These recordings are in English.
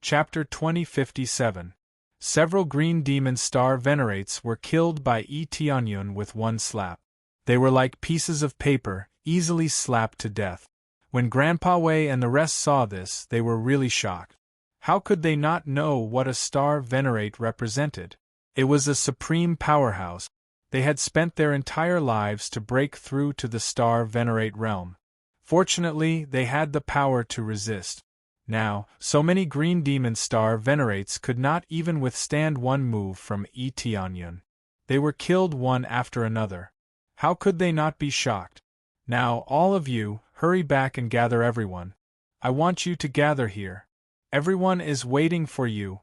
Chapter 2057. Several green demon star venerates were killed by Eteonyun with one slap. They were like pieces of paper, easily slapped to death. When Grandpa Wei and the rest saw this, they were really shocked. How could they not know what a star venerate represented? It was a supreme powerhouse. They had spent their entire lives to break through to the star venerate realm. Fortunately, they had the power to resist. Now, so many green demon star venerates could not even withstand one move from Eteonyun. They were killed one after another. How could they not be shocked? Now, all of you, hurry back and gather everyone. I want you to gather here. Everyone is waiting for you.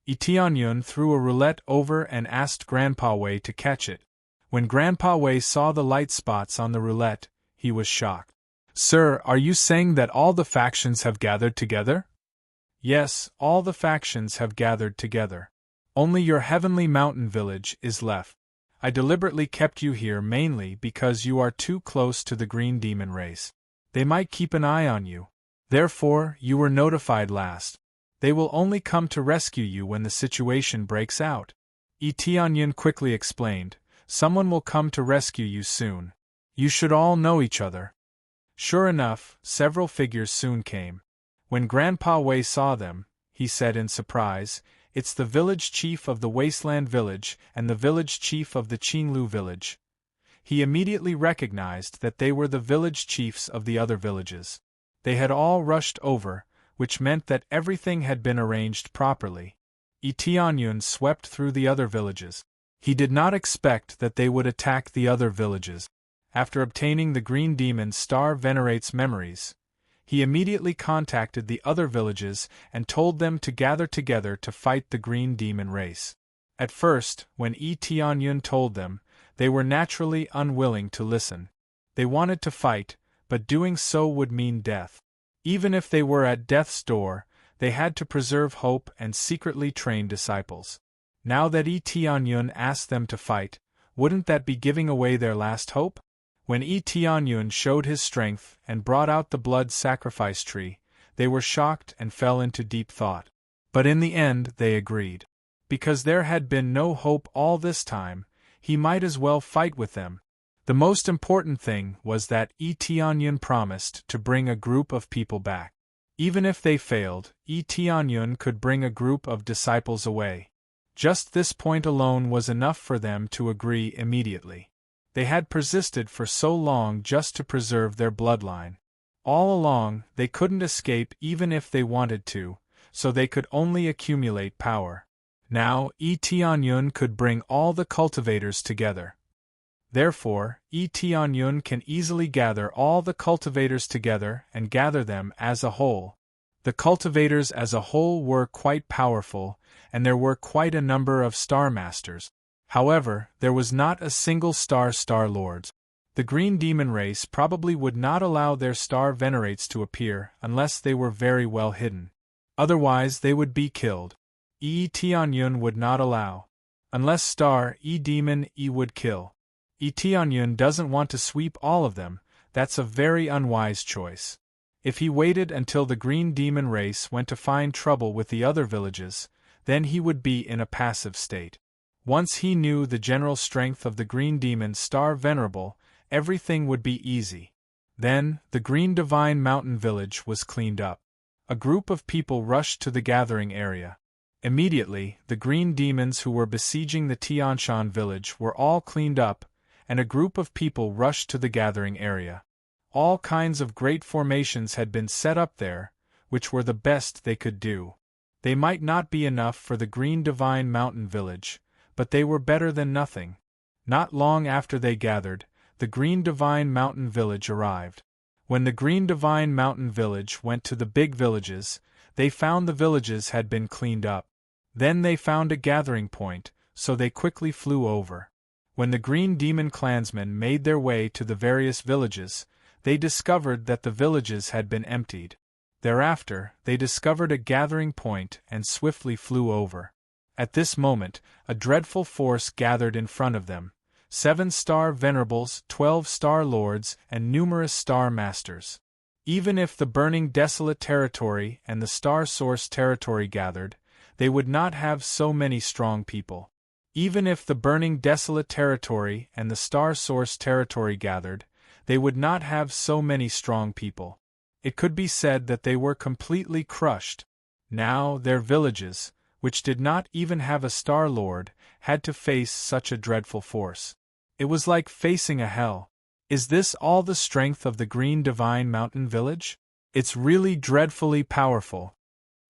Eteonyun threw a roulette over and asked Grandpa Wei to catch it. When Grandpa Wei saw the light spots on the roulette, he was shocked. Sir, are you saying that all the factions have gathered together? Yes, all the factions have gathered together. Only your heavenly mountain village is left. I deliberately kept you here mainly because you are too close to the green demon race. They might keep an eye on you. Therefore, you were notified last. They will only come to rescue you when the situation breaks out. Eteonyun quickly explained, someone will come to rescue you soon. You should all know each other. Sure enough, several figures soon came. When Grandpa Wei saw them, he said in surprise, "It's the village chief of the Wasteland Village and the village chief of the Qinglu Village." He immediately recognized that they were the village chiefs of the other villages. They had all rushed over, which meant that everything had been arranged properly. Eteonyun swept through the other villages. He did not expect that they would attack the other villages. After obtaining the green demon star venerate's memories, he immediately contacted the other villages and told them to gather together to fight the green demon race. At first, when Eteonyun told them, they were naturally unwilling to listen. They wanted to fight, but doing so would mean death. Even if they were at death's door, they had to preserve hope and secretly train disciples. Now that Eteonyun asked them to fight, wouldn't that be giving away their last hope? When Eteonyun showed his strength and brought out the blood sacrifice tree, they were shocked and fell into deep thought. But in the end they agreed. Because there had been no hope all this time, he might as well fight with them. The most important thing was that Eteonyun promised to bring a group of people back. Even if they failed, Eteonyun could bring a group of disciples away. Just this point alone was enough for them to agree immediately. They had persisted for so long just to preserve their bloodline. All along, they couldn't escape even if they wanted to, so they could only accumulate power. Now, Eteonyun could bring all the cultivators together. Therefore, Eteonyun can easily gather all the cultivators together and gather them as a whole. The cultivators as a whole were quite powerful, and there were quite a number of Star Masters. However, there was not a single Star Lords. The green demon race probably would not allow their star venerates to appear unless they were very well hidden. Otherwise they would be killed. Eteonyun would not allow. Unless Star Demon would kill. Eteonyun doesn't want to sweep all of them, that's a very unwise choice. If he waited until the green demon race went to find trouble with the other villages, then he would be in a passive state. Once he knew the general strength of the green demon star venerable, everything would be easy. Then, the green divine mountain village was cleaned up. A group of people rushed to the gathering area. Immediately, the green demons who were besieging the Tianshan village were all cleaned up, and a group of people rushed to the gathering area. All kinds of great formations had been set up there, which were the best they could do. They might not be enough for the green divine mountain village, but they were better than nothing. Not long after they gathered, the green divine mountain village arrived. When the green divine mountain village went to the big villages, they found the villages had been cleaned up. Then they found a gathering point, so they quickly flew over. When the green demon clansmen made their way to the various villages, they discovered that the villages had been emptied. Thereafter, they discovered a gathering point and swiftly flew over. At this moment, a dreadful force gathered in front of them. 7 star venerables, 12 star lords, and numerous star masters. Even if the burning desolate territory and the star-source territory gathered, they would not have so many strong people. Even if the burning desolate territory and the star-source territory gathered, they would not have so many strong people. It could be said that they were completely crushed. Now their villages, which did not even have a Star Lord, had to face such a dreadful force. It was like facing a hell. Is this all the strength of the Green Divine Mountain Village? It's really dreadfully powerful.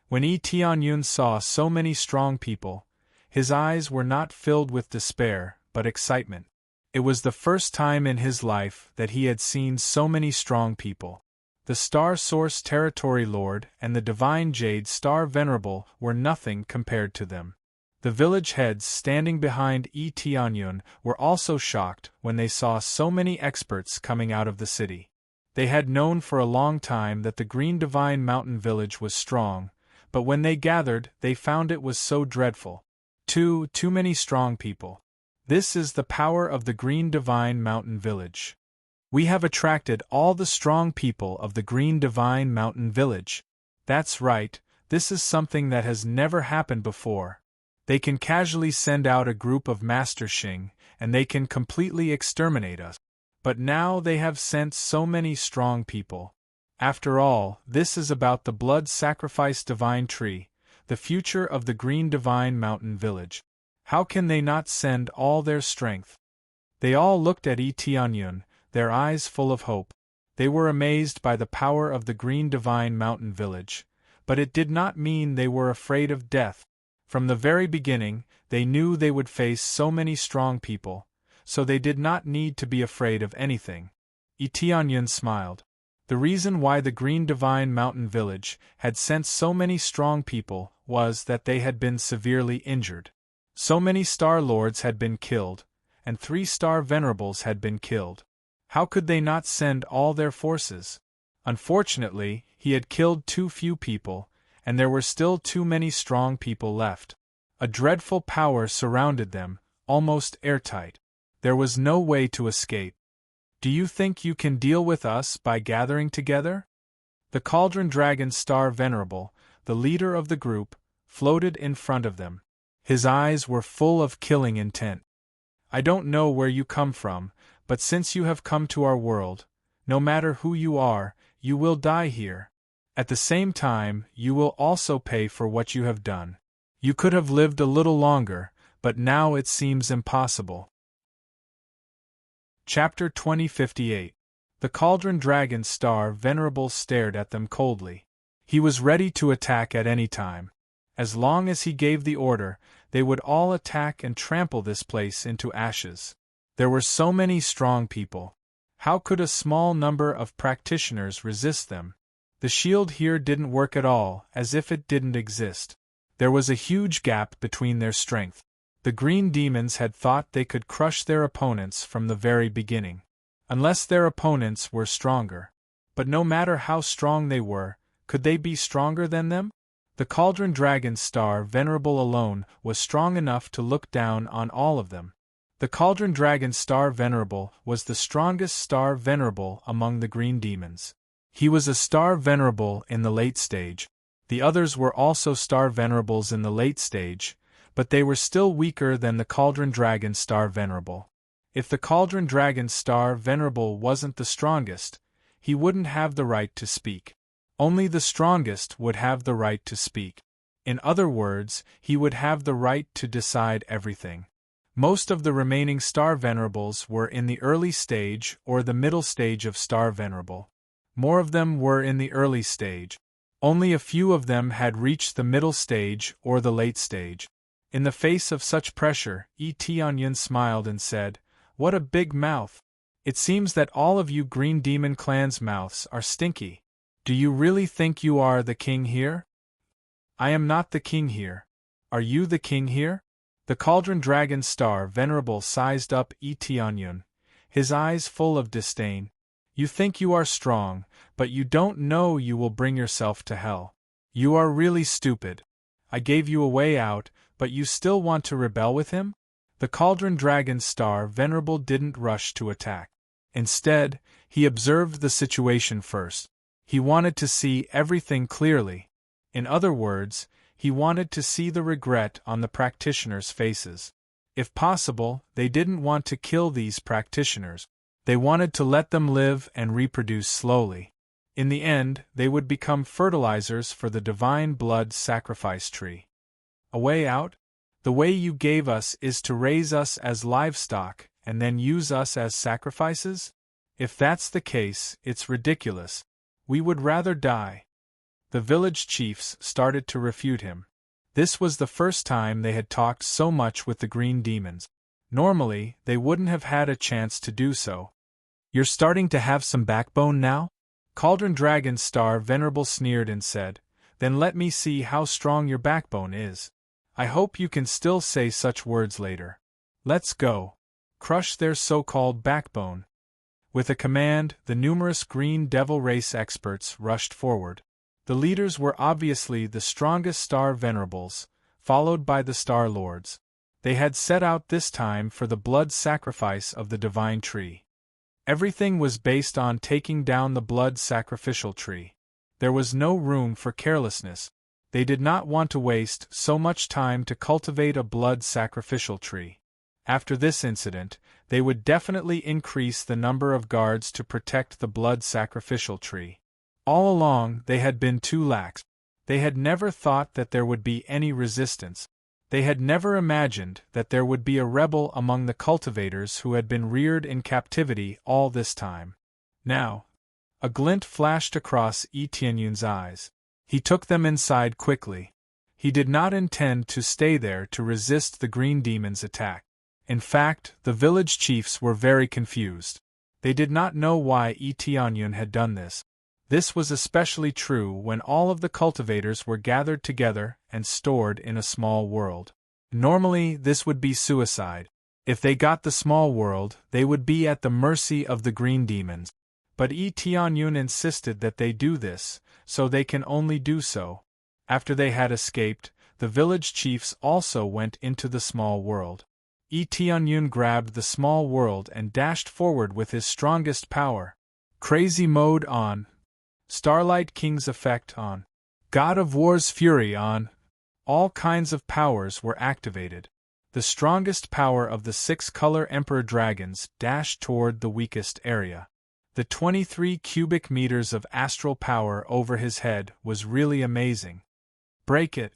When Tianyun saw so many strong people, his eyes were not filled with despair, but excitement. It was the first time in his life that he had seen so many strong people. The Star Source Territory Lord and the Divine Jade Star Venerable were nothing compared to them. The village heads standing behind Tianyun were also shocked when they saw so many experts coming out of the city. They had known for a long time that the Green Divine Mountain Village was strong, but when they gathered they found it was so dreadful. Too many strong people. This is the power of the Green Divine Mountain Village. We have attracted all the strong people of the Green Divine Mountain Village. That's right, this is something that has never happened before. They can casually send out a group of Master Xing, and they can completely exterminate us. But now they have sent so many strong people. After all, this is about the blood sacrifice divine tree, the future of the Green Divine Mountain Village. How can they not send all their strength? They all looked at Tianyun, their eyes full of hope. They were amazed by the power of the Green Divine Mountain Village, but it did not mean they were afraid of death. From the very beginning, they knew they would face so many strong people, so they did not need to be afraid of anything. Tianyun smiled. The reason why the Green Divine Mountain Village had sent so many strong people was that they had been severely injured. So many Star Lords had been killed, and 3 Star Venerables had been killed. How could they not send all their forces? Unfortunately, he had killed too few people, and there were still too many strong people left. A dreadful power surrounded them, almost airtight. There was no way to escape. Do you think you can deal with us by gathering together? The Cauldron Dragon Star Venerable, the leader of the group, floated in front of them. His eyes were full of killing intent. I don't know where you come from, but since you have come to our world, no matter who you are, you will die here. At the same time, you will also pay for what you have done. You could have lived a little longer, but now it seems impossible. Chapter 2058. The Cauldron Dragon Star Venerable stared at them coldly. He was ready to attack at any time. As long as he gave the order, they would all attack and trample this place into ashes. There were so many strong people. How could a small number of practitioners resist them? The shield here didn't work at all, as if it didn't exist. There was a huge gap between their strength. The green demons had thought they could crush their opponents from the very beginning. Unless their opponents were stronger. But no matter how strong they were, could they be stronger than them? The Cauldron Dragon Star Venerable alone was strong enough to look down on all of them. The Cauldron Dragon Star Venerable was the strongest Star Venerable among the green demons. He was a Star Venerable in the late stage. The others were also Star Venerables in the late stage, but they were still weaker than the Cauldron Dragon Star Venerable. If the Cauldron Dragon Star Venerable wasn't the strongest, he wouldn't have the right to speak. Only the strongest would have the right to speak. In other words, he would have the right to decide everything. Most of the remaining Star Venerables were in the early stage or the middle stage of Star Venerable. More of them were in the early stage. Only a few of them had reached the middle stage or the late stage. In the face of such pressure, Tianyun smiled and said, "What a big mouth! It seems that all of you Green Demon Clan's mouths are stinky. Do you really think you are the king here?" "I am not the king here. Are you the king here?" The Cauldron Dragon Star Venerable sized up Tianyun, his eyes full of disdain. "You think you are strong, but you don't know you will bring yourself to hell. You are really stupid. I gave you a way out, but you still want to rebel with him?" The Cauldron Dragon Star Venerable didn't rush to attack. Instead, he observed the situation first. He wanted to see everything clearly. In other words, he wanted to see the regret on the practitioners' faces. If possible, they didn't want to kill these practitioners. They wanted to let them live and reproduce slowly. In the end, they would become fertilizers for the divine blood sacrifice tree. A way out? The way you gave us is to raise us as livestock and then use us as sacrifices? If that's the case, it's ridiculous. We would rather die. The village chiefs started to refute him. This was the first time they had talked so much with the green demons. Normally, they wouldn't have had a chance to do so. You're starting to have some backbone now? Cauldron Dragon Star Venerable sneered and said, Then let me see how strong your backbone is. I hope you can still say such words later. Let's go. Crush their so-called backbone. With a command, the numerous Green Devil race experts rushed forward. The leaders were obviously the strongest Star Venerables, followed by the Star Lords. They had set out this time for the blood sacrifice of the divine tree. Everything was based on taking down the blood sacrificial tree. There was no room for carelessness. They did not want to waste so much time to cultivate a blood sacrificial tree. After this incident, they would definitely increase the number of guards to protect the blood sacrificial tree. All along, they had been too lax. They had never thought that there would be any resistance. They had never imagined that there would be a rebel among the cultivators who had been reared in captivity all this time. Now, a glint flashed across Etienne's eyes. He took them inside quickly. He did not intend to stay there to resist the green demon's attack. In fact, the village chiefs were very confused. They did not know why Etienne had done this. This was especially true when all of the cultivators were gathered together and stored in a small world. Normally, this would be suicide. If they got the small world, they would be at the mercy of the green demons. But Etienne insisted that they do this, so they can only do so. After they had escaped, the village chiefs also went into the small world. Etienne grabbed the small world and dashed forward with his strongest power. Crazy mode on. Starlight King's effect on. God of War's fury on. All kinds of powers were activated. The strongest power of the 6-color Emperor Dragons dashed toward the weakest area. The 23 cubic meters of astral power over his head was really amazing. Break it!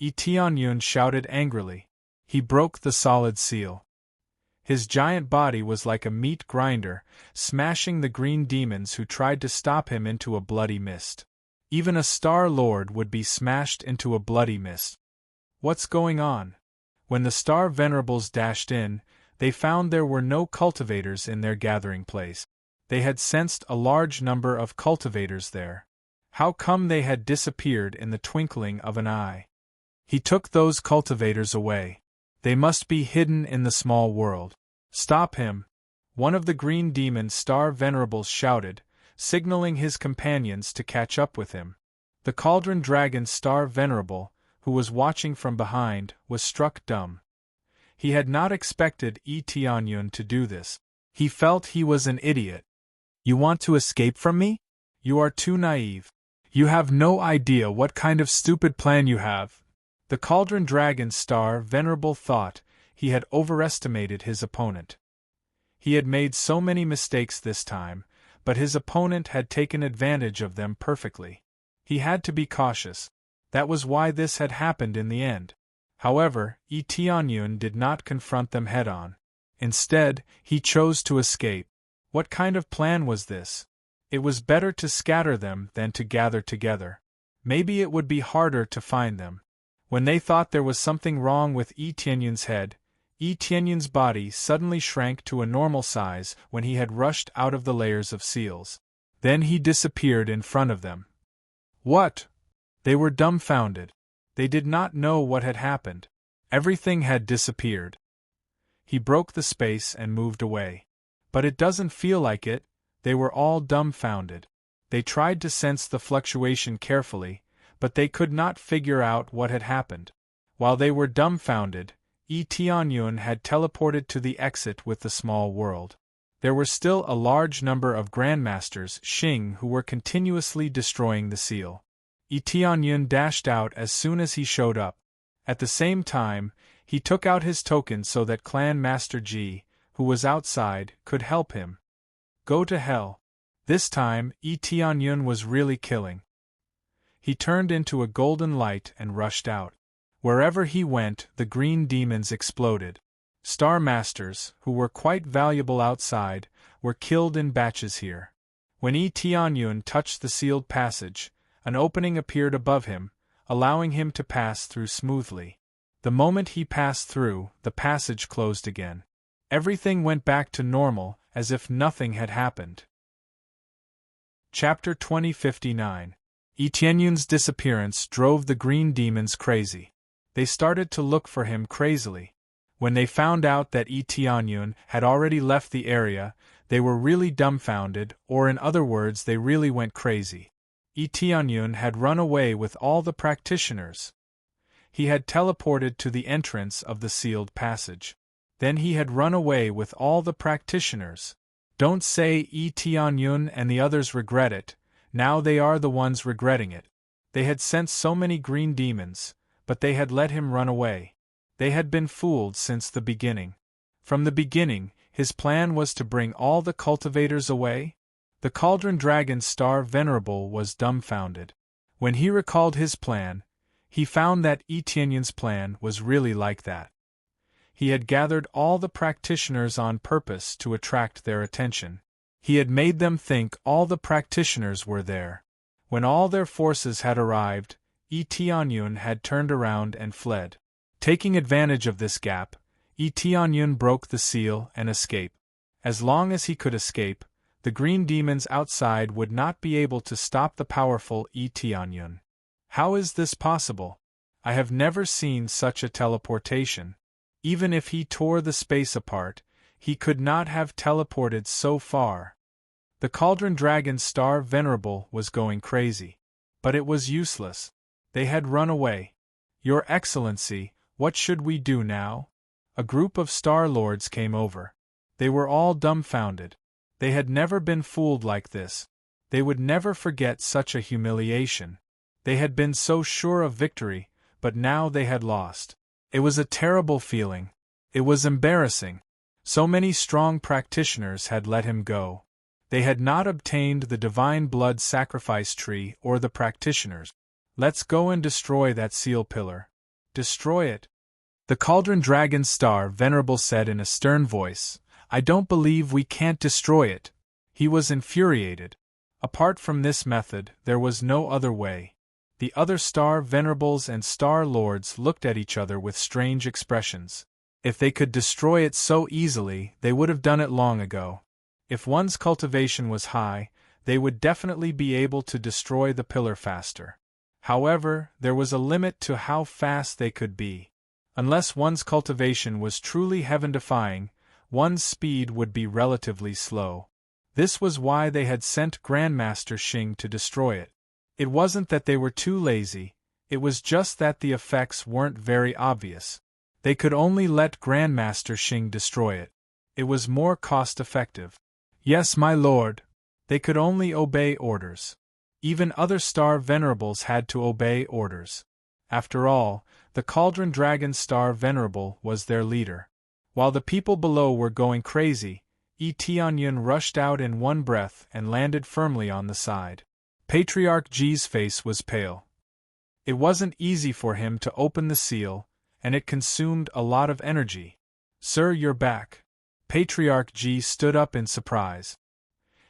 Etienne shouted angrily. He broke the solid seal. His giant body was like a meat grinder, smashing the green demons who tried to stop him into a bloody mist. Even a Star Lord would be smashed into a bloody mist. What's going on? When the Star Venerables dashed in, they found there were no cultivators in their gathering place. They had sensed a large number of cultivators there. How come they had disappeared in the twinkling of an eye? He took those cultivators away. They must be hidden in the small world. Stop him! One of the green demon Star Venerables shouted, signaling his companions to catch up with him. The Cauldron Dragon Star Venerable, who was watching from behind, was struck dumb. He had not expected Etienne to do this. He felt he was an idiot. You want to escape from me? You are too naive. You have no idea what kind of stupid plan you have. The Cauldron Dragon Star Venerable thought he had overestimated his opponent. He had made so many mistakes this time, but his opponent had taken advantage of them perfectly. He had to be cautious. That was why this had happened in the end. However, Etienne did not confront them head-on. Instead, he chose to escape. What kind of plan was this? It was better to scatter them than to gather together. Maybe it would be harder to find them. When they thought there was something wrong with Etienne's head, Etienne's body suddenly shrank to a normal size when he had rushed out of the layers of seals. Then he disappeared in front of them. What? They were dumbfounded. They did not know what had happened. Everything had disappeared. He broke the space and moved away. But it doesn't feel like it. They were all dumbfounded. They tried to sense the fluctuation carefully, but they could not figure out what had happened. While they were dumbfounded, Etienne had teleported to the exit with the small world. There were still a large number of Grandmasters Xing who were continuously destroying the seal. Yi Tianyun dashed out as soon as he showed up. At the same time, he took out his token so that Clan Master Ji, who was outside, could help him. Go to hell. This time, Yi Tianyun was really killing. He turned into a golden light and rushed out. Wherever he went, the green demons exploded. Star Masters, who were quite valuable outside, were killed in batches here. When Yi Tianyun touched the sealed passage, an opening appeared above him, allowing him to pass through smoothly. The moment he passed through, the passage closed again. Everything went back to normal, as if nothing had happened. Chapter 2059. Yi Tianyun's disappearance drove the green demons crazy. They started to look for him crazily. When they found out that Yi Tianyun had already left the area, they were really dumbfounded, or in other words, they really went crazy. Yi Tianyun had run away with all the practitioners. He had teleported to the entrance of the sealed passage. Then he had run away with all the practitioners. Don't say Yi Tianyun and the others regret it, now they are the ones regretting it. They had sent so many green demons, but they had let him run away. They had been fooled since the beginning. From the beginning, his plan was to bring all the cultivators away. The Cauldron Dragon Star Venerable was dumbfounded. When he recalled his plan, he found that Yi Tianyun's plan was really like that. He had gathered all the practitioners on purpose to attract their attention. He had made them think all the practitioners were there. When all their forces had arrived, Yi Tianyun had turned around and fled. Taking advantage of this gap, Yi Tianyun broke the seal and escaped. As long as he could escape, the green demons outside would not be able to stop the powerful Yi Tianyun. How is this possible? I have never seen such a teleportation. Even if he tore the space apart, he could not have teleported so far. The Cauldron Dragon Star Venerable was going crazy. But it was useless. They had run away. Your Excellency, what should we do now? A group of Star Lords came over. They were all dumbfounded. They had never been fooled like this. They would never forget such a humiliation. They had been so sure of victory, but now they had lost. It was a terrible feeling. It was embarrassing. So many strong practitioners had let him go. They had not obtained the divine blood sacrifice tree or the practitioners. Let's go and destroy that seal pillar. Destroy it. The Cauldron Dragon Star Venerable said in a stern voice, I don't believe we can't destroy it. He was infuriated. Apart from this method, there was no other way. The other Star Venerables and Star Lords looked at each other with strange expressions. If they could destroy it so easily, they would have done it long ago. If one's cultivation was high, they would definitely be able to destroy the pillar faster. However, there was a limit to how fast they could be. Unless one's cultivation was truly heaven-defying, one's speed would be relatively slow. This was why they had sent Grandmaster Xing to destroy it. It wasn't that they were too lazy, it was just that the effects weren't very obvious. They could only let Grandmaster Xing destroy it. It was more cost-effective. Yes, my lord. They could only obey orders. Even other Star Venerables had to obey orders. After all, the Cauldron Dragon Star Venerable was their leader. While the people below were going crazy, Yi Tianyun rushed out in one breath and landed firmly on the side. Patriarch Ji's face was pale. It wasn't easy for him to open the seal, and it consumed a lot of energy. Sir, you're back. Patriarch Ji stood up in surprise.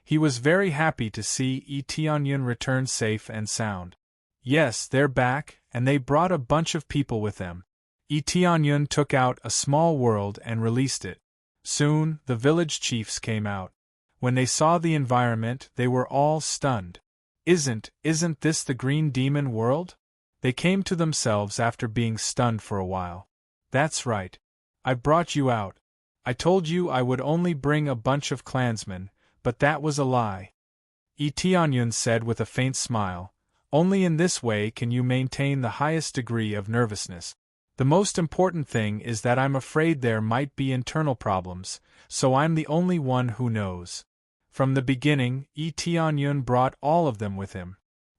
He was very happy to see Yi Tianyun return safe and sound. Yes, they're back, and they brought a bunch of people with them. Yi Tianyun took out a small world and released it. Soon, the village chiefs came out. When they saw the environment, they were all stunned. Isn't this the Green Demon world? They came to themselves after being stunned for a while. That's right. I brought you out. I told you I would only bring a bunch of clansmen, but that was a lie. Yi Tianyun said with a faint smile, only in this way can you maintain the highest degree of nervousness. The most important thing is that I'm afraid there might be internal problems, so I'm the only one who knows. From the beginning, Tianyun brought all of them with him.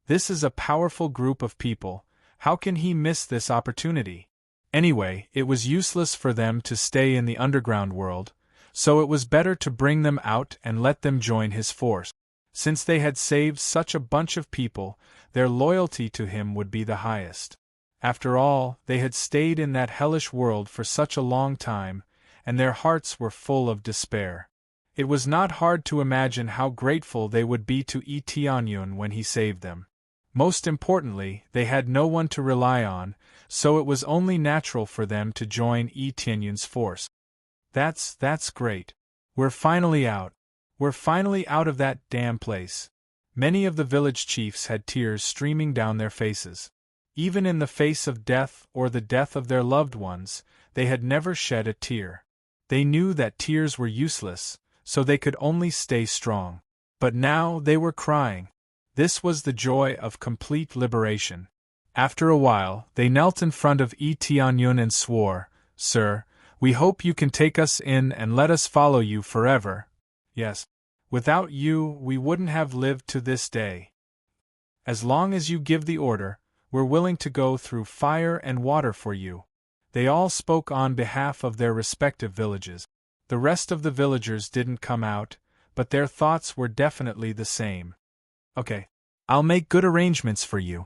This is a powerful group of people. How can he miss this opportunity? Anyway, it was useless for them to stay in the underground world, so it was better to bring them out and let them join his force. Since they had saved such a bunch of people, their loyalty to him would be the highest. After all, they had stayed in that hellish world for such a long time, and their hearts were full of despair. It was not hard to imagine how grateful they would be to Tianyun when he saved them. Most importantly, they had no one to rely on, so it was only natural for them to join Tianyun's force. That's great. We're finally out. We're finally out of that damn place. Many of the village chiefs had tears streaming down their faces. Even in the face of death or the death of their loved ones, they had never shed a tear. They knew that tears were useless, so they could only stay strong. But now they were crying. This was the joy of complete liberation. After a while, they knelt in front of Tianyun and swore, "Sir, we hope you can take us in and let us follow you forever. Yes. Without you, we wouldn't have lived to this day. As long as you give the order, we're willing to go through fire and water for you." They all spoke on behalf of their respective villages. The rest of the villagers didn't come out, but their thoughts were definitely the same. "Okay. I'll make good arrangements for you.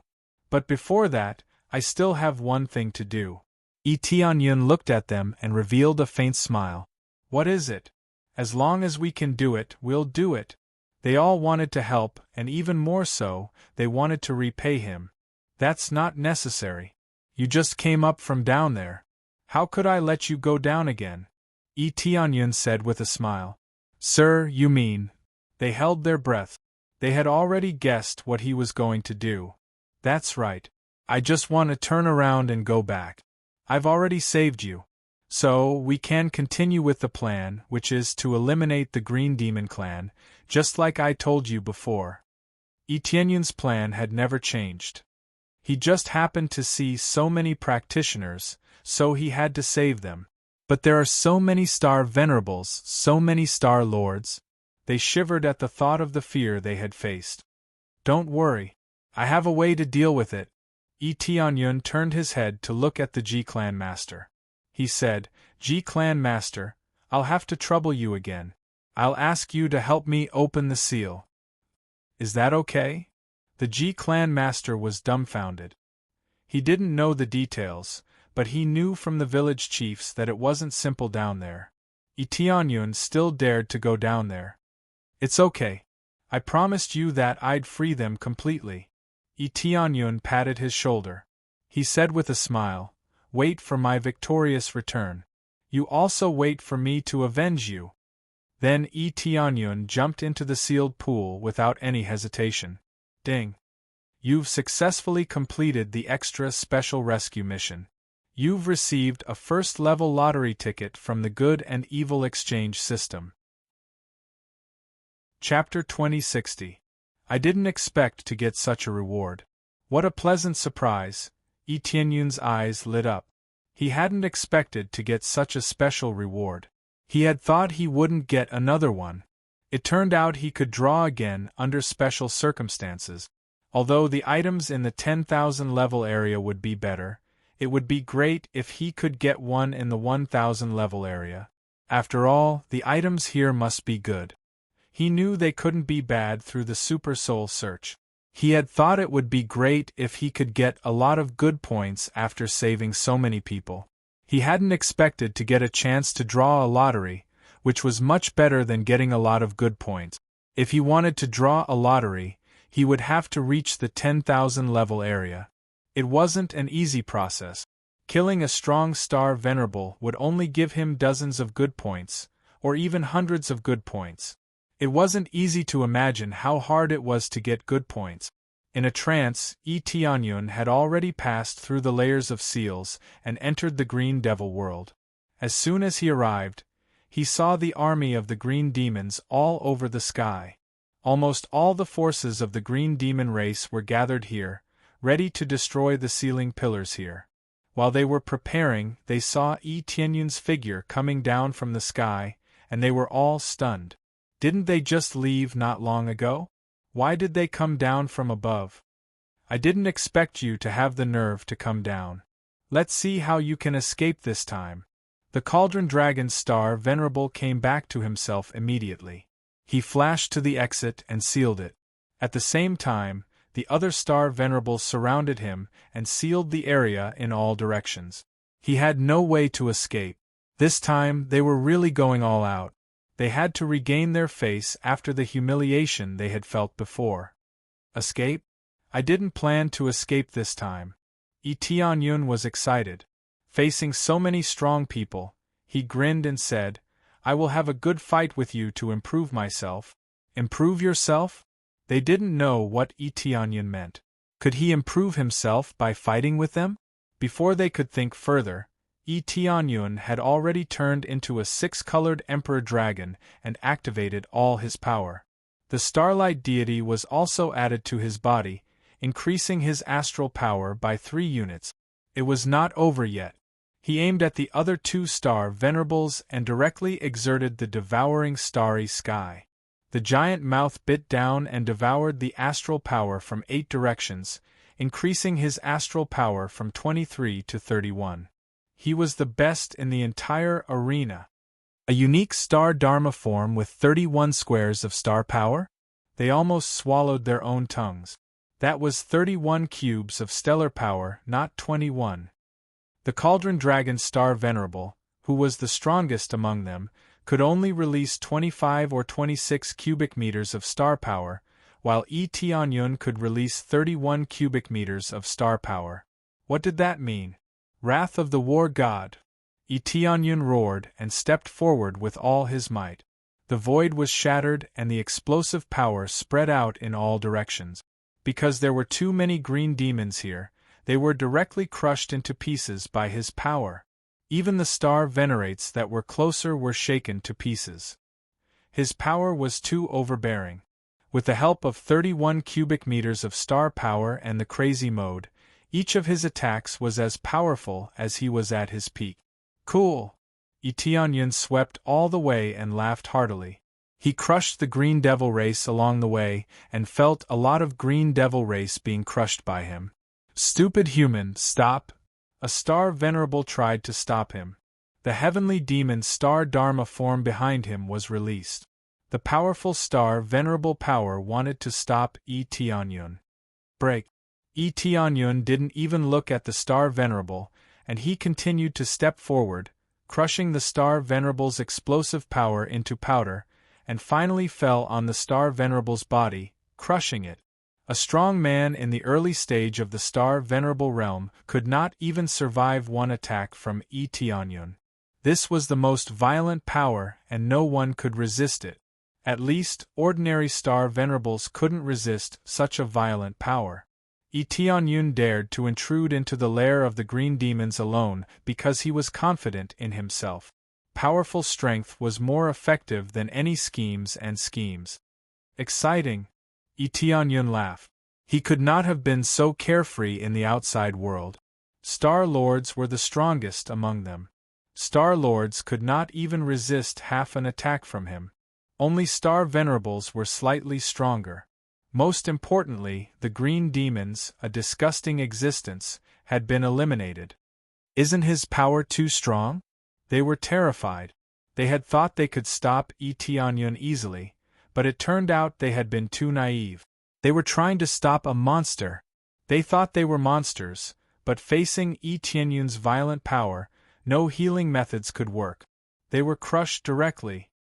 But before that, I still have one thing to do." Tianyun looked at them and revealed a faint smile. "What is it?" "As long as we can do it, we'll do it." They all wanted to help, and even more so, they wanted to repay him. "That's not necessary. You just came up from down there. How could I let you go down again?" Tianyun said with a smile. "Sir, you mean..." They held their breath. They had already guessed what he was going to do. "That's right. I just want to turn around and go back. I've already saved you. So, we can continue with the plan, which is to eliminate the Green Demon clan, just like I told you before." Tianyun's plan had never changed. He just happened to see so many practitioners, so he had to save them. But there are so many star venerables, so many star lords. They shivered at the thought of the fear they had faced. "Don't worry. I have a way to deal with it." Tianyun turned his head to look at the G-Clan master. He said, "G-Clan master, I'll have to trouble you again. I'll ask you to help me open the seal. Is that okay?" The G-Clan master was dumbfounded. He didn't know the details, but he knew from the village chiefs that it wasn't simple down there. Tianyun still dared to go down there. "It's okay. I promised you that I'd free them completely." Tianyun patted his shoulder. He said with a smile, "Wait for my victorious return. You also wait for me to avenge you." Then Tianyun jumped into the sealed pool without any hesitation. Ding! You've successfully completed the extra special rescue mission. You've received a first-level lottery ticket from the Good and Evil Exchange System. Chapter 2060. I didn't expect to get such a reward. What a pleasant surprise! Tianyun's eyes lit up. He hadn't expected to get such a special reward. He had thought he wouldn't get another one. It turned out he could draw again under special circumstances. Although the items in the 10,000 level area would be better, it would be great if he could get one in the 1,000 level area. After all, the items here must be good. He knew they couldn't be bad through the Super Soul search. He had thought it would be great if he could get a lot of good points after saving so many people. He hadn't expected to get a chance to draw a lottery, which was much better than getting a lot of good points. If he wanted to draw a lottery, he would have to reach the 10,000 level area. It wasn't an easy process. Killing a strong star venerable would only give him dozens of good points, or even hundreds of good points. It wasn't easy to imagine how hard it was to get good points. In a trance, Tianyun had already passed through the layers of seals and entered the Green Devil world. As soon as he arrived, he saw the army of the Green Demons all over the sky. Almost all the forces of the Green Demon race were gathered here, ready to destroy the ceiling pillars here. While they were preparing, they saw Yi Tianyun's figure coming down from the sky, and they were all stunned. Didn't they just leave not long ago? Why did they come down from above? I didn't expect you to have the nerve to come down. Let's see how you can escape this time. The Cauldron Dragon's Star Venerable came back to himself immediately. He flashed to the exit and sealed it. At the same time, the other Star Venerables surrounded him and sealed the area in all directions. He had no way to escape. This time they were really going all out. They had to regain their face after the humiliation they had felt before. Escape? I didn't plan to escape this time. Yi Tianyun was excited. Facing so many strong people, he grinned and said, I will have a good fight with you to improve myself. Improve yourself? They didn't know what Yi Tianyun meant. Could he improve himself by fighting with them? Before they could think further, Yi Tianyun had already turned into a six-colored emperor dragon and activated all his power. The starlight deity was also added to his body, increasing his astral power by 3 units. It was not over yet. He aimed at the other 2 Star Venerables and directly exerted the devouring starry sky. The giant mouth bit down and devoured the astral power from 8 directions, increasing his astral power from 23 to 31. He was the best in the entire arena. A unique star Dharma form with 31 squares of star power? They almost swallowed their own tongues. That was 31 cubes of stellar power, not 21. The Cauldron Dragon Star Venerable, who was the strongest among them, could only release 25 or 26 cubic meters of star power, while Yi Tianyun could release 31 cubic meters of star power. What did that mean? Wrath of the War God! Yi Tianyun roared and stepped forward with all his might. The void was shattered and the explosive power spread out in all directions. Because there were too many green demons here, they were directly crushed into pieces by his power. Even the star venerates that were closer were shaken to pieces. His power was too overbearing. With the help of 31 cubic meters of star power and the crazy mode, each of his attacks was as powerful as he was at his peak. Cool! Yi Tianyun swept all the way and laughed heartily. He crushed the Green Devil race along the way and felt a lot of Green Devil race being crushed by him. Stupid human, stop! A Star Venerable tried to stop him. The heavenly demon Star Dharma form behind him was released. The powerful Star Venerable power wanted to stop Yi Tianyun. Break! Yi Tianyun didn't even look at the Star Venerable, and he continued to step forward, crushing the Star Venerable's explosive power into powder, and finally fell on the Star Venerable's body, crushing it. A strong man in the early stage of the Star Venerable realm could not even survive one attack from Yi Tianyun. This was the most violent power and no one could resist it. At least, ordinary Star Venerables couldn't resist such a violent power. Yi Tianyun dared to intrude into the lair of the green demons alone because he was confident in himself. Powerful strength was more effective than any schemes. Exciting! Yi Tianyun laughed. He could not have been so carefree in the outside world. Star Lords were the strongest among them. Star Lords could not even resist half an attack from him. Only Star Venerables were slightly stronger. Most importantly, the green demons, a disgusting existence, had been eliminated. Isn't his power too strong? They were terrified. They had thought they could stop Yi Tianyun easily, but it turned out they had been too naive. They were trying to stop a monster. They thought they were monsters, but facing Yi Tianyun's violent power, no healing methods could work. They were crushed directly.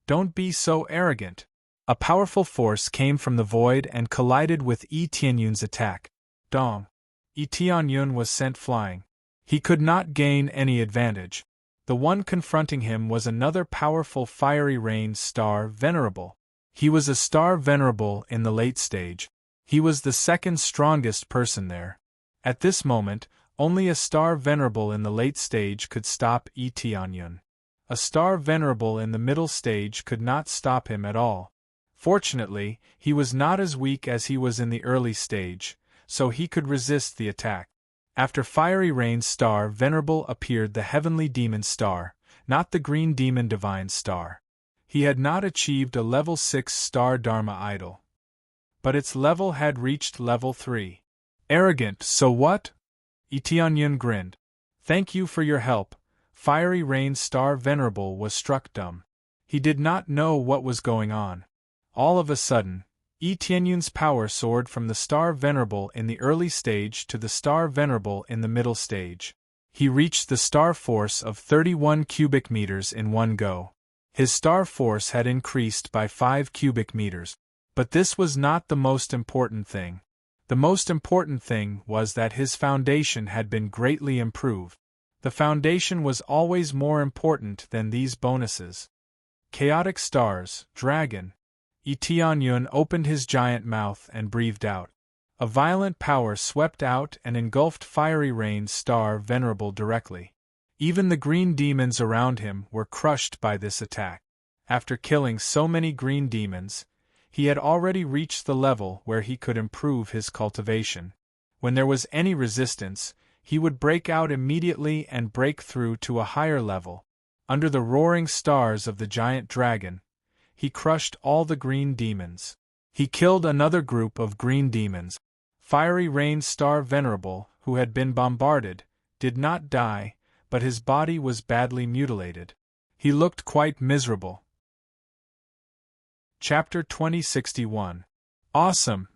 Don't be so arrogant. A powerful force came from the void and collided with Yi Tianyun's attack. Dong! Yi Tianyun was sent flying. He could not gain any advantage. The one confronting him was another powerful fiery rain Star Venerable. He was a Star Venerable in the late stage. He was the second strongest person there. At this moment, only a Star Venerable in the late stage could stop Yi Tianyun. A Star Venerable in the middle stage could not stop him at all. Fortunately, he was not as weak as he was in the early stage, so he could resist the attack. After Fiery Rain's star Venerable appeared the heavenly demon star, not the green demon divine star. He had not achieved a level 6 star Dharma idol, but its level had reached level 3. Arrogant, so what? Tianyun grinned. Thank you for your help. Fiery Rain's star Venerable was struck dumb. He did not know what was going on. All of a sudden, Tianyun's power soared from the star Venerable in the early stage to the star Venerable in the middle stage. He reached the star force of 31 cubic meters in one go. His star force had increased by 5 cubic meters. But this was not the most important thing. The most important thing was that his foundation had been greatly improved. The foundation was always more important than these bonuses. Chaotic stars, dragon. Tianyun opened his giant mouth and breathed out. A violent power swept out and engulfed Fiery Rain's star Venerable directly. Even the green demons around him were crushed by this attack. After killing so many green demons, he had already reached the level where he could improve his cultivation. When there was any resistance, he would break out immediately and break through to a higher level. Under the roaring stars of the giant dragon, he crushed all the green demons. He killed another group of green demons. Fiery Rain's star Venerable, who had been bombarded, did not die, but his body was badly mutilated. He looked quite miserable. Chapter 2061. Awesome!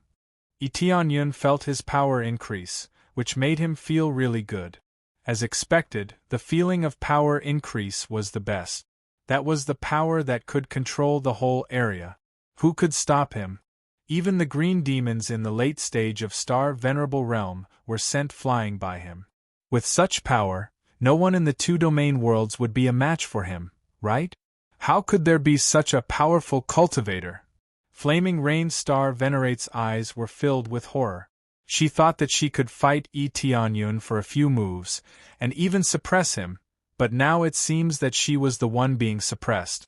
Tianyun felt his power increase, which made him feel really good. As expected, the feeling of power increase was the best. That was the power that could control the whole area. Who could stop him? Even the green demons in the late stage of Star Venerable Realm were sent flying by him. With such power, no one in the two-domain worlds would be a match for him, right? How could there be such a powerful cultivator? Flaming Rain Star Venerate's eyes were filled with horror. She thought that she could fight Tianyun for a few moves, and even suppress him, but now it seems that she was the one being suppressed.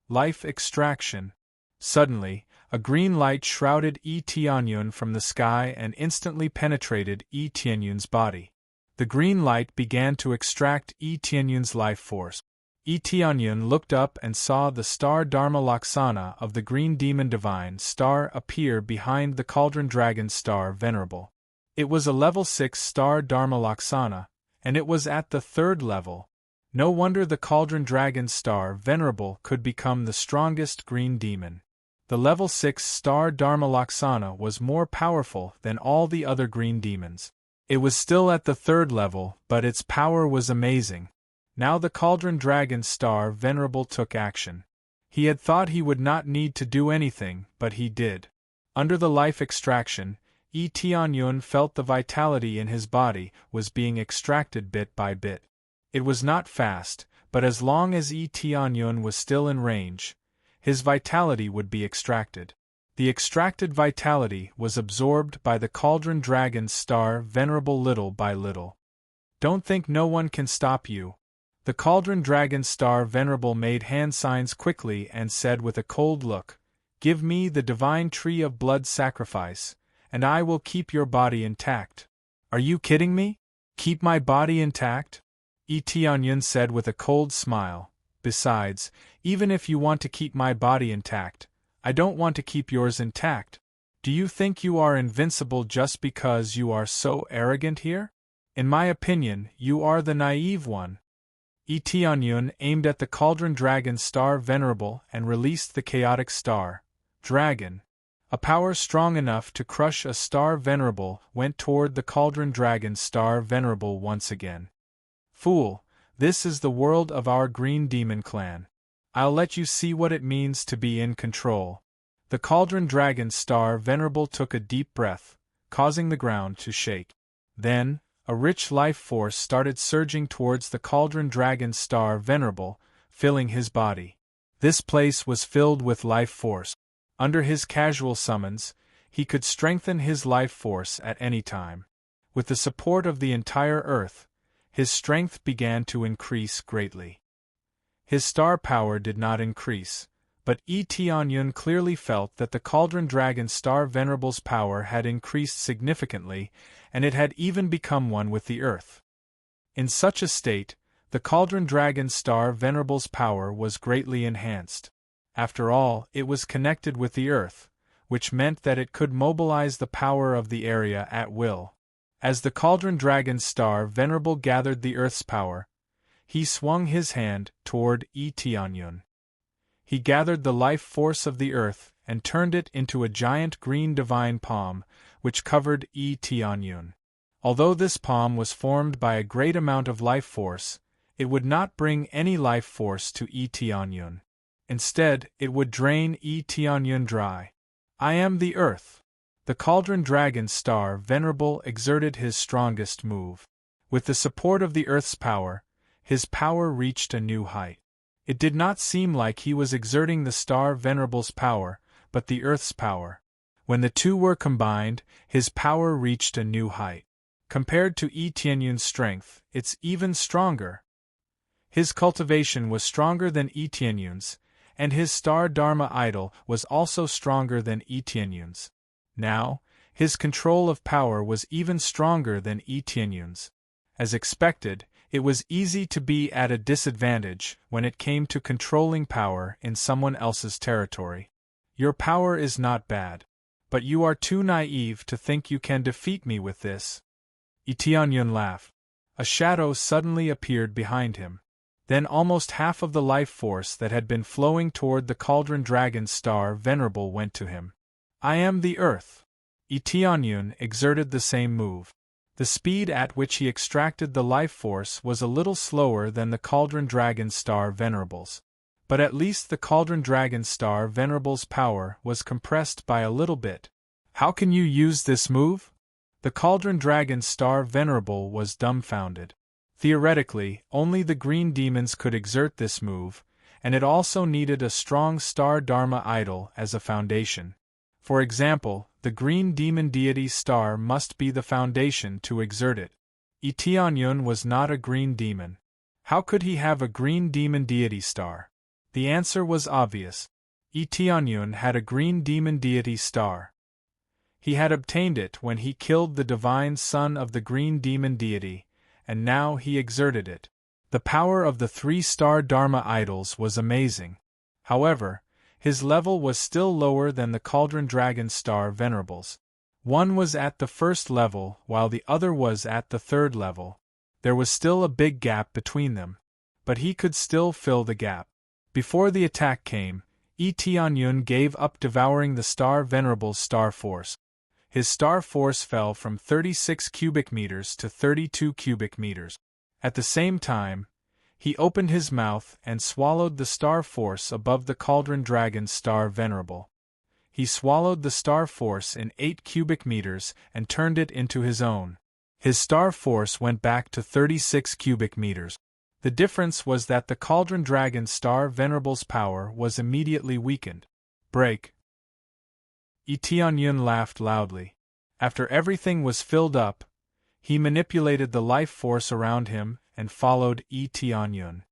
Life extraction. Suddenly, a green light shrouded Tianyun from the sky and instantly penetrated Tianyun's body. The green light began to extract Tianyun's life force. Tianyun looked up and saw the star Dharma Laksana of the green demon divine star appear behind the cauldron dragon star Venerable. It was a level 6 star Dharma Laksana, and it was at the 3rd level. No wonder the cauldron dragon star Venerable could become the strongest green demon. The level 6 star Dharma Laksana was more powerful than all the other green demons. It was still at the 3rd level, but its power was amazing. Now the cauldron dragon star Venerable took action. He had thought he would not need to do anything, but he did. Under the life extraction, Tianyun felt the vitality in his body was being extracted bit by bit. It was not fast, but as long as Tianyun was still in range, his vitality would be extracted. The extracted vitality was absorbed by the cauldron dragon star Venerable little by little. Don't think no one can stop you. The cauldron dragon star Venerable made hand signs quickly and said with a cold look, "Give me the divine tree of blood sacrifice, and I will keep your body intact." Are you kidding me? Keep my body intact? Tianyun said with a cold smile. Besides, even if you want to keep my body intact, I don't want to keep yours intact. Do you think you are invincible just because you are so arrogant here? In my opinion, you are the naive one. Tianyun aimed at the cauldron dragon star Venerable and released the chaotic star dragon. A power strong enough to crush a star Venerable went toward the cauldron dragon star Venerable once again. Fool, this is the world of our green demon clan. I'll let you see what it means to be in control. The cauldron dragon star Venerable took a deep breath, causing the ground to shake. Then, a rich life force started surging towards the cauldron dragon star Venerable, filling his body. This place was filled with life force. Under his casual summons, he could strengthen his life force at any time. With the support of the entire Earth, his strength began to increase greatly. His star power did not increase, But Tianyun clearly felt that the Cauldron Dragon Star Venerable's power had increased significantly, and it had even become one with the earth. In such a state, the Cauldron Dragon Star Venerable's power was greatly enhanced. After all, it was connected with the earth, which meant that it could mobilize the power of the area at will. As the Cauldron Dragon Star Venerable gathered the earth's power, he swung his hand toward Tianyun. He gathered the life force of the earth and turned it into a giant green divine palm, which covered Tianyun. Although this palm was formed by a great amount of life force, it would not bring any life force to Tianyun. Instead, it would drain Tianyun dry. I am the earth. The Cauldron Dragon Star Venerable exerted his strongest move. With the support of the earth's power, his power reached a new height. It did not seem like he was exerting the Star Venerable's power, but the earth's power. When the two were combined, his power reached a new height. Compared to Tianyun's strength, it's even stronger. His cultivation was stronger than Tianyun's, and his Star Dharma idol was also stronger than Tianyun's. Now, his control of power was even stronger than Tianyun's. As expected, it was easy to be at a disadvantage when it came to controlling power in someone else's territory. Your power is not bad, but you are too naive to think you can defeat me with this. Tianyun laughed. A shadow suddenly appeared behind him. Then almost half of the life force that had been flowing toward the Cauldron Dragon Star Venerable went to him. I am the earth. Tianyun exerted the same move. The speed at which he extracted the life force was a little slower than the Cauldron Dragon Star Venerable's. But at least the Cauldron Dragon Star Venerable's power was compressed by a little bit. How can you use this move? The Cauldron Dragon Star Venerable was dumbfounded. Theoretically, only the green demons could exert this move, and it also needed a strong Star Dharma idol as a foundation. For example, the green demon deity star must be the foundation to exert it. Tianyun was not a green demon. How could he have a green demon deity star? The answer was obvious. Tianyun had a green demon deity star. He had obtained it when he killed the divine son of the green demon deity, and now he exerted it. The power of the three-star Dharma idols was amazing. However, his level was still lower than the Cauldron Dragon Star Venerable's. One was at the first level, while the other was at the third level. There was still a big gap between them, but he could still fill the gap. Before the attack came, Tianyun gave up devouring the Star Venerable's star force. His star force fell from 36 cubic meters to 32 cubic meters. At the same time, he opened his mouth and swallowed the star force above the Cauldron Dragon Star Venerable. He swallowed the star force in 8 cubic meters and turned it into his own. His star force went back to 36 cubic meters. The difference was that the Cauldron Dragon Star Venerable's power was immediately weakened. Break. Tianyun laughed loudly. After everything was filled up, he manipulated the life force around him and followed Tianyun.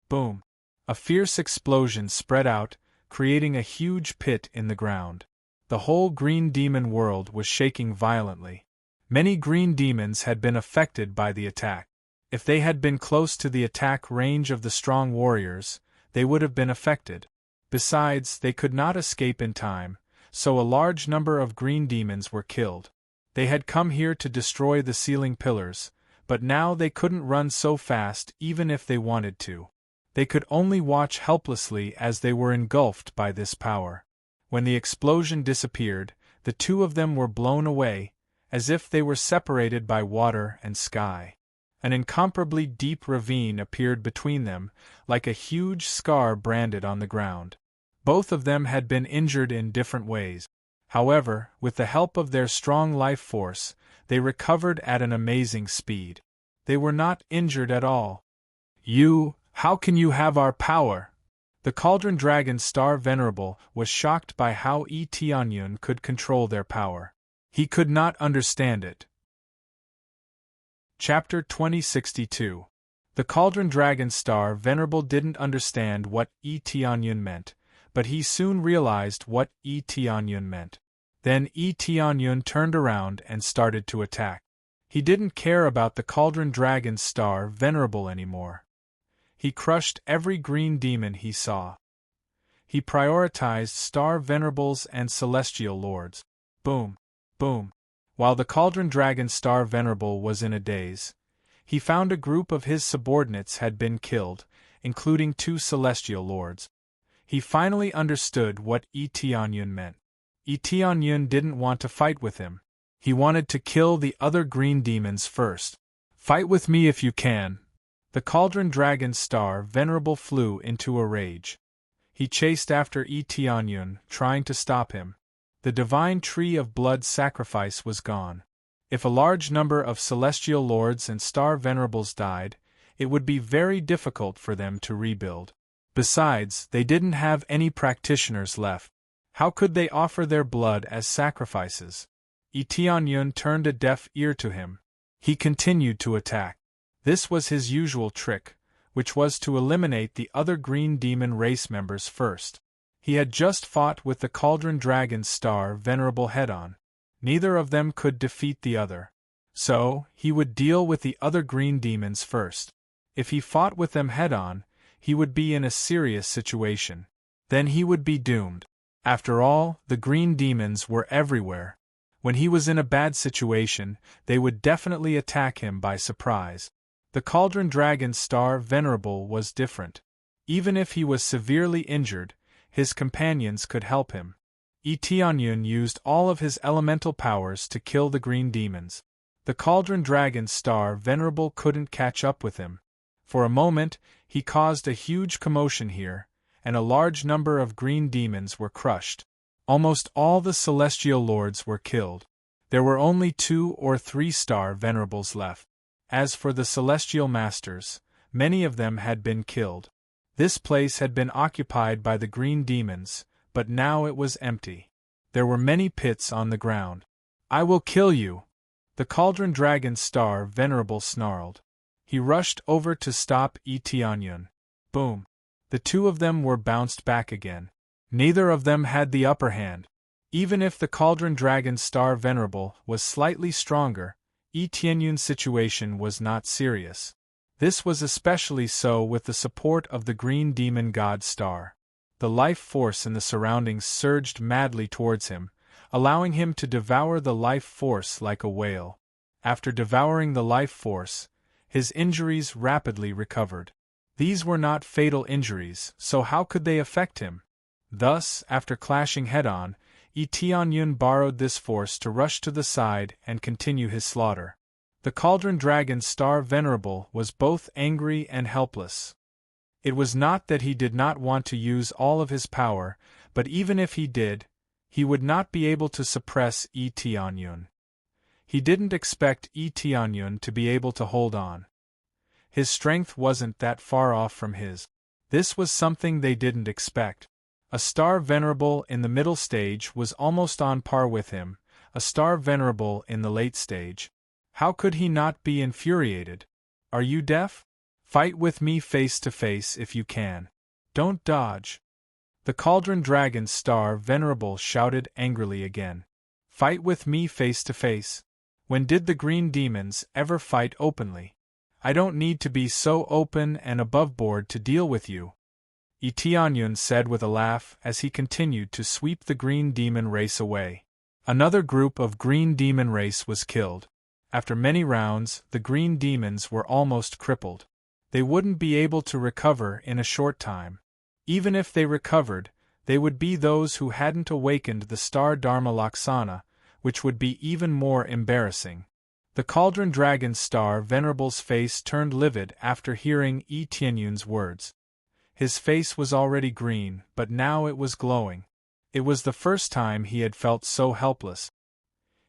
Boom! A fierce explosion spread out, creating a huge pit in the ground. The whole green demon world was shaking violently. Many green demons had been affected by the attack. If they had been close to the attack range of the strong warriors, they would have been affected. Besides, they could not escape in time, so a large number of green demons were killed. They had come here to destroy the ceiling pillars, but now they couldn't run so fast even if they wanted to. They could only watch helplessly as they were engulfed by this power. When the explosion disappeared, the two of them were blown away, as if they were separated by water and sky. An incomparably deep ravine appeared between them, like a huge scar branded on the ground. Both of them had been injured in different ways. However, with the help of their strong life force, they recovered at an amazing speed. They were not injured at all. How can you have our power? The Cauldron Dragon Star Venerable was shocked by how Tianyun could control their power. He could not understand it. Chapter 2062. The Cauldron Dragon Star Venerable didn't understand what Tianyun meant, but he soon realized what Tianyun meant. Then Tianyun turned around and started to attack. He didn't care about the Cauldron Dragon's Star Venerable anymore. He crushed every green demon he saw. He prioritized Star Venerables and Celestial Lords. Boom! Boom! While the Cauldron Dragon Star Venerable was in a daze, he found a group of his subordinates had been killed, including 2 Celestial Lords. He finally understood what Tianyun meant. Tianyun didn't want to fight with him. He wanted to kill the other green demons first. Fight with me if you can. The Cauldron Dragon Star Venerable flew into a rage. He chased after Tianyun, trying to stop him. The divine tree of blood sacrifice was gone. If a large number of Celestial Lords and Star Venerables died, it would be very difficult for them to rebuild. Besides, they didn't have any practitioners left. How could they offer their blood as sacrifices? Tianyun turned a deaf ear to him. He continued to attack. This was his usual trick, which was to eliminate the other green demon race members first. He had just fought with the Cauldron Dragon's Star Venerable head-on. Neither of them could defeat the other. So, he would deal with the other green demons first. If he fought with them head-on, he would be in a serious situation. Then he would be doomed. After all, the green demons were everywhere. When he was in a bad situation, they would definitely attack him by surprise. The Cauldron Dragon's Star Venerable was different. Even if he was severely injured, his companions could help him. Tianyun used all of his elemental powers to kill the green demons. The Cauldron Dragon's Star Venerable couldn't catch up with him. For a moment, he caused a huge commotion here, and a large number of green demons were crushed. Almost all the Celestial Lords were killed. There were only 2 or 3 Star Venerables left. As for the Celestial Masters, many of them had been killed. This place had been occupied by the green demons, but now it was empty. There were many pits on the ground. "I will kill you!" The Cauldron Dragon's Star Venerable snarled. He rushed over to stop Tianyun. Boom! The 2 of them were bounced back again. Neither of them had the upper hand. Even if the Cauldron Dragon's Star Venerable was slightly stronger, Tianyun's situation was not serious. This was especially so with the support of the Green Demon God Star. The life force in the surroundings surged madly towards him, allowing him to devour the life force like a whale. After devouring the life force, his injuries rapidly recovered. These were not fatal injuries, so how could they affect him? Thus, after clashing head-on, Tianyun borrowed this force to rush to the side and continue his slaughter. The Cauldron Dragon's Star Venerable was both angry and helpless. It was not that he did not want to use all of his power, but even if he did, he would not be able to suppress Tianyun. He didn't expect Tianyun to be able to hold on. His strength wasn't that far off from his. This was something they didn't expect. A Star Venerable in the middle stage was almost on par with him, a Star Venerable in the late stage. How could he not be infuriated? "Are you deaf? Fight with me face to face if you can. Don't dodge." The Cauldron Dragon's Star Venerable shouted angrily again. "Fight with me face to face? When did the green demons ever fight openly? I don't need to be so open and aboveboard to deal with you," Tianyun said with a laugh as he continued to sweep the green demon race away. Another group of green demon race was killed. After many rounds, the green demons were almost crippled. They wouldn't be able to recover in a short time. Even if they recovered, they would be those who hadn't awakened the Star Dharma Laksana, which would be even more embarrassing. The Cauldron Dragon's Star Venerable's face turned livid after hearing Tianyun's words. His face was already green, but now it was glowing. It was the first time he had felt so helpless.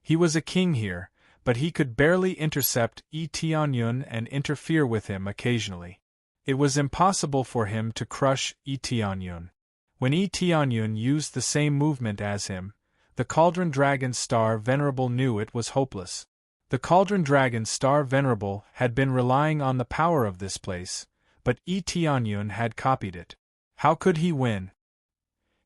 He was a king here, but he could barely intercept Tianyun and interfere with him occasionally. It was impossible for him to crush Tianyun. When Tianyun used the same movement as him, the Cauldron Dragon's Star Venerable knew it was hopeless. The Cauldron Dragon's Star Venerable had been relying on the power of this place, but Tianyun had copied it. How could he win?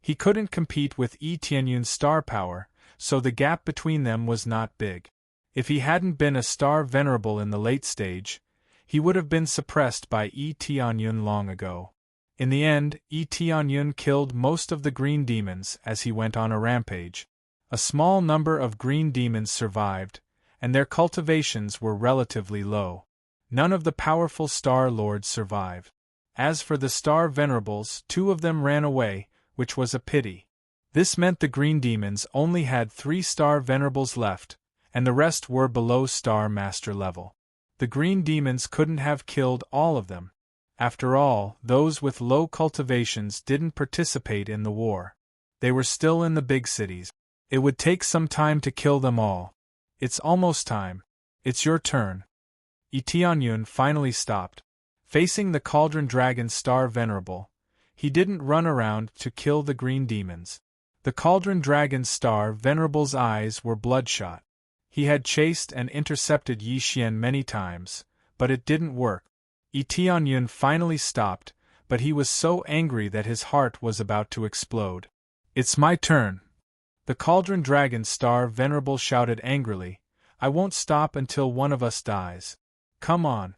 He couldn't compete with Yi Tianyun's star power, so the gap between them was not big. If he hadn't been a star venerable in the late stage, he would have been suppressed by Yi Tianyun long ago. In the end, Yi Tianyun killed most of the green demons as he went on a rampage. A small number of green demons survived, and their cultivations were relatively low. None of the powerful star lords survived. As for the star venerables, 2 of them ran away, which was a pity. This meant the green demons only had 3 star venerables left, and the rest were below star master level. The green demons couldn't have killed all of them. After all, those with low cultivations didn't participate in the war. They were still in the big cities. It would take some time to kill them all. It's almost time. It's your turn. Yi Tianyun finally stopped. Facing the Cauldron Dragon Star Venerable, he didn't run around to kill the green demons. The Cauldron Dragon Star Venerable's eyes were bloodshot. He had chased and intercepted Yi Xian many times, but it didn't work. Yi Tianyun finally stopped, but he was so angry that his heart was about to explode. It's my turn. The Cauldron Dragon Star Venerable shouted angrily, I won't stop until one of us dies. Come on.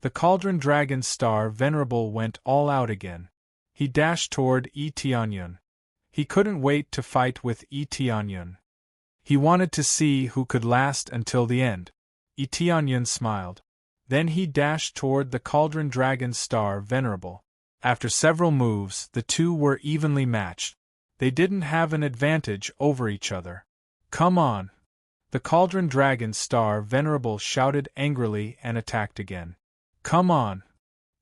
The Cauldron Dragon Star Venerable went all out again. He dashed toward Yi Tianyun. He couldn't wait to fight with Yi Tianyun. He wanted to see who could last until the end. Yi Tianyun smiled. Then he dashed toward the Cauldron Dragon Star Venerable. After several moves, the 2 were evenly matched. They didn't have an advantage over each other. Come on! The Cauldron Dragon Star Venerable shouted angrily and attacked again. Come on!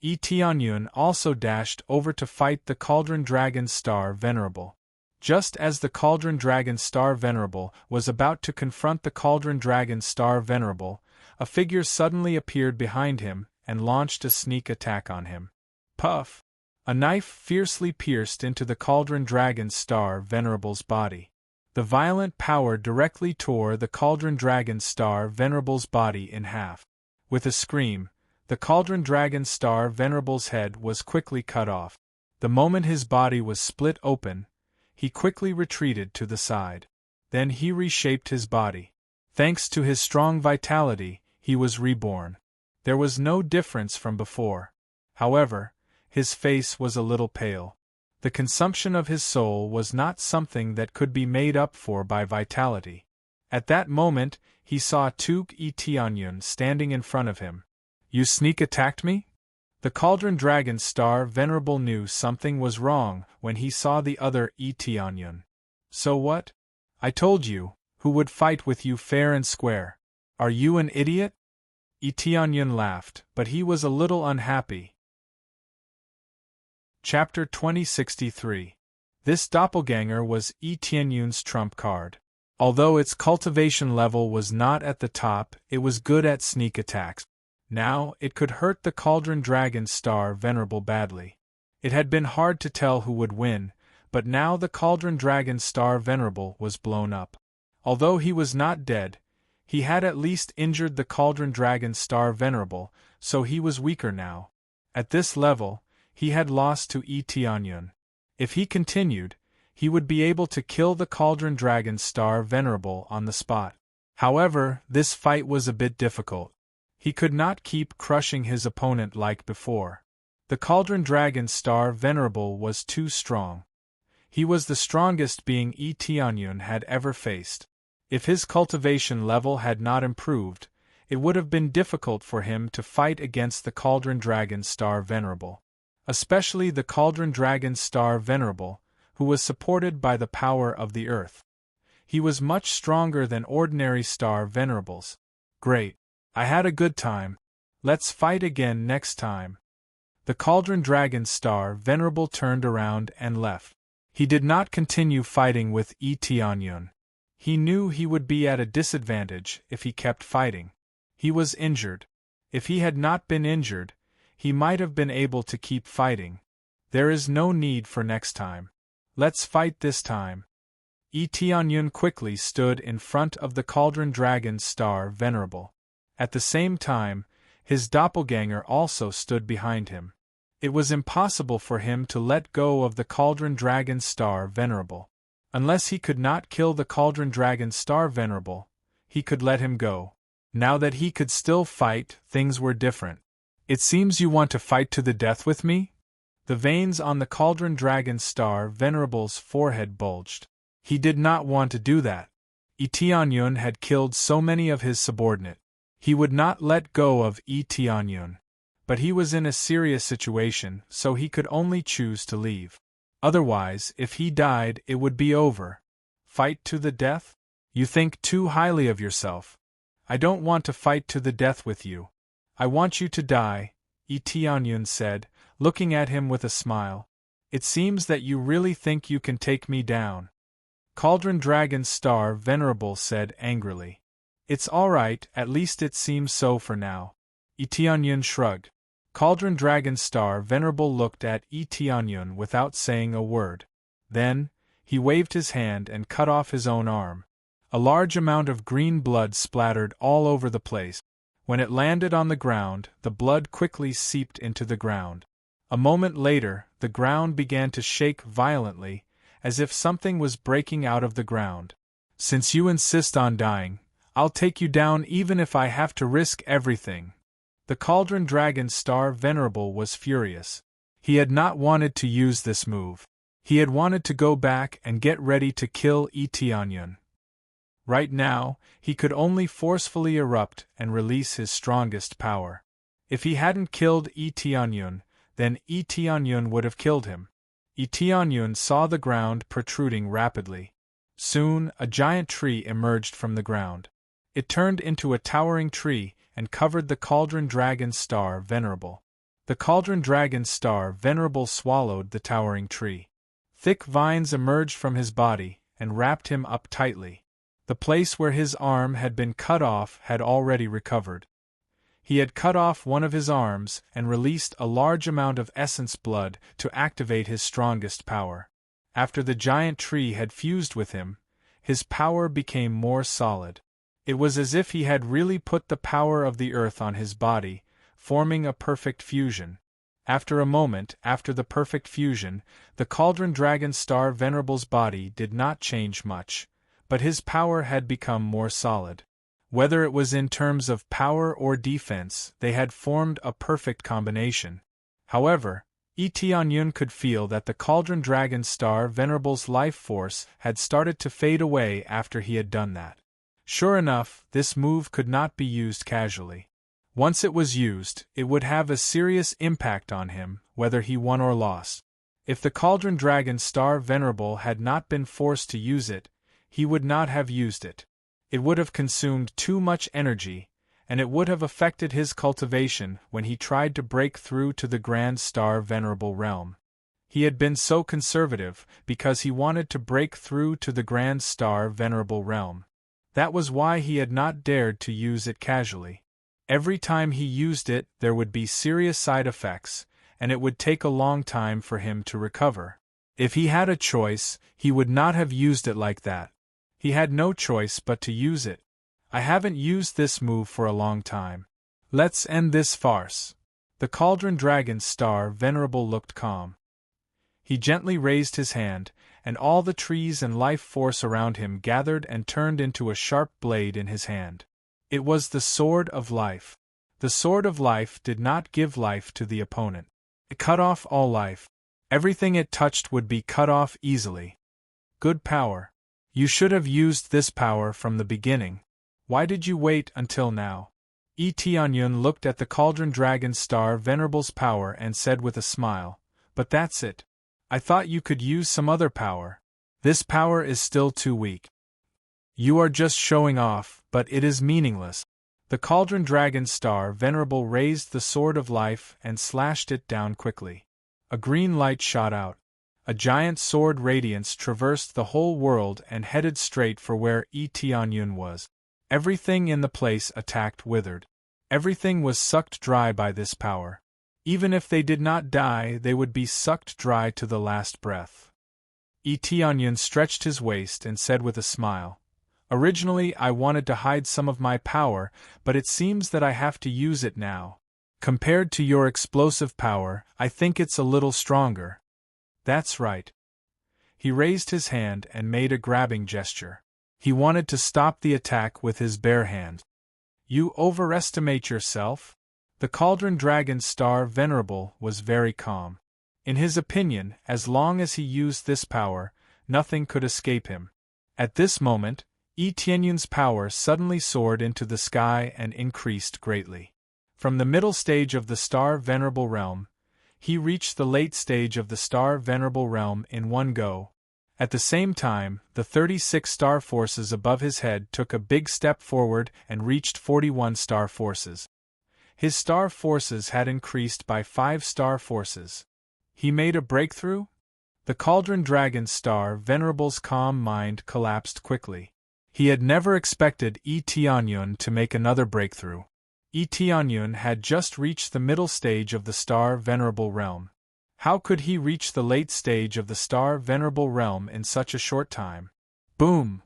Yi Tianyun also dashed over to fight the Cauldron Dragon Star Venerable. Just as the Cauldron Dragon Star Venerable was about to confront the Cauldron Dragon Star Venerable, a figure suddenly appeared behind him and launched a sneak attack on him. Puff! A knife fiercely pierced into the Cauldron Dragon Star Venerable's body. The violent power directly tore the Cauldron Dragon Star Venerable's body in half. With a scream, the Cauldron Dragon Star Venerable's head was quickly cut off. The moment his body was split open, he quickly retreated to the side. Then he reshaped his body. Thanks to his strong vitality, he was reborn. There was no difference from before. However, his face was a little pale. The consumption of his soul was not something that could be made up for by vitality. At that moment, he saw Tuk Yi Tianyun standing in front of him. You sneak attacked me? The Cauldron Dragon Star Venerable knew something was wrong when he saw the other Yi Tianyun. So what? I told you, who would fight with you fair and square. Are you an idiot? Yi Tianyun laughed, but he was a little unhappy. Chapter 2063. This doppelganger was Yi Tianyun's trump card. Although its cultivation level was not at the top, it was good at sneak attacks. Now, it could hurt the Cauldron Dragon Star Venerable badly. It had been hard to tell who would win, but now the Cauldron Dragon Star Venerable was blown up. Although he was not dead, he had at least injured the Cauldron Dragon Star Venerable, so he was weaker now. At this level, he had lost to Yi Tianyun. If he continued, he would be able to kill the Cauldron Dragon Star Venerable on the spot. However, this fight was a bit difficult. He could not keep crushing his opponent like before. The Cauldron Dragon Star Venerable was too strong. He was the strongest being Yi Tianyun had ever faced. If his cultivation level had not improved, it would have been difficult for him to fight against the Cauldron Dragon Star Venerable. Especially the Cauldron Dragon Star Venerable, who was supported by the power of the earth. He was much stronger than ordinary star venerables. Great. I had a good time. Let's fight again next time. The Cauldron Dragon Star Venerable turned around and left. He did not continue fighting with Yi Tianyun. He knew he would be at a disadvantage if he kept fighting. He was injured. If he had not been injured, he might have been able to keep fighting. There is no need for next time. Let's fight this time. Yi Tianyun quickly stood in front of the Cauldron Dragon Star Venerable. At the same time, his doppelganger also stood behind him. It was impossible for him to let go of the Cauldron Dragon Star Venerable. Unless he could not kill the Cauldron Dragon Star Venerable, he could let him go. Now that he could still fight, things were different. It seems you want to fight to the death with me? The veins on the Cauldron Dragon Star Venerable's forehead bulged. He did not want to do that. Tianyun had killed so many of his subordinates. He would not let go of Tianyun. But he was in a serious situation, so he could only choose to leave. Otherwise, if he died, it would be over. Fight to the death? You think too highly of yourself. I don't want to fight to the death with you. I want you to die, Tianyun said, looking at him with a smile. It seems that you really think you can take me down. Cauldron Dragon Star Venerable said angrily. It's all right, at least it seems so for now. Tianyun shrugged. Cauldron Dragon Star Venerable looked at Tianyun without saying a word. Then, he waved his hand and cut off his own arm. A large amount of green blood splattered all over the place. When it landed on the ground, the blood quickly seeped into the ground. A moment later, the ground began to shake violently, as if something was breaking out of the ground. Since you insist on dying, I'll take you down even if I have to risk everything. The Cauldron Dragon Star Venerable was furious. He had not wanted to use this move. He had wanted to go back and get ready to kill Tianyun. Right now, he could only forcefully erupt and release his strongest power. If he hadn't killed Tianyun, then Tianyun would have killed him. Tianyun saw the ground protruding rapidly. Soon, a giant tree emerged from the ground. It turned into a towering tree and covered the Cauldron Dragon Star Venerable. The Cauldron Dragon Star Venerable swallowed the towering tree. Thick vines emerged from his body and wrapped him up tightly. The place where his arm had been cut off had already recovered. He had cut off one of his arms and released a large amount of essence blood to activate his strongest power. After the giant tree had fused with him, his power became more solid. It was as if he had really put the power of the earth on his body, forming a perfect fusion. After a moment after the perfect fusion, the Cauldron Dragon Star Venerable's body did not change much, but his power had become more solid. Whether it was in terms of power or defense, they had formed a perfect combination. However, Tianyun could feel that the Cauldron Dragon Star Venerable's life force had started to fade away after he had done that. Sure enough, this move could not be used casually. Once it was used, it would have a serious impact on him, whether he won or lost. If the Cauldron Dragon Star Venerable had not been forced to use it, he would not have used it. It would have consumed too much energy, and it would have affected his cultivation when he tried to break through to the Grand Star Venerable realm. He had been so conservative because he wanted to break through to the Grand Star Venerable realm. That was why he had not dared to use it casually. Every time he used it, there would be serious side effects, and it would take a long time for him to recover. If he had a choice, he would not have used it like that. He had no choice but to use it. I haven't used this move for a long time. Let's end this farce. The Cauldron Dragon Star Venerable looked calm. He gently raised his hand, and all the trees and life force around him gathered and turned into a sharp blade in his hand. It was the Sword of Life. The Sword of Life did not give life to the opponent. It cut off all life. Everything it touched would be cut off easily. Good power. You should have used this power from the beginning. Why did you wait until now? Tianyun looked at the Cauldron Dragon Star Venerable's power and said with a smile, "But that's it. I thought you could use some other power. This power is still too weak. You are just showing off, but it is meaningless." The Cauldron Dragon Star Venerable raised the Sword of Life and slashed it down quickly. A green light shot out. A giant sword radiance traversed the whole world and headed straight for where Tianyun was. Everything in the place attacked withered. Everything was sucked dry by this power. Even if they did not die, they would be sucked dry to the last breath. Tianyun stretched his waist and said with a smile, "Originally I wanted to hide some of my power, but it seems that I have to use it now. Compared to your explosive power, I think it's a little stronger. That's right. He raised his hand and made a grabbing gesture. He wanted to stop the attack with his bare hand. You overestimate yourself? The Cauldron Dragon's Star Venerable was very calm. In his opinion, as long as he used this power, nothing could escape him. At this moment, Yi Tianyun's power suddenly soared into the sky and increased greatly. From the middle stage of the Star Venerable Realm, he reached the late stage of the Star Venerable Realm in one go. At the same time, the 36 star forces above his head took a big step forward and reached 41 star forces. His star forces had increased by 5 star forces. He made a breakthrough? The Cauldron Dragon's Star Venerable's calm mind collapsed quickly. He had never expected Yi Tianyun to make another breakthrough. Yi Tianyun had just reached the middle stage of the Star Venerable Realm. How could he reach the late stage of the Star Venerable Realm in such a short time? Boom!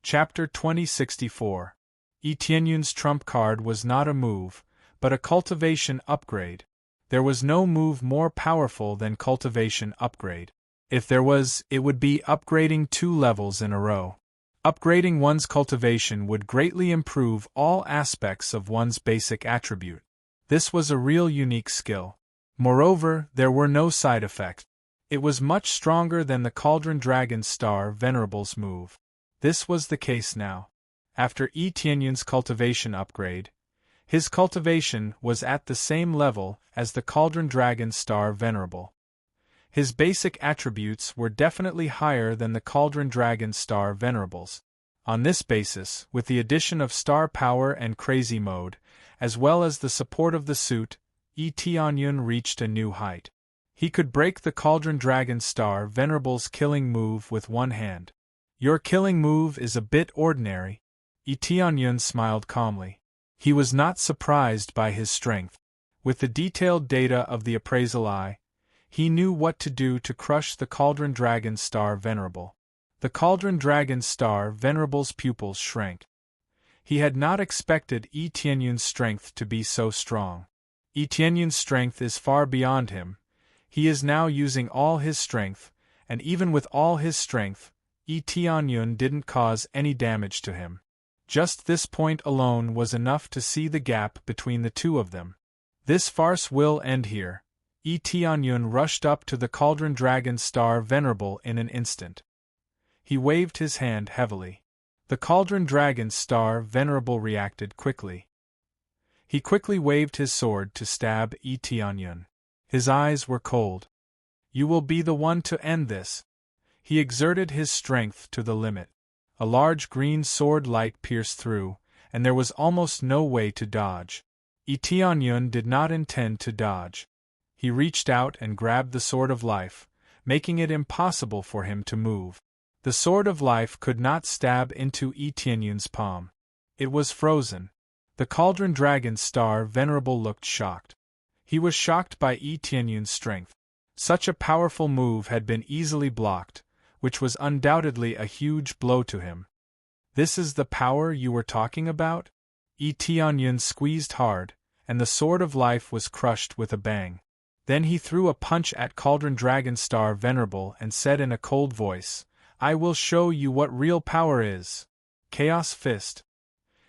Chapter 2064. Yi Tianyun's trump card was not a move, but a cultivation upgrade. There was no move more powerful than cultivation upgrade. If there was, it would be upgrading 2 levels in a row. Upgrading one's cultivation would greatly improve all aspects of one's basic attribute. This was a real unique skill. Moreover, there were no side effects. It was much stronger than the Cauldron Dragon's Star Venerable's move. This was the case now. After Yi Tianyun's cultivation upgrade, his cultivation was at the same level as the Cauldron Dragon's Star Venerable. His basic attributes were definitely higher than the Cauldron Dragon's Star Venerable's. On this basis, with the addition of star power and crazy mode, as well as the support of the suit, Yi Tianyun reached a new height. He could break the Cauldron Dragon's Star Venerable's killing move with one hand. Your killing move is a bit ordinary. Yi Tianyun smiled calmly. He was not surprised by his strength. With the detailed data of the appraisal eye, he knew what to do to crush the Cauldron Dragon's Star Venerable. The Cauldron Dragon's Star Venerable's pupils shrank. He had not expected Yi Tianyun's strength to be so strong. Yi Tianyun's strength is far beyond him. He is now using all his strength, and even with all his strength, Yi Tianyun didn't cause any damage to him. Just this point alone was enough to see the gap between the two of them. This farce will end here. Yi Tianyun rushed up to the Cauldron Dragon's Star Venerable in an instant. He waved his hand heavily. The Cauldron Dragon's Star Venerable reacted quickly. He quickly waved his sword to stab Yi Tianyun. His eyes were cold. You will be the one to end this. He exerted his strength to the limit. A large green sword light pierced through, and there was almost no way to dodge. Yi Tianyun did not intend to dodge. He reached out and grabbed the Sword of Life, making it impossible for him to move. The Sword of Life could not stab into Yi Tianyun's palm. It was frozen. The Cauldron Dragon's Star Venerable looked shocked. He was shocked by Yi Tianyun's strength. Such a powerful move had been easily blocked, which was undoubtedly a huge blow to him. This is the power you were talking about? Yi Tianyun squeezed hard, and the Sword of Life was crushed with a bang. Then he threw a punch at Cauldron Dragon's Star Venerable and said in a cold voice, I will show you what real power is. Chaos Fist.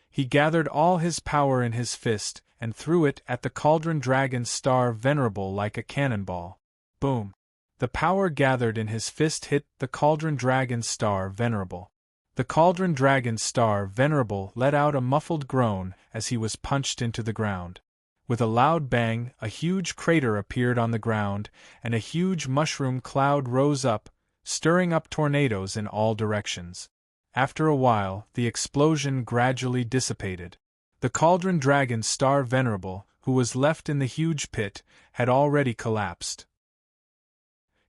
He gathered all his power in his fist and threw it at the Cauldron Dragon's Star Venerable like a cannonball. Boom! The power gathered in his fist hit the Cauldron Dragon's Star Venerable. The Cauldron Dragon's Star Venerable let out a muffled groan as he was punched into the ground. With a loud bang, a huge crater appeared on the ground, and a huge mushroom cloud rose up, stirring up tornadoes in all directions. After a while, the explosion gradually dissipated. The Cauldron Dragon's Star Venerable, who was left in the huge pit, had already collapsed.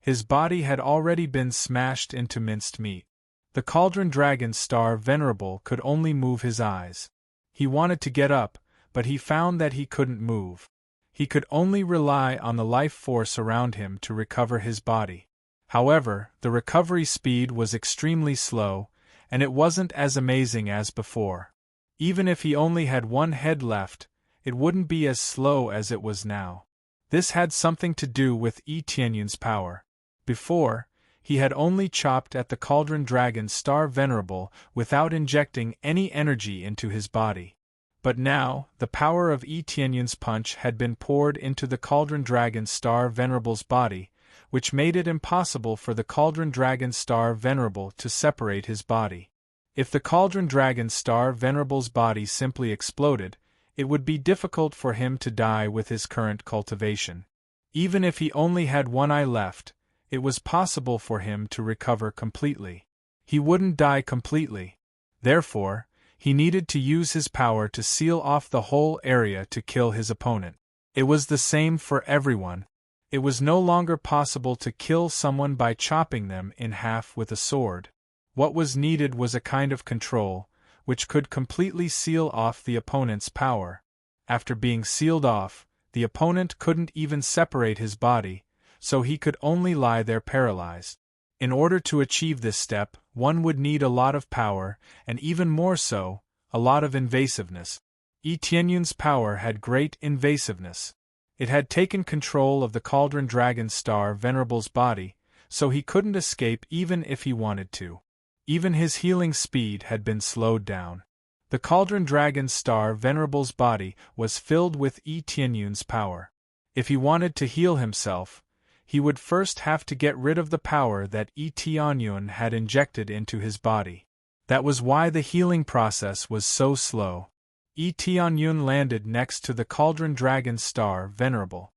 His body had already been smashed into minced meat. The Cauldron Dragon's Star Venerable could only move his eyes. He wanted to get up, but he found that he couldn't move. He could only rely on the life force around him to recover his body. However, the recovery speed was extremely slow, and it wasn't as amazing as before. Even if he only had one head left, it wouldn't be as slow as it was now. This had something to do with Yi Tianyun's power. Before, he had only chopped at the Cauldron Dragon Star Venerable without injecting any energy into his body. But now, the power of Yi Tianyun's punch had been poured into the Cauldron Dragon Star Venerable's body, which made it impossible for the Cauldron Dragon Star Venerable to separate his body. If the Cauldron Dragon Star Venerable's body simply exploded, it would be difficult for him to die with his current cultivation. Even if he only had one eye left, it was possible for him to recover completely. He wouldn't die completely. Therefore, he needed to use his power to seal off the whole area to kill his opponent. It was the same for everyone. It was no longer possible to kill someone by chopping them in half with a sword. What was needed was a kind of control, which could completely seal off the opponent's power. After being sealed off, the opponent couldn't even separate his body, so he could only lie there paralyzed. In order to achieve this step, one would need a lot of power, and even more so, a lot of invasiveness. Yi Tianyun's power had great invasiveness. It had taken control of the Cauldron Dragon Star Venerable's body, so he couldn't escape even if he wanted to. Even his healing speed had been slowed down. The Cauldron Dragon Star Venerable's body was filled with Yi Tianyun's power. If he wanted to heal himself, he would first have to get rid of the power that Yi Tianyun had injected into his body. That was why the healing process was so slow. Yi Tianyun landed next to the Cauldron Dragon Star Venerable.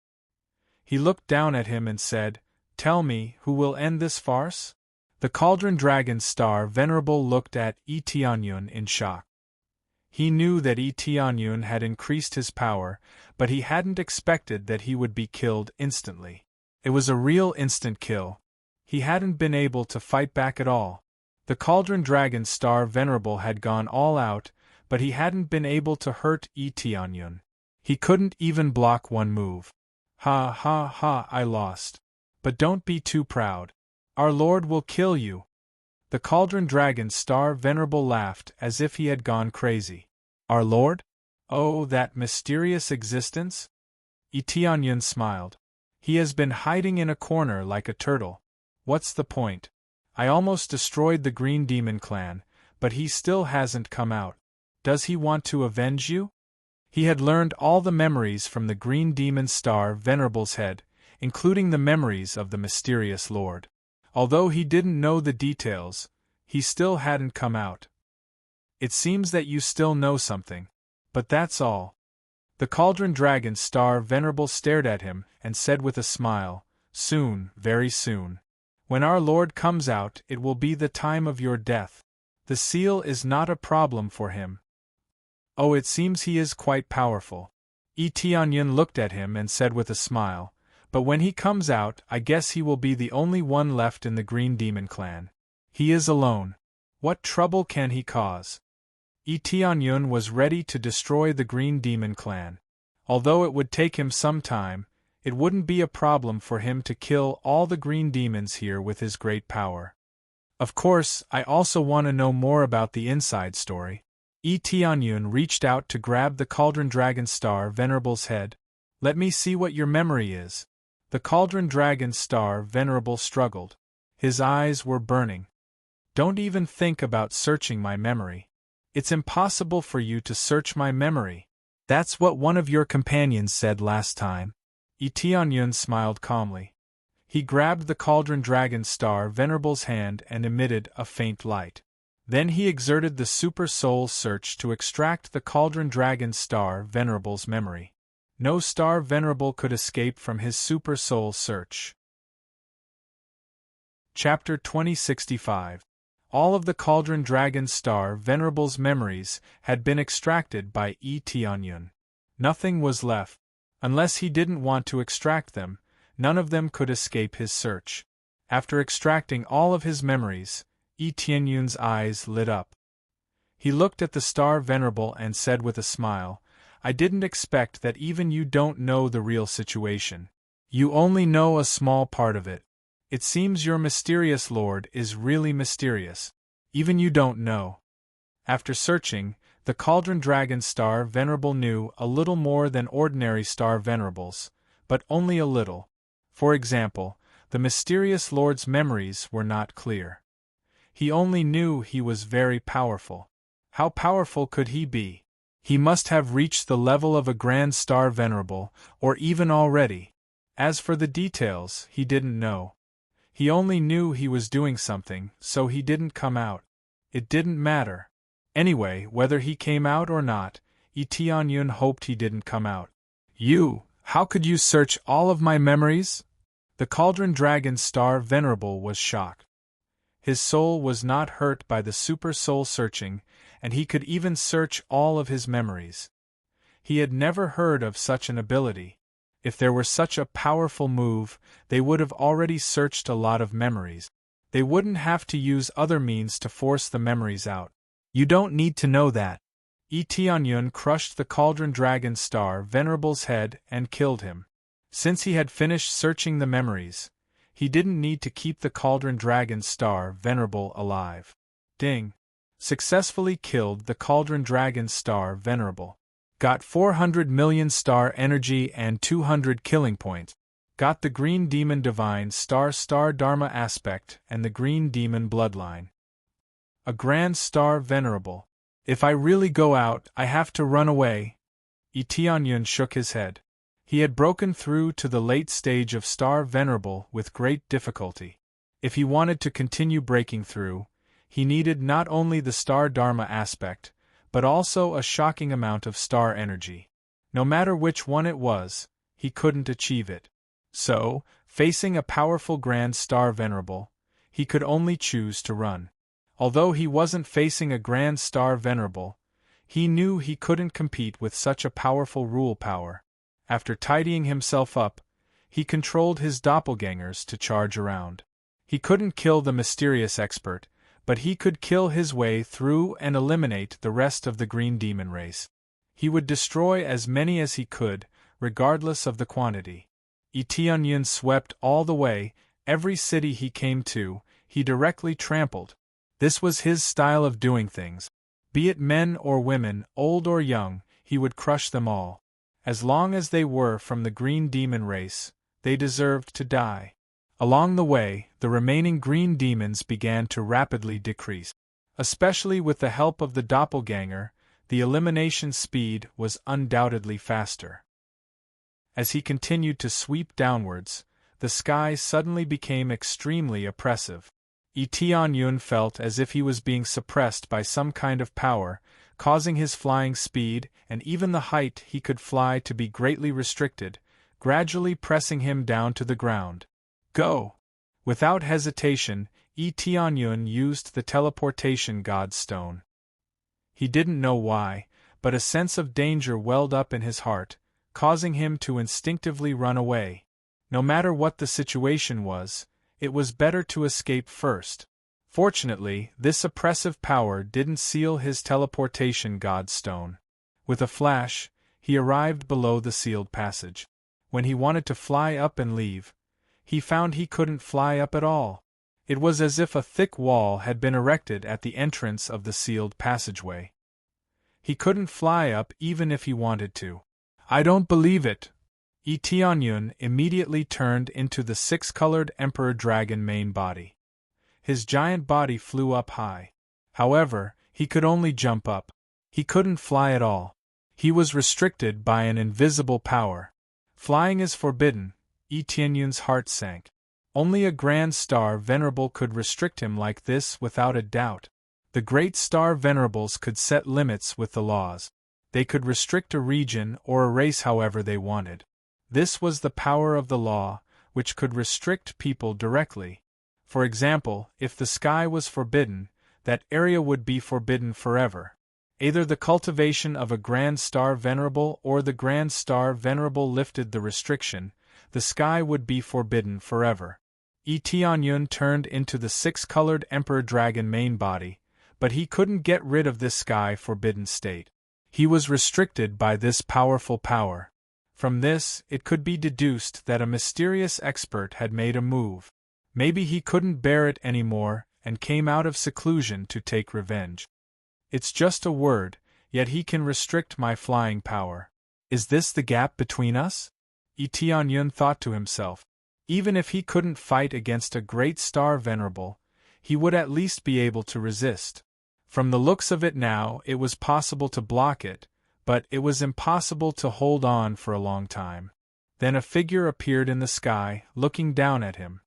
He looked down at him and said, "Tell me, who will end this farce?" The Cauldron Dragon Star Venerable looked at Yi Tianyun in shock. He knew that Yi Tianyun had increased his power, but he hadn't expected that he would be killed instantly. It was a real instant kill. He hadn't been able to fight back at all. The Cauldron Dragon Star Venerable had gone all out, but he hadn't been able to hurt Yi Tianyun. He couldn't even block one move. "Ha ha ha, I lost. But don't be too proud. Our Lord will kill you." The Cauldron Dragon Star Venerable laughed as if he had gone crazy. "Our Lord? Oh, that mysterious existence?" Yi Tianyun smiled. "He has been hiding in a corner like a turtle. What's the point? I almost destroyed the Green Demon clan, but he still hasn't come out. Does he want to avenge you?" He had learned all the memories from the Green Demon Star Venerable's head, including the memories of the mysterious Lord. Although he didn't know the details, he still hadn't come out. "It seems that you still know something. But that's all." The Cauldron Dragon Star Venerable stared at him and said with a smile, "Soon, very soon. When our Lord comes out, it will be the time of your death. The seal is not a problem for him." "Oh, it seems he is quite powerful." Yi Tianyun looked at him and said with a smile, "But when he comes out, I guess he will be the only one left in the Green Demon clan. He is alone. What trouble can he cause?" Yi Tianyun was ready to destroy the Green Demon clan. Although it would take him some time, it wouldn't be a problem for him to kill all the green demons here with his great power. "Of course, I also want to know more about the inside story." Yi Tianyun reached out to grab the Cauldron Dragon Star Venerable's head. "Let me see what your memory is." The Cauldron Dragon Star Venerable struggled. His eyes were burning. "Don't even think about searching my memory. It's impossible for you to search my memory. That's what one of your companions said last time." Yi Tianyun smiled calmly. He grabbed the Cauldron Dragon Star Venerable's hand and emitted a faint light. Then he exerted the Super Soul Search to extract the Cauldron Dragon Star Venerable's memory. No Star Venerable could escape from his Super Soul Search. Chapter 2065. All of the Cauldron Dragon Star Venerable's memories had been extracted by Yi Tianyun. Nothing was left. Unless he didn't want to extract them, none of them could escape his search. After extracting all of his memories, Yi Tianyun's eyes lit up. He looked at the Star Venerable and said with a smile, "I didn't expect that even you don't know the real situation. You only know a small part of it. It seems your mysterious Lord is really mysterious. Even you don't know." After searching, The Cauldron Dragon Star Venerable knew a little more than ordinary Star Venerables, but only a little. For example, the mysterious Lord's memories were not clear. He only knew he was very powerful. How powerful could he be? He must have reached the level of a Grand Star Venerable, or even already. As for the details, he didn't know. He only knew he was doing something, so he didn't come out. It didn't matter. Anyway, whether he came out or not, Tianyun hoped he didn't come out. How could you search all of my memories? The Cauldron Dragon Star Venerable was shocked. His soul was not hurt by the super soul searching, and he could even search all of his memories. He had never heard of such an ability. If there were such a powerful move, they would have already searched a lot of memories. They wouldn't have to use other means to force the memories out. You don't need to know that. Tianyun crushed the Cauldron Dragon Star Venerable's head and killed him. Since he had finished searching the memories, he didn't need to keep the Cauldron Dragon Star Venerable alive. Ding! Successfully killed the Cauldron Dragon Star Venerable. Got 400 million star energy and 200 killing points. Got the Green Demon Divine Star Dharma aspect and the Green Demon Bloodline. A Grand Star Venerable. If I really go out, I have to run away. Tianyun shook his head. He had broken through to the late stage of Star Venerable with great difficulty. If he wanted to continue breaking through, he needed not only the Star Dharma aspect, but also a shocking amount of star energy. No matter which one it was, he couldn't achieve it. So, facing a powerful Grand Star Venerable, he could only choose to run. Although he wasn't facing a Grand Star Venerable, he knew he couldn't compete with such a powerful rule power. After tidying himself up, he controlled his doppelgangers to charge around. He couldn't kill the mysterious expert, but he could kill his way through and eliminate the rest of the Green Demon race. He would destroy as many as he could, regardless of the quantity. Tianyun swept all the way, every city he came to, he directly trampled. This was his style of doing things. Be it men or women, old or young, he would crush them all. As long as they were from the Green Demon race, they deserved to die. Along the way, the remaining green demons began to rapidly decrease. Especially with the help of the doppelganger, the elimination speed was undoubtedly faster. As he continued to sweep downwards, the sky suddenly became extremely oppressive. Tianyun felt as if he was being suppressed by some kind of power, causing his flying speed and even the height he could fly to be greatly restricted, gradually pressing him down to the ground. Go! Without hesitation, Tianyun used the teleportation god stone. He didn't know why, but a sense of danger welled up in his heart, causing him to instinctively run away. No matter what the situation was, it was better to escape first. Fortunately, this oppressive power didn't seal his teleportation god stone. With a flash, he arrived below the sealed passage. When he wanted to fly up and leave, he found he couldn't fly up at all. It was as if a thick wall had been erected at the entrance of the sealed passageway. He couldn't fly up even if he wanted to. I don't believe it! Tianyun immediately turned into the six-colored Emperor Dragon main body. His giant body flew up high. However, he could only jump up. He couldn't fly at all. He was restricted by an invisible power. Flying is forbidden. Tianyun's heart sank. Only a Grand Star Venerable could restrict him like this without a doubt. The Great Star Venerables could set limits with the laws. They could restrict a region or a race however they wanted. This was the power of the law, which could restrict people directly. For example, if the sky was forbidden, that area would be forbidden forever. Either the cultivation of a Grand Star Venerable or the Grand Star Venerable lifted the restriction, the sky would be forbidden forever. Tianyun turned into the six-colored Emperor Dragon main body, but he couldn't get rid of this sky forbidden state. He was restricted by this powerful power. From this, it could be deduced that a mysterious expert had made a move. Maybe he couldn't bear it anymore and came out of seclusion to take revenge. It's just a word, yet he can restrict my flying power. Is this the gap between us? Tianyun thought to himself. Even if he couldn't fight against a great star venerable, he would at least be able to resist. From the looks of it now, it was possible to block it, but it was impossible to hold on for a long time. Then a figure appeared in the sky, looking down at him.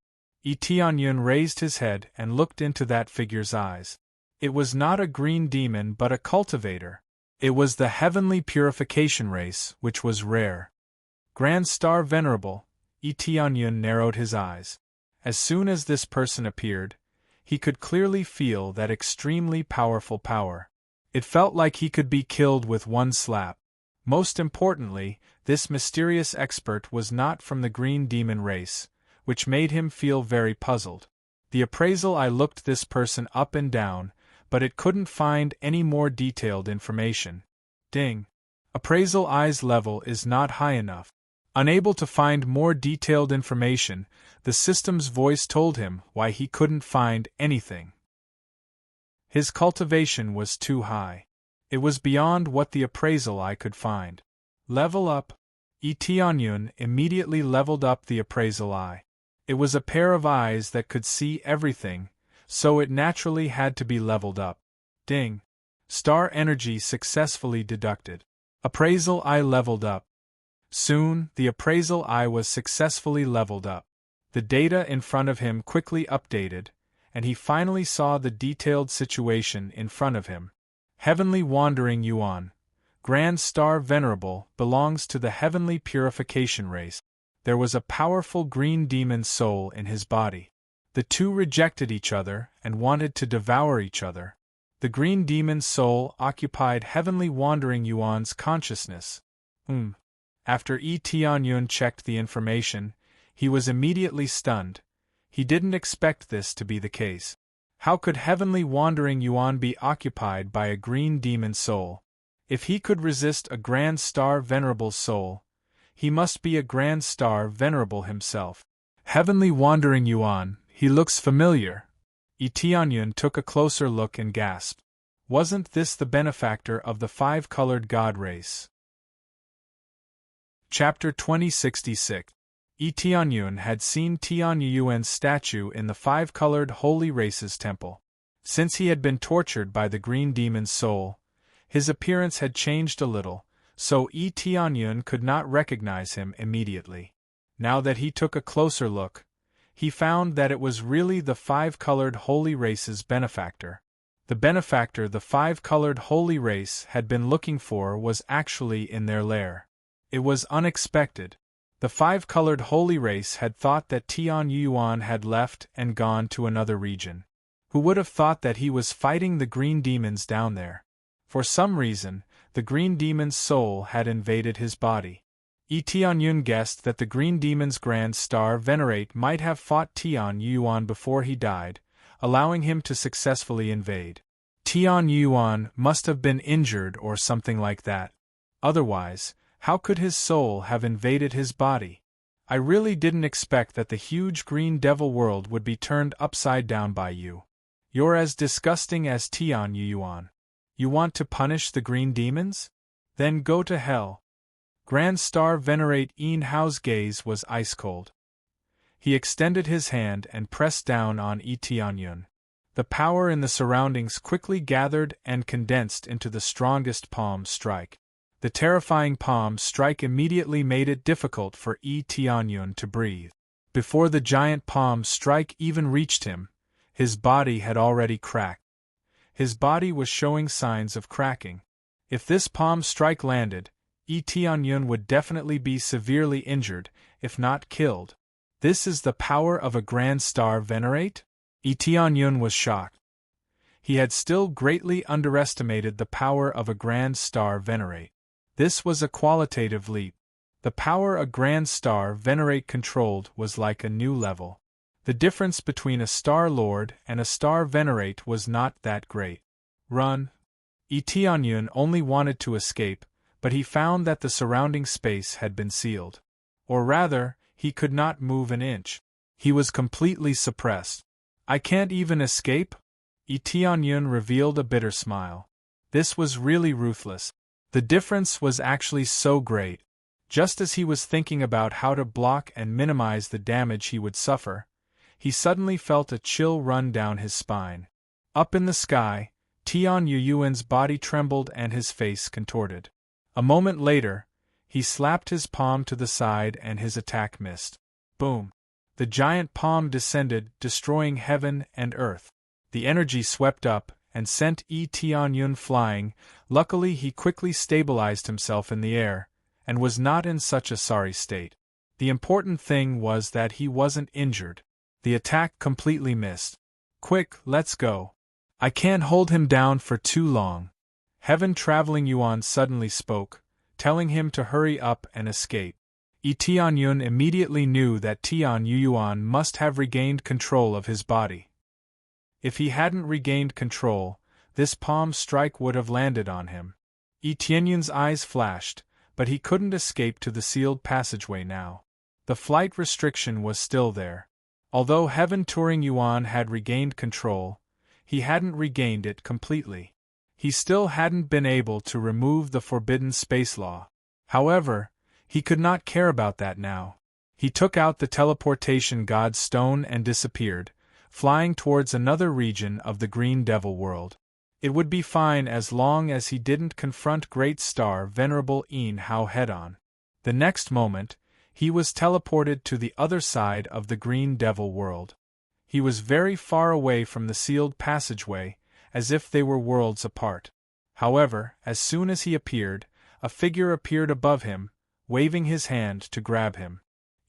Tianyun raised his head and looked into that figure's eyes. It was not a green demon but a cultivator. It was the heavenly purification race, which was rare. Grand Star Venerable, Tianyun narrowed his eyes. As soon as this person appeared, he could clearly feel that extremely powerful power. It felt like he could be killed with one slap. Most importantly, this mysterious expert was not from the green demon race, which made him feel very puzzled. The appraisal eye looked this person up and down, but it couldn't find any more detailed information. Ding! Appraisal eye's level is not high enough. Unable to find more detailed information, the system's voice told him why he couldn't find anything. His cultivation was too high. It was beyond what the appraisal eye could find. Level up. Tianyun immediately leveled up the appraisal eye. It was a pair of eyes that could see everything, so it naturally had to be leveled up. Ding! Star energy successfully deducted. Appraisal eye leveled up. Soon, the appraisal eye was successfully leveled up. The data in front of him quickly updated, and he finally saw the detailed situation in front of him. Heavenly Wandering Yuan, Grand Star Venerable, belongs to the Heavenly Purification race. There was a powerful green demon soul in his body. The two rejected each other and wanted to devour each other. The green demon soul occupied Heavenly Wandering Yuan's consciousness. After Tianyun checked the information, he was immediately stunned. He didn't expect this to be the case. How could Heavenly Wandering Yuan be occupied by a green demon soul? If he could resist a Grand Star Venerable soul, he must be a Grand Star Venerable himself. Heavenly Wandering Yuan, he looks familiar. Tianyun took a closer look and gasped. Wasn't this the benefactor of the five-colored god race? Chapter 2066. Tianyun had seen Tianyuan's statue in the five-colored Holy Races temple. Since he had been tortured by the green demon's soul, his appearance had changed a little, so Tianyun could not recognize him immediately. Now that he took a closer look, he found that it was really the five-colored Holy Race's benefactor. The benefactor the five-colored Holy Race had been looking for was actually in their lair. It was unexpected. The five-colored Holy Race had thought that Tianyuan had left and gone to another region. Who would have thought that he was fighting the green demons down there? For some reason, the green demon's soul had invaded his body. Tianyun guessed that the green demon's Grand Star Venerate might have fought Tianyuan before he died, allowing him to successfully invade. Tianyuan must have been injured or something like that. Otherwise, how could his soul have invaded his body? I really didn't expect that the huge green devil world would be turned upside down by you. You're as disgusting as Tianyuan. You want to punish the green demons? Then go to hell. Grand Star Venerate Yin Hao's gaze was ice-cold. He extended his hand and pressed down on Tianyun. The power in the surroundings quickly gathered and condensed into the strongest palm strike. The terrifying palm strike immediately made it difficult for Tianyun to breathe. Before the giant palm strike even reached him, his body had already cracked. His body was showing signs of cracking. If this palm strike landed, Tianyun would definitely be severely injured, if not killed. This is the power of a Grand Star Venerate? Tianyun was shocked. He had still greatly underestimated the power of a Grand Star Venerate. This was a qualitative leap. The power a Grand Star Venerate controlled was like a new level. The difference between a Star Lord and a Star Venerate was not that great. Run! Tianyun only wanted to escape, but he found that the surrounding space had been sealed. Or rather, he could not move an inch. He was completely suppressed. I can't even escape? Tianyun revealed a bitter smile. This was really ruthless. The difference was actually so great. Just as he was thinking about how to block and minimize the damage he would suffer, he suddenly felt a chill run down his spine. Up in the sky, Tian Yuyuan's body trembled and his face contorted. A moment later, he slapped his palm to the side and his attack missed. Boom! The giant palm descended, destroying heaven and earth. The energy swept up and sent Tianyun flying. Luckily he quickly stabilized himself in the air, and was not in such a sorry state. The important thing was that he wasn't injured. The attack completely missed. Quick, let's go. I can't hold him down for too long. Heaven Traveling Yuan suddenly spoke, telling him to hurry up and escape. Tianyun immediately knew that Tian Yuyuan must have regained control of his body. If he hadn't regained control, this palm strike would have landed on him. Tianyun's eyes flashed, but he couldn't escape to the sealed passageway now. The flight restriction was still there. Although Heaven Touring Yuan had regained control, he hadn't regained it completely. He still hadn't been able to remove the forbidden space law. However, he could not care about that now. He took out the teleportation god stone and disappeared, flying towards another region of the Green Devil world. It would be fine as long as he didn't confront Great Star Venerable Een Hao head-on. The next moment, he was teleported to the other side of the Green Devil world. He was very far away from the sealed passageway, as if they were worlds apart. However, as soon as he appeared, a figure appeared above him, waving his hand to grab him.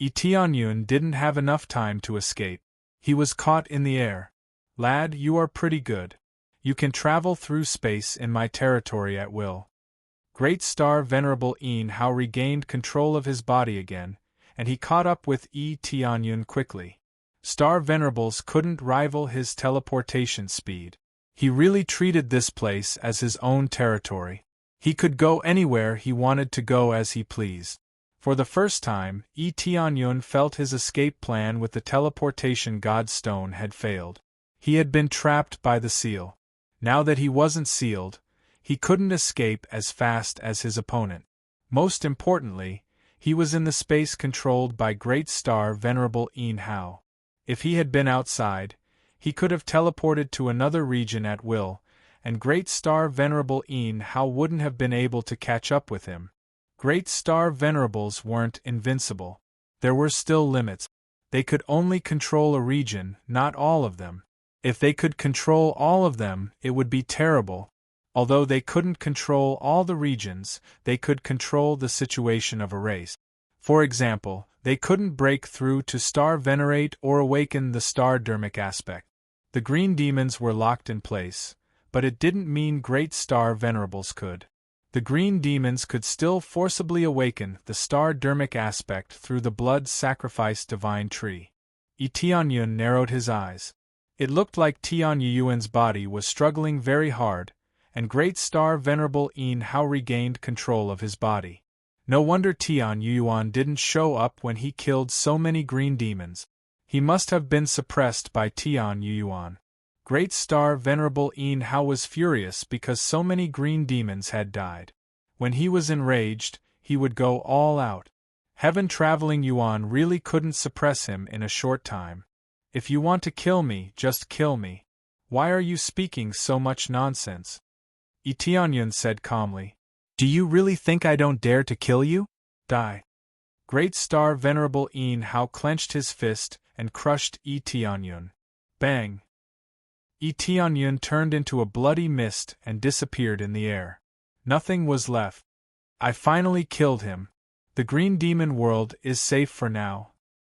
Tianyun didn't have enough time to escape. He was caught in the air. Lad, you are pretty good. You can travel through space in my territory at will. Great Star Venerable Een Hao regained control of his body again, and he caught up with Tianyun quickly. Star Venerables couldn't rival his teleportation speed. He really treated this place as his own territory. He could go anywhere he wanted to go as he pleased. For the first time, Tianyun felt his escape plan with the teleportation god stone had failed. He had been trapped by the seal. Now that he wasn't sealed, he couldn't escape as fast as his opponent. Most importantly, he was in the space controlled by Great Star Venerable Een Hao. If he had been outside, he could have teleported to another region at will, and Great Star Venerable Een Hao wouldn't have been able to catch up with him. Great Star Venerables weren't invincible. There were still limits. They could only control a region, not all of them. If they could control all of them, it would be terrible. Although they couldn't control all the regions, they could control the situation of a race. For example, they couldn't break through to Star Venerate or awaken the Star Dermic aspect. The Green Demons were locked in place, but it didn't mean Great Star Venerables could. The Green Demons could still forcibly awaken the Star Dermic aspect through the blood sacrifice divine tree. Tianyun narrowed his eyes. It looked like Tian Yuyuan's body was struggling very hard, and Great Star Venerable Een Hao regained control of his body. No wonder Tian Yuyuan didn't show up when he killed so many Green Demons. He must have been suppressed by Tian Yuyuan. Great Star Venerable Een Hao was furious because so many Green Demons had died. When he was enraged, he would go all out. Heaven Traveling Yuan really couldn't suppress him in a short time. If you want to kill me, just kill me. Why are you speaking so much nonsense? Tianyun said calmly. Do you really think I don't dare to kill you? Die. Great Star Venerable Een Hao clenched his fist and crushed Tianyun. Bang! Tianyun turned into a bloody mist and disappeared in the air. Nothing was left. I finally killed him. The Green Demon world is safe for now.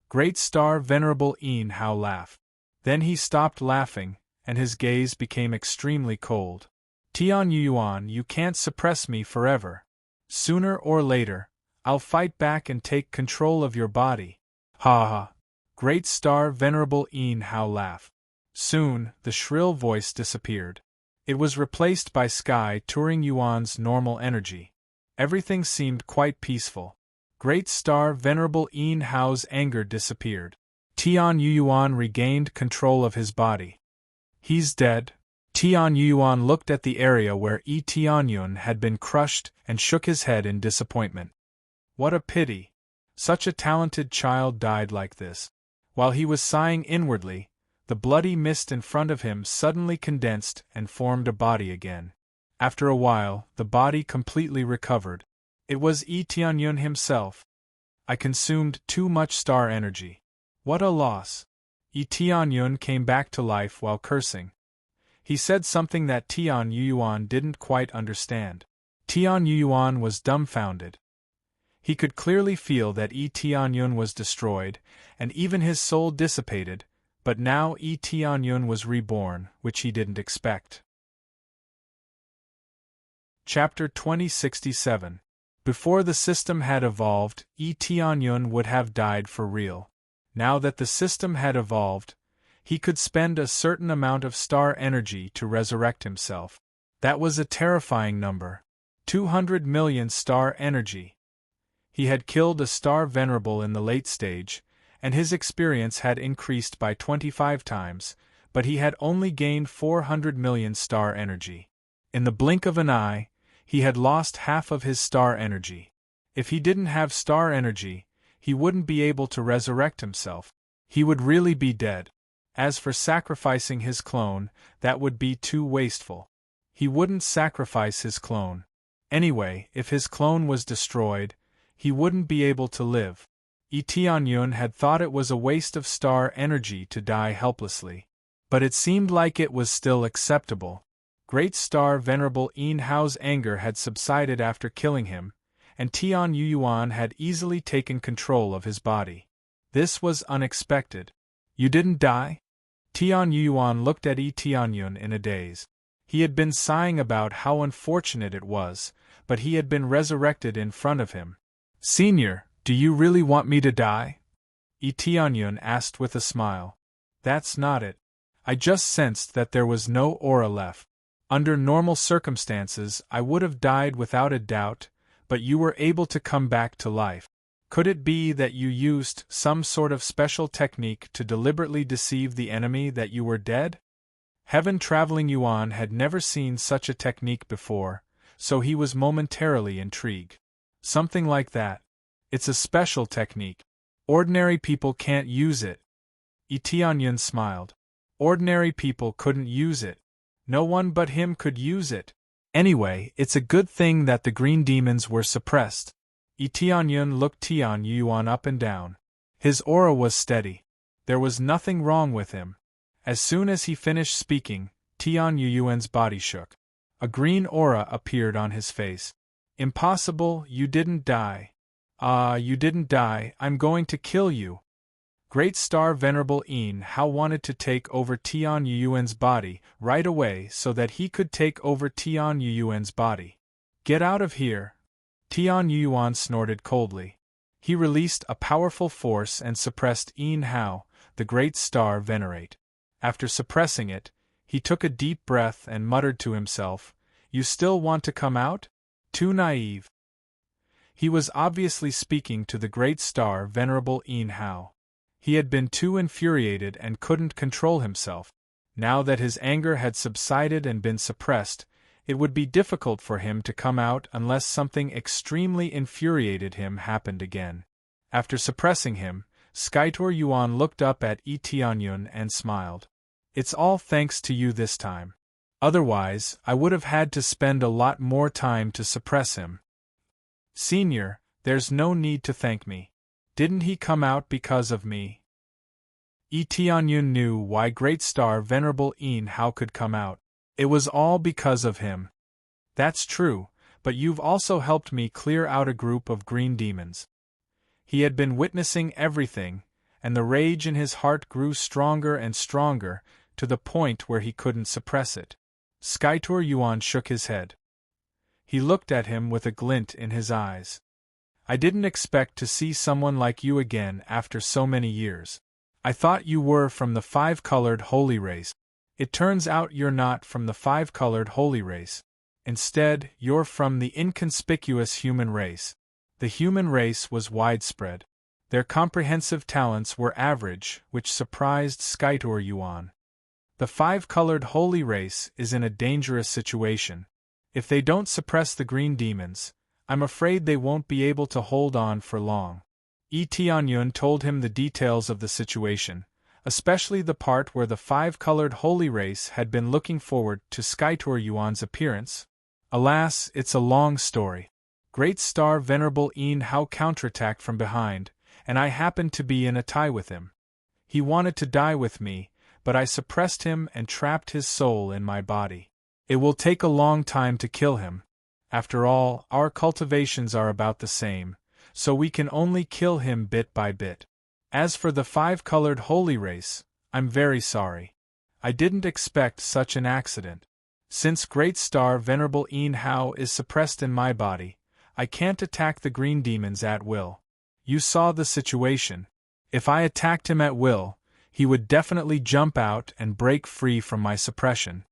Great Star Venerable Een Hao laughed. Then he stopped laughing, and his gaze became extremely cold. Tian Yuyuan, you can't suppress me forever. Sooner or later, I'll fight back and take control of your body. Ha ha! Great Star Venerable Een Hao laughed. Soon, the shrill voice disappeared. It was replaced by Sky Touring Yuan's normal energy. Everything seemed quite peaceful. Great Star Venerable Een Hao's anger disappeared. Tian Yuyuan regained control of his body. He's dead. Tian Yuan looked at the area where Yi Tianyun had been crushed and shook his head in disappointment. What a pity! Such a talented child died like this. While he was sighing inwardly, the bloody mist in front of him suddenly condensed and formed a body again. After a while, the body completely recovered. It was Yi Tianyun himself. I consumed too much star energy. What a loss! Yi Tianyun came back to life while cursing. He said something that Tian Yuan didn't quite understand. Tian Yuan was dumbfounded. He could clearly feel that Yi Tianyun was destroyed, and even his soul dissipated, but now Yi Tianyun was reborn, which he didn't expect. Chapter 2067. Before the system had evolved, Yi Tianyun would have died for real. Now that the system had evolved, he could spend a certain amount of star energy to resurrect himself. That was a terrifying number. 200 million star energy. He had killed a star venerable in the late stage, and his experience had increased by 25 times, but he had only gained 400 million star energy. In the blink of an eye, he had lost half of his star energy. If he didn't have star energy, he wouldn't be able to resurrect himself. He would really be dead. As for sacrificing his clone, that would be too wasteful. He wouldn't sacrifice his clone. Anyway, if his clone was destroyed, he wouldn't be able to live. Yi Tianyun had thought it was a waste of star energy to die helplessly. But it seemed like it was still acceptable. Great Star Venerable Yin Hao's anger had subsided after killing him, and Tian Yuan had easily taken control of his body. This was unexpected. You didn't die? Tian Yuan looked at Yi Tianyun in a daze. He had been sighing about how unfortunate it was, but he had been resurrected in front of him. Senior, do you really want me to die? Yi Tianyun asked with a smile. That's not it. I just sensed that there was no aura left. Under normal circumstances I would have died without a doubt, but you were able to come back to life. Could it be that you used some sort of special technique to deliberately deceive the enemy that you were dead? Heaven-traveling Yuan had never seen such a technique before, so he was momentarily intrigued. Something like that. It's a special technique. Ordinary people can't use it. Yi Tianyun smiled. Ordinary people couldn't use it. No one but him could use it. Anyway, it's a good thing that the green demons were suppressed. Yi Tianyun looked Tian Yuan up and down. His aura was steady. There was nothing wrong with him. As soon as he finished speaking, Tian Yuan's body shook. A green aura appeared on his face. Impossible, you didn't die. Ah, you didn't die, I'm going to kill you. Great Star Venerable Yin Hao wanted to take over Tian Yuan's body right away so that he could take over Tian Yuan's body. Get out of here. Tian Yuan snorted coldly. He released a powerful force and suppressed Yin Hao, the Great Star Venerate. After suppressing it, he took a deep breath and muttered to himself, You still want to come out? Too naive. He was obviously speaking to the Great Star Venerable Yin Hao. He had been too infuriated and couldn't control himself. Now that his anger had subsided and been suppressed, it would be difficult for him to come out unless something extremely infuriated him happened again. After suppressing him, Skytor Yuan looked up at Yi Tianyun and smiled. It's all thanks to you this time. Otherwise, I would have had to spend a lot more time to suppress him. Senior, there's no need to thank me. Didn't he come out because of me? Yi Tianyun knew why Great Star Venerable Yin Hao could come out. It was all because of him. That's true, but you've also helped me clear out a group of green demons. He had been witnessing everything, and the rage in his heart grew stronger and stronger, to the point where he couldn't suppress it. Skytor Yuan shook his head. He looked at him with a glint in his eyes. I didn't expect to see someone like you again after so many years. I thought you were from the five-colored holy race. It turns out you're not from the five-colored holy race. Instead, you're from the inconspicuous human race. The human race was widespread. Their comprehensive talents were average, which surprised Skytor Yuan. The five-colored holy race is in a dangerous situation. If they don't suppress the green demons, I'm afraid they won't be able to hold on for long. Tianyun told him the details of the situation, especially the part where the five-colored holy race had been looking forward to Skytour Yuan's appearance. Alas, it's a long story. Great Star Venerable Yin Hao counterattacked from behind, and I happened to be in a tie with him. He wanted to die with me, but I suppressed him and trapped his soul in my body. It will take a long time to kill him. After all, our cultivations are about the same, so we can only kill him bit by bit. As for the five-colored holy race, I'm very sorry. I didn't expect such an accident. Since Great Star Venerable Yin Hao is suppressed in my body, I can't attack the green demons at will. You saw the situation. If I attacked him at will, he would definitely jump out and break free from my suppression.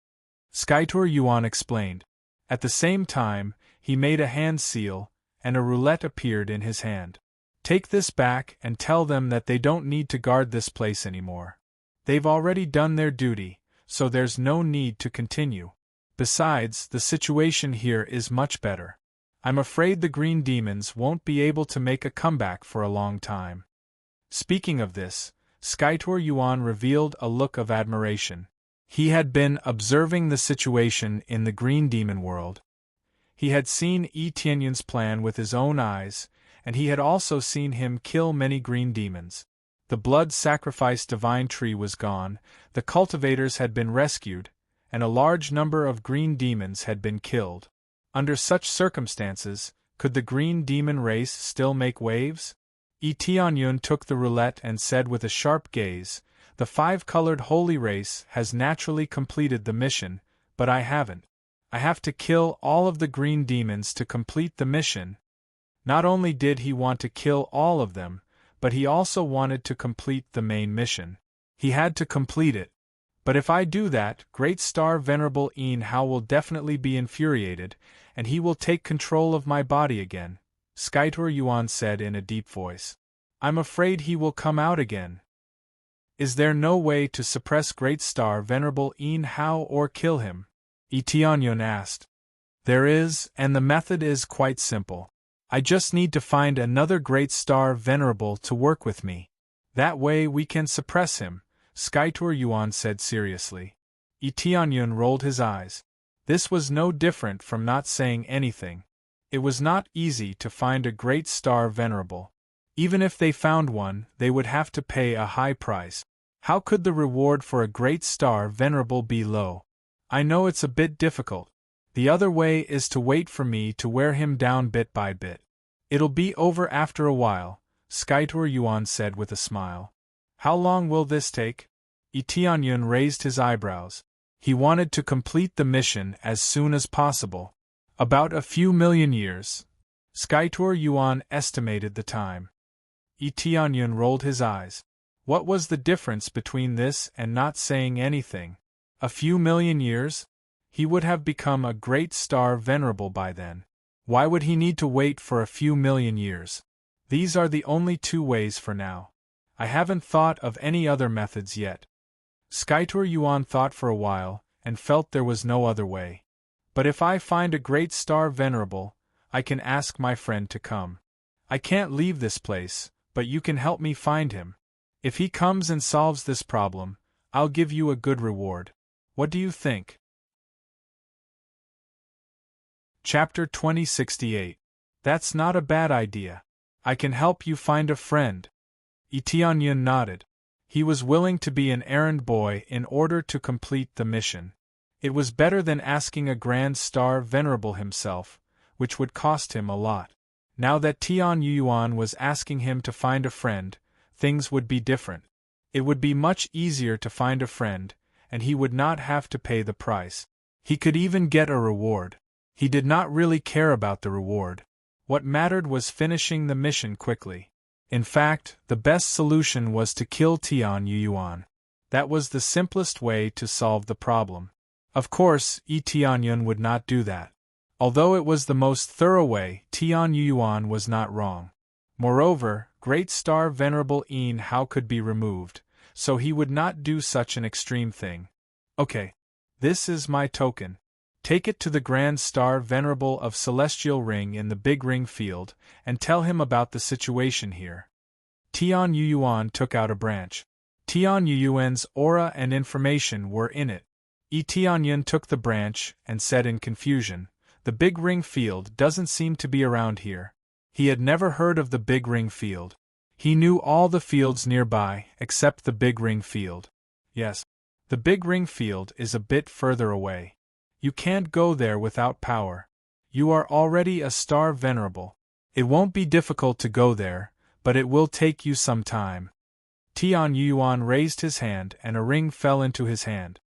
Skytour Yuan explained. At the same time, he made a hand seal, and a roulette appeared in his hand. Take this back and tell them that they don't need to guard this place anymore. They've already done their duty, so there's no need to continue. Besides, the situation here is much better. I'm afraid the green demons won't be able to make a comeback for a long time. Speaking of this, Skytour Yuan revealed a look of admiration. He had been observing the situation in the green demon world. He had seen Tianyun's plan with his own eyes, and he had also seen him kill many green demons. The blood sacrifice divine tree was gone, the cultivators had been rescued, and a large number of green demons had been killed. Under such circumstances, could the green demon race still make waves? Tianyun took the roulette and said with a sharp gaze, "The five-colored holy race has naturally completed the mission, but I haven't. I have to kill all of the green demons to complete the mission." Not only did he want to kill all of them, but he also wanted to complete the main mission. He had to complete it. But if I do that, Great Star Venerable Yin Hao will definitely be infuriated, and he will take control of my body again, Skytour Yuan said in a deep voice. I'm afraid he will come out again. Is there no way to suppress Great Star Venerable Yin Hao or kill him? Tianyun asked. There is, and the method is quite simple. I just need to find another Great Star Venerable to work with me. That way we can suppress him, Skytour Yuan said seriously. Tianyun rolled his eyes. This was no different from not saying anything. It was not easy to find a Great Star Venerable. Even if they found one, they would have to pay a high price. How could the reward for a Great Star Venerable be low? I know it's a bit difficult. The other way is to wait for me to wear him down bit by bit. It'll be over after a while, Skytour Yuan said with a smile. How long will this take? Tianyun raised his eyebrows. He wanted to complete the mission as soon as possible. About a few million years. Skytour Yuan estimated the time. Tianyun rolled his eyes. What was the difference between this and not saying anything? A few million years? He would have become a Great Star Venerable by then. Why would he need to wait for a few million years? These are the only two ways for now. I haven't thought of any other methods yet. Skytour Yuan thought for a while, and felt there was no other way. But if I find a Great Star Venerable, I can ask my friend to come. I can't leave this place, but you can help me find him. If he comes and solves this problem, I'll give you a good reward. What do you think? Chapter 2068. That's not a bad idea. I can help you find a friend. Tianyun nodded. He was willing to be an errand boy in order to complete the mission. It was better than asking a Grand Star Venerable himself, which would cost him a lot. Now that Tianyun Yuan was asking him to find a friend, things would be different. It would be much easier to find a friend, and he would not have to pay the price. He could even get a reward. He did not really care about the reward. What mattered was finishing the mission quickly. In fact, the best solution was to kill Tianyun Yuan. That was the simplest way to solve the problem. Of course, Tianyun would not do that. Although it was the most thorough way, Tianyun Yuan was not wrong. Moreover, Great Star Venerable Yin Hao could be removed, so he would not do such an extreme thing. Okay. This is my token. Take it to the Grand Star Venerable of Celestial Ring in the Big Ring Field, and tell him about the situation here. Tian Yuyuan took out a branch. Tian Yuyuan's aura and information were in it. Tianyun took the branch and said in confusion, "The Big Ring Field doesn't seem to be around here." He had never heard of the Big Ring Field. He knew all the fields nearby, except the Big Ring Field. Yes, the Big Ring Field is a bit further away. You can't go there without power. You are already a Star Venerable. It won't be difficult to go there, but it will take you some time. Tian Yuan raised his hand and a ring fell into his hand.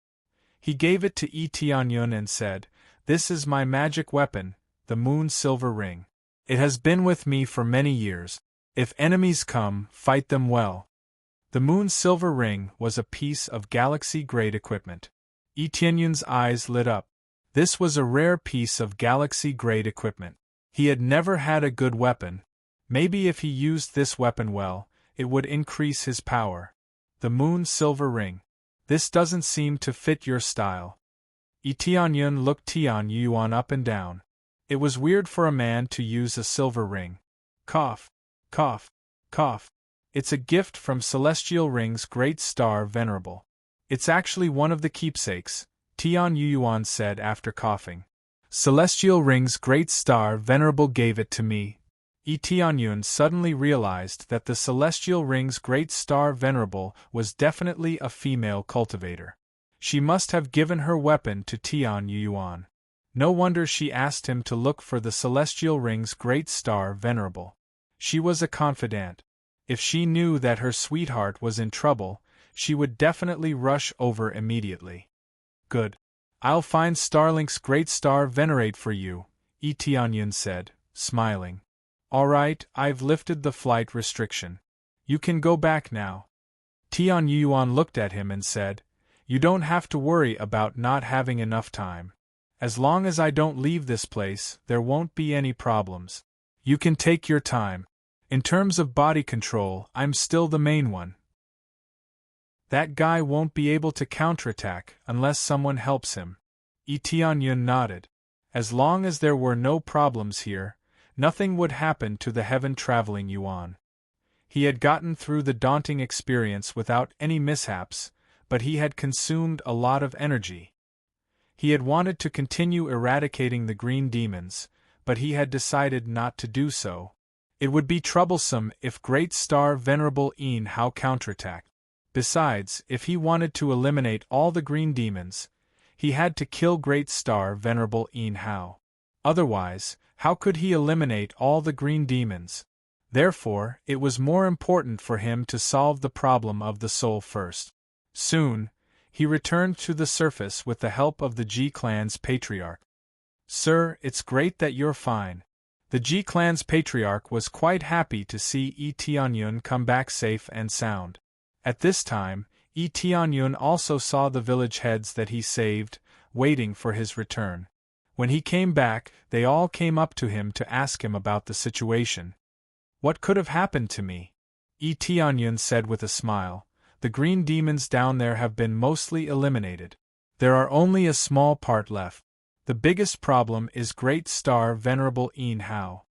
He gave it to Tianyun and said, "This is my magic weapon, the Moon Silver Ring. It has been with me for many years. If enemies come, fight them well." The Moon Silver Ring was a piece of galaxy-grade equipment. Tianyun's eyes lit up. This was a rare piece of galaxy-grade equipment. He had never had a good weapon. Maybe if he used this weapon well, it would increase his power. The Moon Silver Ring. This doesn't seem to fit your style. Tianyun looked Tian Yuan up and down. It was weird for a man to use a silver ring. Cough, cough, cough. It's a gift from Celestial Ring's Great Star Venerable. It's actually one of the keepsakes, Tian Yuan said after coughing. Celestial Ring's Great Star Venerable gave it to me. Tianyun suddenly realized that the Celestial Ring's Great Star Venerable was definitely a female cultivator. She must have given her weapon to Tian Yuan. No wonder she asked him to look for the Celestial Ring's Great Star Venerable. She was a confidant. If she knew that her sweetheart was in trouble, she would definitely rush over immediately. Good. I'll find Starlink's Great Star Venerate for you, Tianyun said, smiling. All right, I've lifted the flight restriction. You can go back now. Tian Yuan looked at him and said, "You don't have to worry about not having enough time. As long as I don't leave this place, there won't be any problems. You can take your time. In terms of body control, I'm still the main one. That guy won't be able to counterattack unless someone helps him." Tianyun nodded. As long as there were no problems here, nothing would happen to the heaven-traveling Yuan. He had gotten through the daunting experience without any mishaps, but he had consumed a lot of energy. He had wanted to continue eradicating the green demons, but he had decided not to do so. It would be troublesome if Great Star Venerable Yin Hao counterattacked. Besides, if he wanted to eliminate all the green demons, he had to kill Great Star Venerable Yin Hao. Otherwise, how could he eliminate all the green demons? Therefore, it was more important for him to solve the problem of the soul first. Soon, he returned to the surface with the help of the G-Clan's patriarch. "Sir, it's great that you're fine." The G-Clan's patriarch was quite happy to see Tianyun come back safe and sound. At this time, Tianyun also saw the village heads that he saved, waiting for his return. When he came back, they all came up to him to ask him about the situation. "What could have happened to me?" Tianyun said with a smile. "The green demons down there have been mostly eliminated. There are only a small part left. The biggest problem is Great Star Venerable Yin Hao."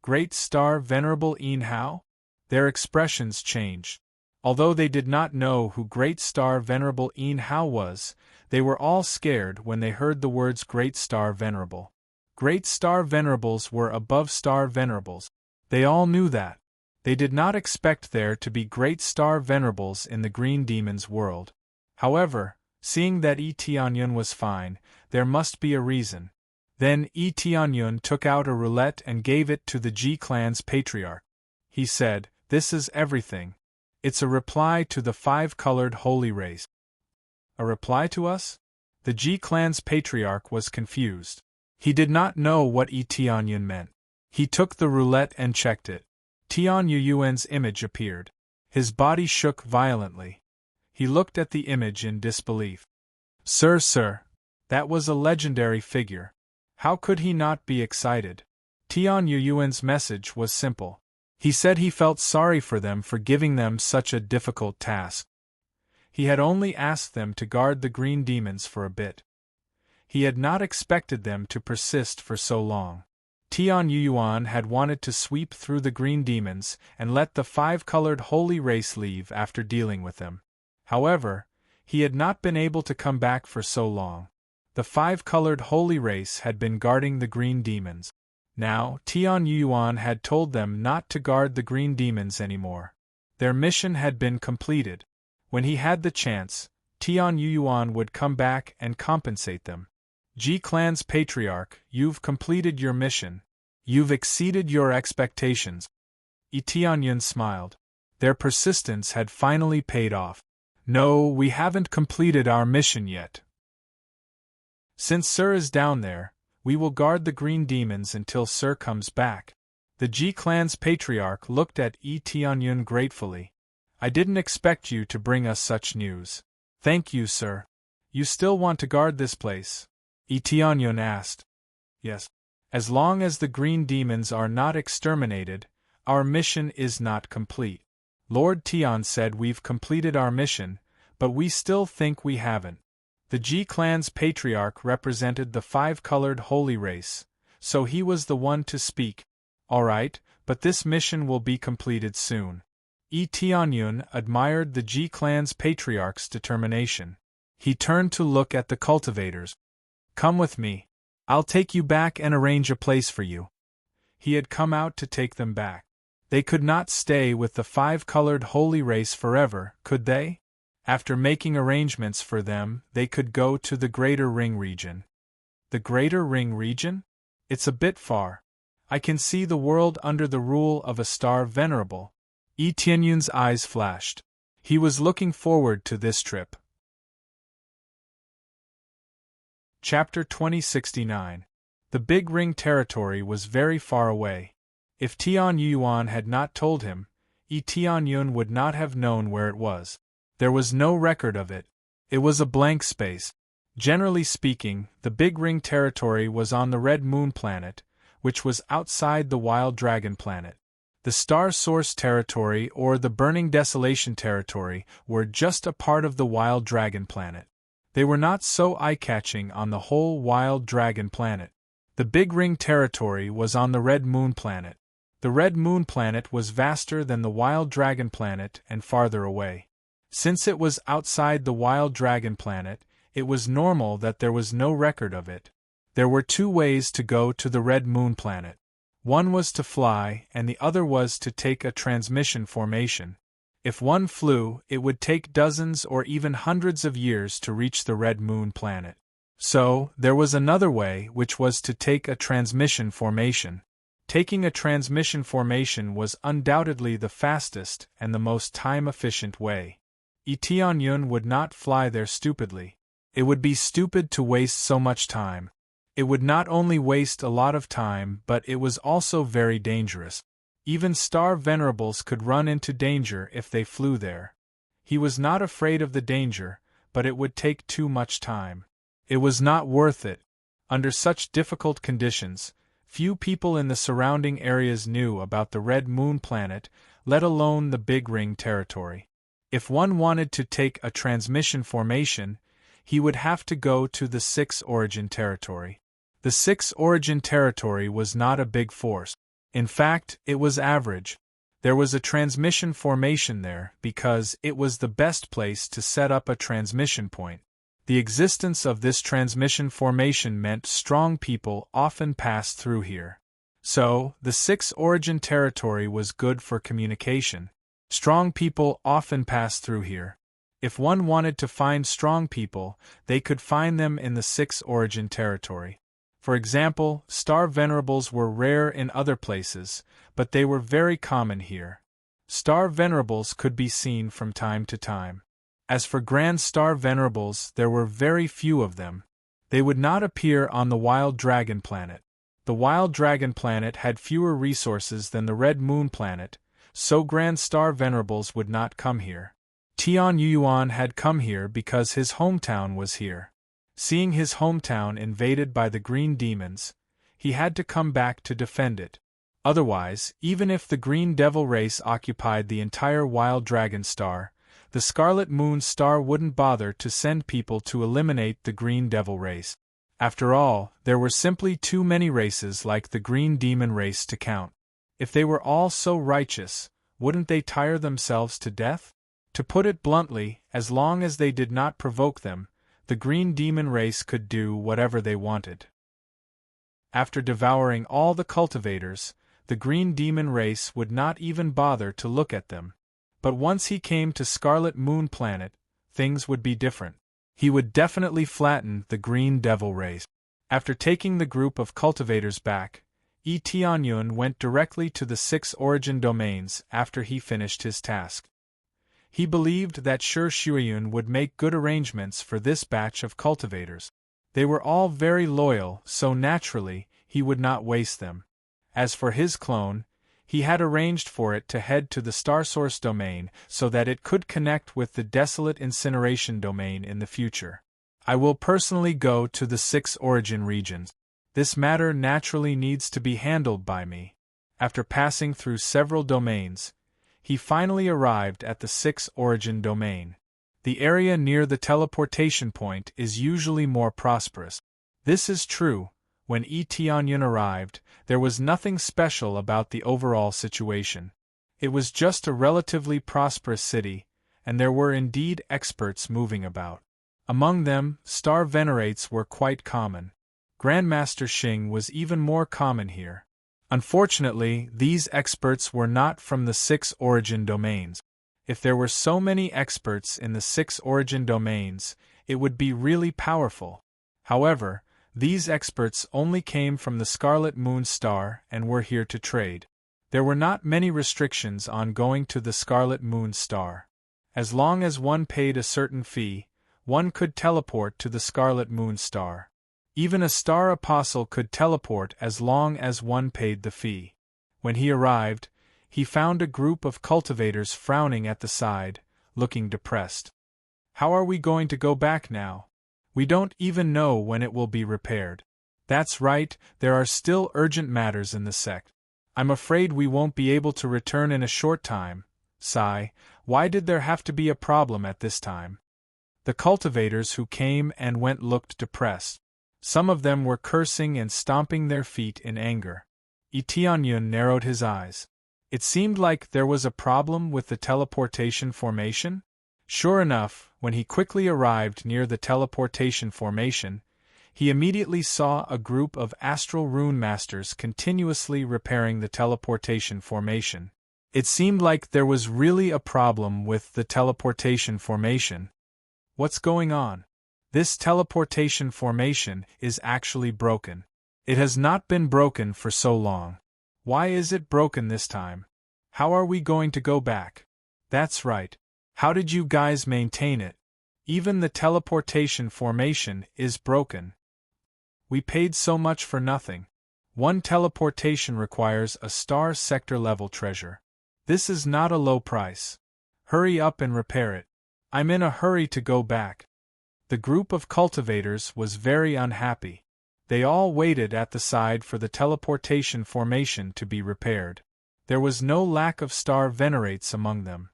Great Star Venerable Yin Hao? Their expressions changed. Although they did not know who Great Star Venerable Yin Hao was, they were all scared when they heard the words Great Star Venerable. Great Star Venerables were above Star Venerables. They all knew that. They did not expect there to be Great Star Venerables in the Green Demon's world. However, seeing that Tianyun was fine, there must be a reason. Then Tianyun took out a roulette and gave it to the G-Clan's patriarch. He said, "This is everything. It's a reply to the 5-colored holy race." "A reply to us?" The G-Clan's patriarch was confused. He did not know what Tianyun meant. He took the roulette and checked it. Tian Yuan's image appeared. His body shook violently. He looked at the image in disbelief. Sir, that was a legendary figure. How could he not be excited?" Tian Yuan's message was simple. He said he felt sorry for them for giving them such a difficult task. He had only asked them to guard the green demons for a bit. He had not expected them to persist for so long. Tian Yuan had wanted to sweep through the green demons and let the five-colored holy race leave after dealing with them. However, he had not been able to come back for so long. The five-colored holy race had been guarding the green demons. Now, Tian Yuan had told them not to guard the green demons anymore. Their mission had been completed. When he had the chance, Tian Yuan would come back and compensate them. Ji Clan's patriarch, you've completed your mission. You've exceeded your expectations. Tianyun smiled. Their persistence had finally paid off. No, we haven't completed our mission yet. Since Sir is down there, we will guard the green demons until Sir comes back. The Ji Clan's patriarch looked at Tianyun gratefully. I didn't expect you to bring us such news. Thank you, Sir. You still want to guard this place? Tianyun asked. Yes. As long as the green demons are not exterminated, our mission is not complete. Lord Tian said we've completed our mission, but we still think we haven't. The Ji Clan's patriarch represented the five-colored holy race, so he was the one to speak. All right, but this mission will be completed soon. Tianyun admired the Ji Clan's patriarch's determination. He turned to look at the cultivators. Come with me. I'll take you back and arrange a place for you. He had come out to take them back. They could not stay with the five-colored holy race forever, could they? After making arrangements for them, they could go to the Greater Ring region. The Greater Ring region? It's a bit far. I can see the world under the rule of a star venerable. Tianyun's eyes flashed. He was looking forward to this trip. Chapter 2069. The Big Ring territory was very far away. If Tian Yuan had not told him, Tianyun would not have known where it was. There was no record of it. It was a blank space. Generally speaking, the Big Ring territory was on the Red Moon planet, which was outside the Wild Dragon planet. The Star Source territory or the Burning Desolation territory were just a part of the Wild Dragon planet. They were not so eye-catching on the whole Wild Dragon planet. The Big Ring territory was on the Red Moon planet. The Red Moon planet was vaster than the Wild Dragon planet and farther away. Since it was outside the Wild Dragon planet, it was normal that there was no record of it. There were two ways to go to the Red Moon planet. One was to fly and the other was to take a transmission formation. If one flew, it would take dozens or even hundreds of years to reach the Red Moon planet. So, there was another way, which was to take a transmission formation. Taking a transmission formation was undoubtedly the fastest and the most time-efficient way. Tianyun would not fly there stupidly. It would be stupid to waste so much time. It would not only waste a lot of time, but it was also very dangerous. Even star venerables could run into danger if they flew there. He was not afraid of the danger, but it would take too much time. It was not worth it. Under such difficult conditions, few people in the surrounding areas knew about the Red Moon planet, let alone the Big Ring territory. If one wanted to take a transmission formation, he would have to go to the 6 Origin territory. The 6 Origin territory was not a big force. In fact, it was average. There was a transmission formation there because it was the best place to set up a transmission point. The existence of this transmission formation meant strong people often passed through here. So, the 6 Origin territory was good for communication. Strong people often passed through here. If one wanted to find strong people, they could find them in the 6 Origin territory. For example, star venerables were rare in other places, but they were very common here. Star venerables could be seen from time to time. As for grand star venerables, there were very few of them. They would not appear on the Wild Dragon planet. The Wild Dragon planet had fewer resources than the Red Moon planet, so grand star venerables would not come here. Tian Yuan had come here because his hometown was here. Seeing his hometown invaded by the green demons, he had to come back to defend it. Otherwise, even if the green devil race occupied the entire Wild Dragon star, the Scarlet Moon Star wouldn't bother to send people to eliminate the Green Devil race. After all, there were simply too many races like the Green Demon race to count. If they were all so righteous, wouldn't they tire themselves to death? To put it bluntly, as long as they did not provoke them, the Green Demon race could do whatever they wanted. After devouring all the cultivators, the Green Demon race would not even bother to look at them. But once he came to Scarlet Moon Planet, things would be different. He would definitely flatten the Green Devil race. After taking the group of cultivators back, Yi Tianyun went directly to the 6 origin domains after he finished his task. He believed that Shi Shuiyun would make good arrangements for this batch of cultivators. They were all very loyal, so naturally, he would not waste them. As for his clone, he had arranged for it to head to the Star Source domain so that it could connect with the Desolate Incineration domain in the future. I will personally go to the 6 origin regions. This matter naturally needs to be handled by me. After passing through several domains, he finally arrived at the 6 origin domain. The area near the teleportation point is usually more prosperous. This is true. When Yi Tianyun arrived, there was nothing special about the overall situation. It was just a relatively prosperous city, and there were indeed experts moving about. Among them, star venerates were quite common. Grandmaster Xing was even more common here. Unfortunately, these experts were not from the 6 origin domains. If there were so many experts in the 6 origin domains, it would be really powerful. However, these experts only came from the Scarlet Moon Star and were here to trade. There were not many restrictions on going to the Scarlet Moon Star. As long as one paid a certain fee, one could teleport to the Scarlet Moon Star. Even a star apostle could teleport as long as one paid the fee. When he arrived, he found a group of cultivators frowning at the side, looking depressed. How are we going to go back now? We don't even know when it will be repaired. That's right, there are still urgent matters in the sect. I'm afraid we won't be able to return in a short time. Sigh, why did there have to be a problem at this time? The cultivators who came and went looked depressed. Some of them were cursing and stomping their feet in anger. Yi Tianyun narrowed his eyes. It seemed like there was a problem with the teleportation formation. Sure enough, when he quickly arrived near the teleportation formation, he immediately saw a group of astral rune masters continuously repairing the teleportation formation. It seemed like there was really a problem with the teleportation formation. What's going on? This teleportation formation is actually broken. It has not been broken for so long. Why is it broken this time? How are we going to go back? That's right. How did you guys maintain it? Even the teleportation formation is broken. We paid so much for nothing. One teleportation requires a star sector level treasure. This is not a low price. Hurry up and repair it. I'm in a hurry to go back. The group of cultivators was very unhappy. They all waited at the side for the teleportation formation to be repaired. There was no lack of star venerates among them.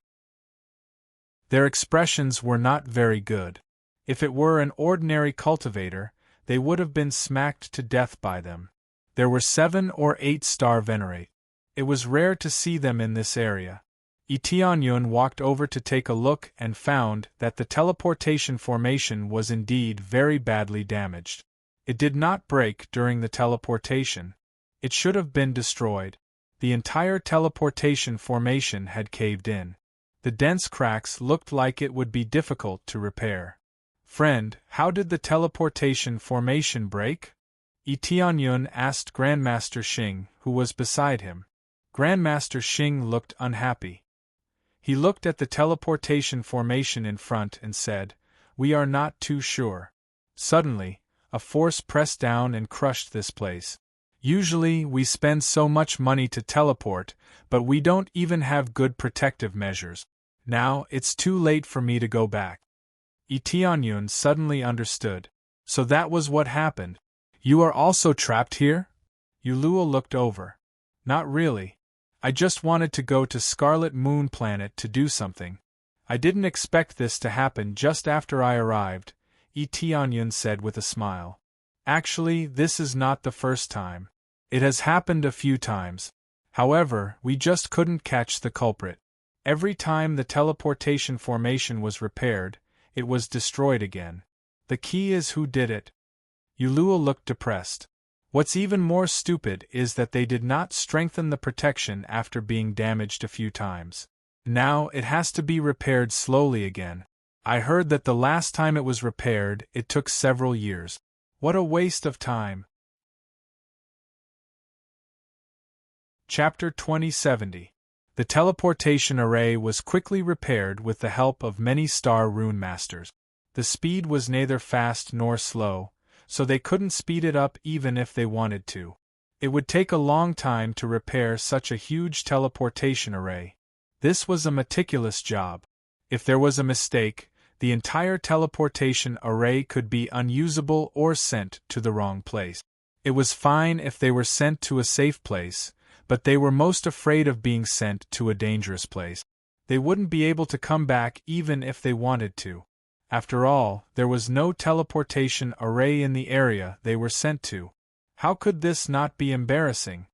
Their expressions were not very good. If it were an ordinary cultivator, they would have been smacked to death by them. There were 7 or 8 star venerate. It was rare to see them in this area. Yi Tianyun walked over to take a look and found that the teleportation formation was indeed very badly damaged. It did not break during the teleportation. It should have been destroyed. The entire teleportation formation had caved in. The dense cracks looked like it would be difficult to repair. Friend, how did the teleportation formation break? Yi Tianyun asked Grandmaster Xing, who was beside him. Grandmaster Xing looked unhappy. He looked at the teleportation formation in front and said, "We are not too sure." Suddenly, a force pressed down and crushed this place. Usually we spend so much money to teleport, but we don't even have good protective measures. Now it's too late for me to go back. Yi Tianyun suddenly understood. So that was what happened. You are also trapped here? Yulua looked over. Not really. I just wanted to go to Scarlet Moon Planet to do something. I didn't expect this to happen just after I arrived, Tianyun said with a smile. Actually, this is not the first time. It has happened a few times. However, we just couldn't catch the culprit. Every time the teleportation formation was repaired, it was destroyed again. The key is who did it. Yulua looked depressed. What's even more stupid is that they did not strengthen the protection after being damaged a few times. Now it has to be repaired slowly again. I heard that the last time it was repaired, it took several years. What a waste of time. Chapter 2070. The teleportation array was quickly repaired with the help of many star rune masters. The speed was neither fast nor slow, so they couldn't speed it up even if they wanted to. It would take a long time to repair such a huge teleportation array. This was a meticulous job. If there was a mistake, the entire teleportation array could be unusable or sent to the wrong place. It was fine if they were sent to a safe place, but they were most afraid of being sent to a dangerous place. They wouldn't be able to come back even if they wanted to. After all, there was no teleportation array in the area they were sent to. How could this not be embarrassing?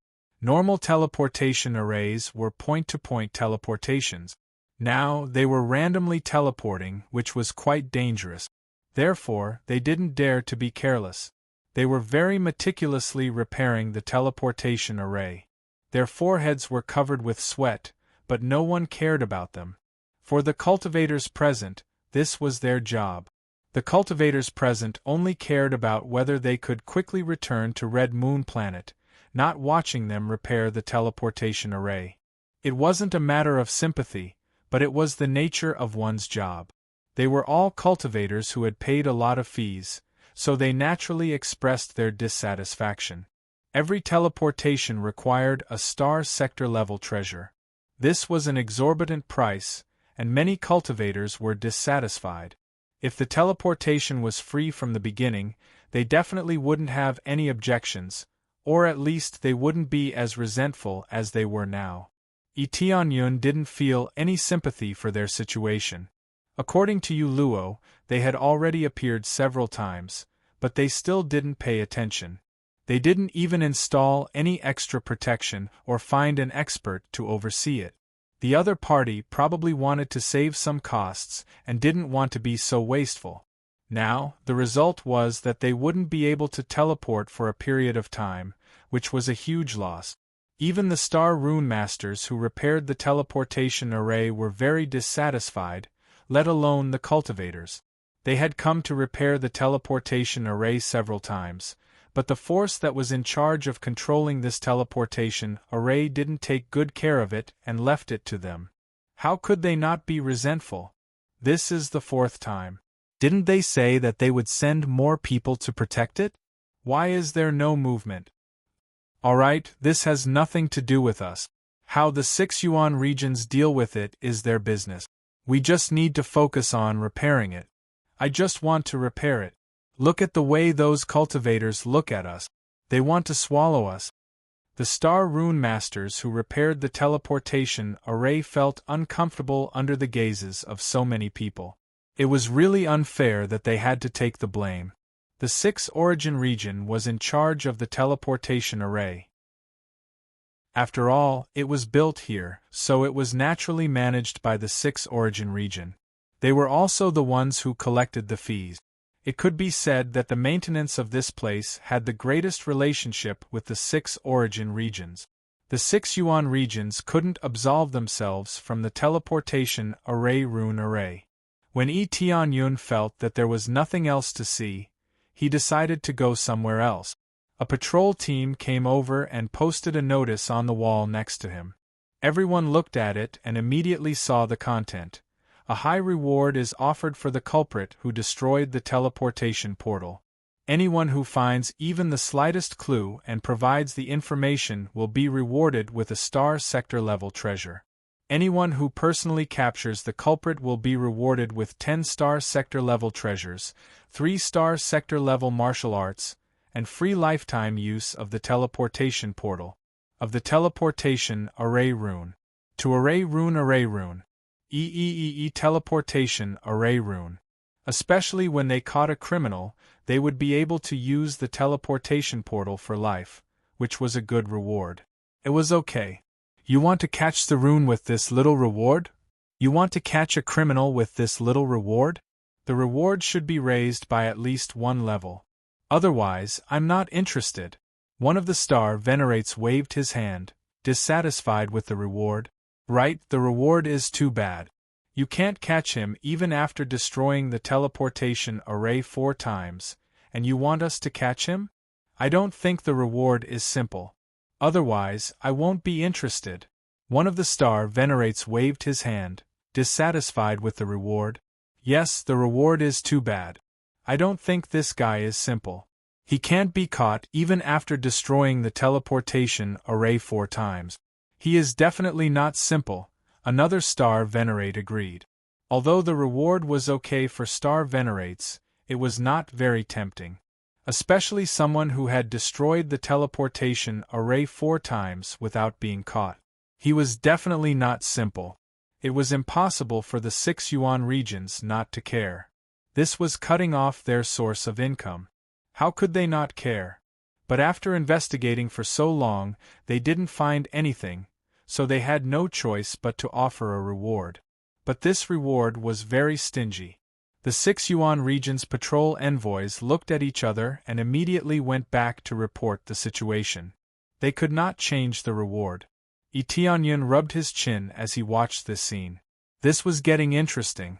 Normal teleportation arrays were point-to-point teleportations. Now they were randomly teleporting, which was quite dangerous. Therefore, they didn't dare to be careless. They were very meticulously repairing the teleportation array. Their foreheads were covered with sweat, but no one cared about them. For the cultivators present, this was their job. The cultivators present only cared about whether they could quickly return to Red Moon Planet, not watching them repair the teleportation array. It wasn't a matter of sympathy, but it was the nature of one's job. They were all cultivators who had paid a lot of fees, so they naturally expressed their dissatisfaction. Every teleportation required a star sector level treasure. This was an exorbitant price, and many cultivators were dissatisfied. If the teleportation was free from the beginning, they definitely wouldn't have any objections, or at least they wouldn't be as resentful as they were now. Tianyun didn't feel any sympathy for their situation. According to Yuluo, they had already appeared several times, but they still didn't pay attention. They didn't even install any extra protection or find an expert to oversee it. The other party probably wanted to save some costs and didn't want to be so wasteful. Now, the result was that they wouldn't be able to teleport for a period of time, which was a huge loss. Even the Star Rune Masters who repaired the teleportation array were very dissatisfied, let alone the cultivators. They had come to repair the teleportation array several times, but the force that was in charge of controlling this teleportation array didn't take good care of it and left it to them. How could they not be resentful? This is the fourth time. Didn't they say that they would send more people to protect it? Why is there no movement? Alright, this has nothing to do with us. How the 6 Yuan regions deal with it is their business. We just need to focus on repairing it. I just want to repair it. Look at the way those cultivators look at us. They want to swallow us. The Star Rune Masters who repaired the teleportation array felt uncomfortable under the gazes of so many people. It was really unfair that they had to take the blame. The 6 Origin region was in charge of the teleportation array. After all, it was built here, so it was naturally managed by the 6 Origin region. They were also the ones who collected the fees. It could be said that the maintenance of this place had the greatest relationship with the 6 Origin regions. The 6 Yuan regions couldn't absolve themselves from the teleportation rune array. When Tianyun felt that there was nothing else to see, he decided to go somewhere else. A patrol team came over and posted a notice on the wall next to him. Everyone looked at it and immediately saw the content. A high reward is offered for the culprit who destroyed the teleportation portal. Anyone who finds even the slightest clue and provides the information will be rewarded with a star sector level treasure. Anyone who personally captures the culprit will be rewarded with 10 star sector level treasures, 3 star sector level martial arts, and free lifetime use of the teleportation portal. Of the teleportation array rune. To array rune. teleportation array rune. Especially when they caught a criminal, they would be able to use the teleportation portal for life, which was a good reward. It was okay. You want to catch the rune with this little reward? You want to catch a criminal with this little reward? The reward should be raised by at least one level. Otherwise, I'm not interested. One of the star venerates waved his hand, dissatisfied with the reward. Right, the reward is too bad. You can't catch him even after destroying the teleportation array 4 times, and you want us to catch him? I don't think the reward is simple. Otherwise, I won't be interested. One of the star venerates waved his hand, dissatisfied with the reward. Yes, the reward is too bad. I don't think this guy is simple. He can't be caught even after destroying the teleportation array 4 times. He is definitely not simple, another star venerate agreed. Although the reward was okay for star venerates, it was not very tempting. Especially someone who had destroyed the teleportation array 4 times without being caught. He was definitely not simple. It was impossible for the 6 yuan regions not to care. This was cutting off their source of income. How could they not care? But after investigating for so long, they didn't find anything, so they had no choice but to offer a reward. But this reward was very stingy. The 6 yuan region's patrol envoys looked at each other and immediately went back to report the situation. They could not change the reward. Tianyun rubbed his chin as he watched this scene. This was getting interesting.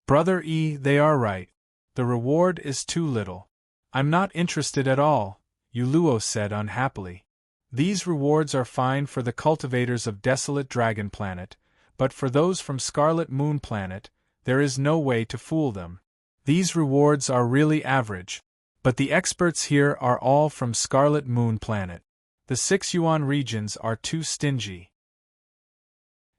Brother E, they are right. The reward is too little. I'm not interested at all, Yuluo said unhappily. These rewards are fine for the cultivators of Desolate Dragon Planet, but for those from Scarlet Moon Planet, there is no way to fool them. These rewards are really average, but the experts here are all from Scarlet Moon Planet. The 6 yuan regions are too stingy.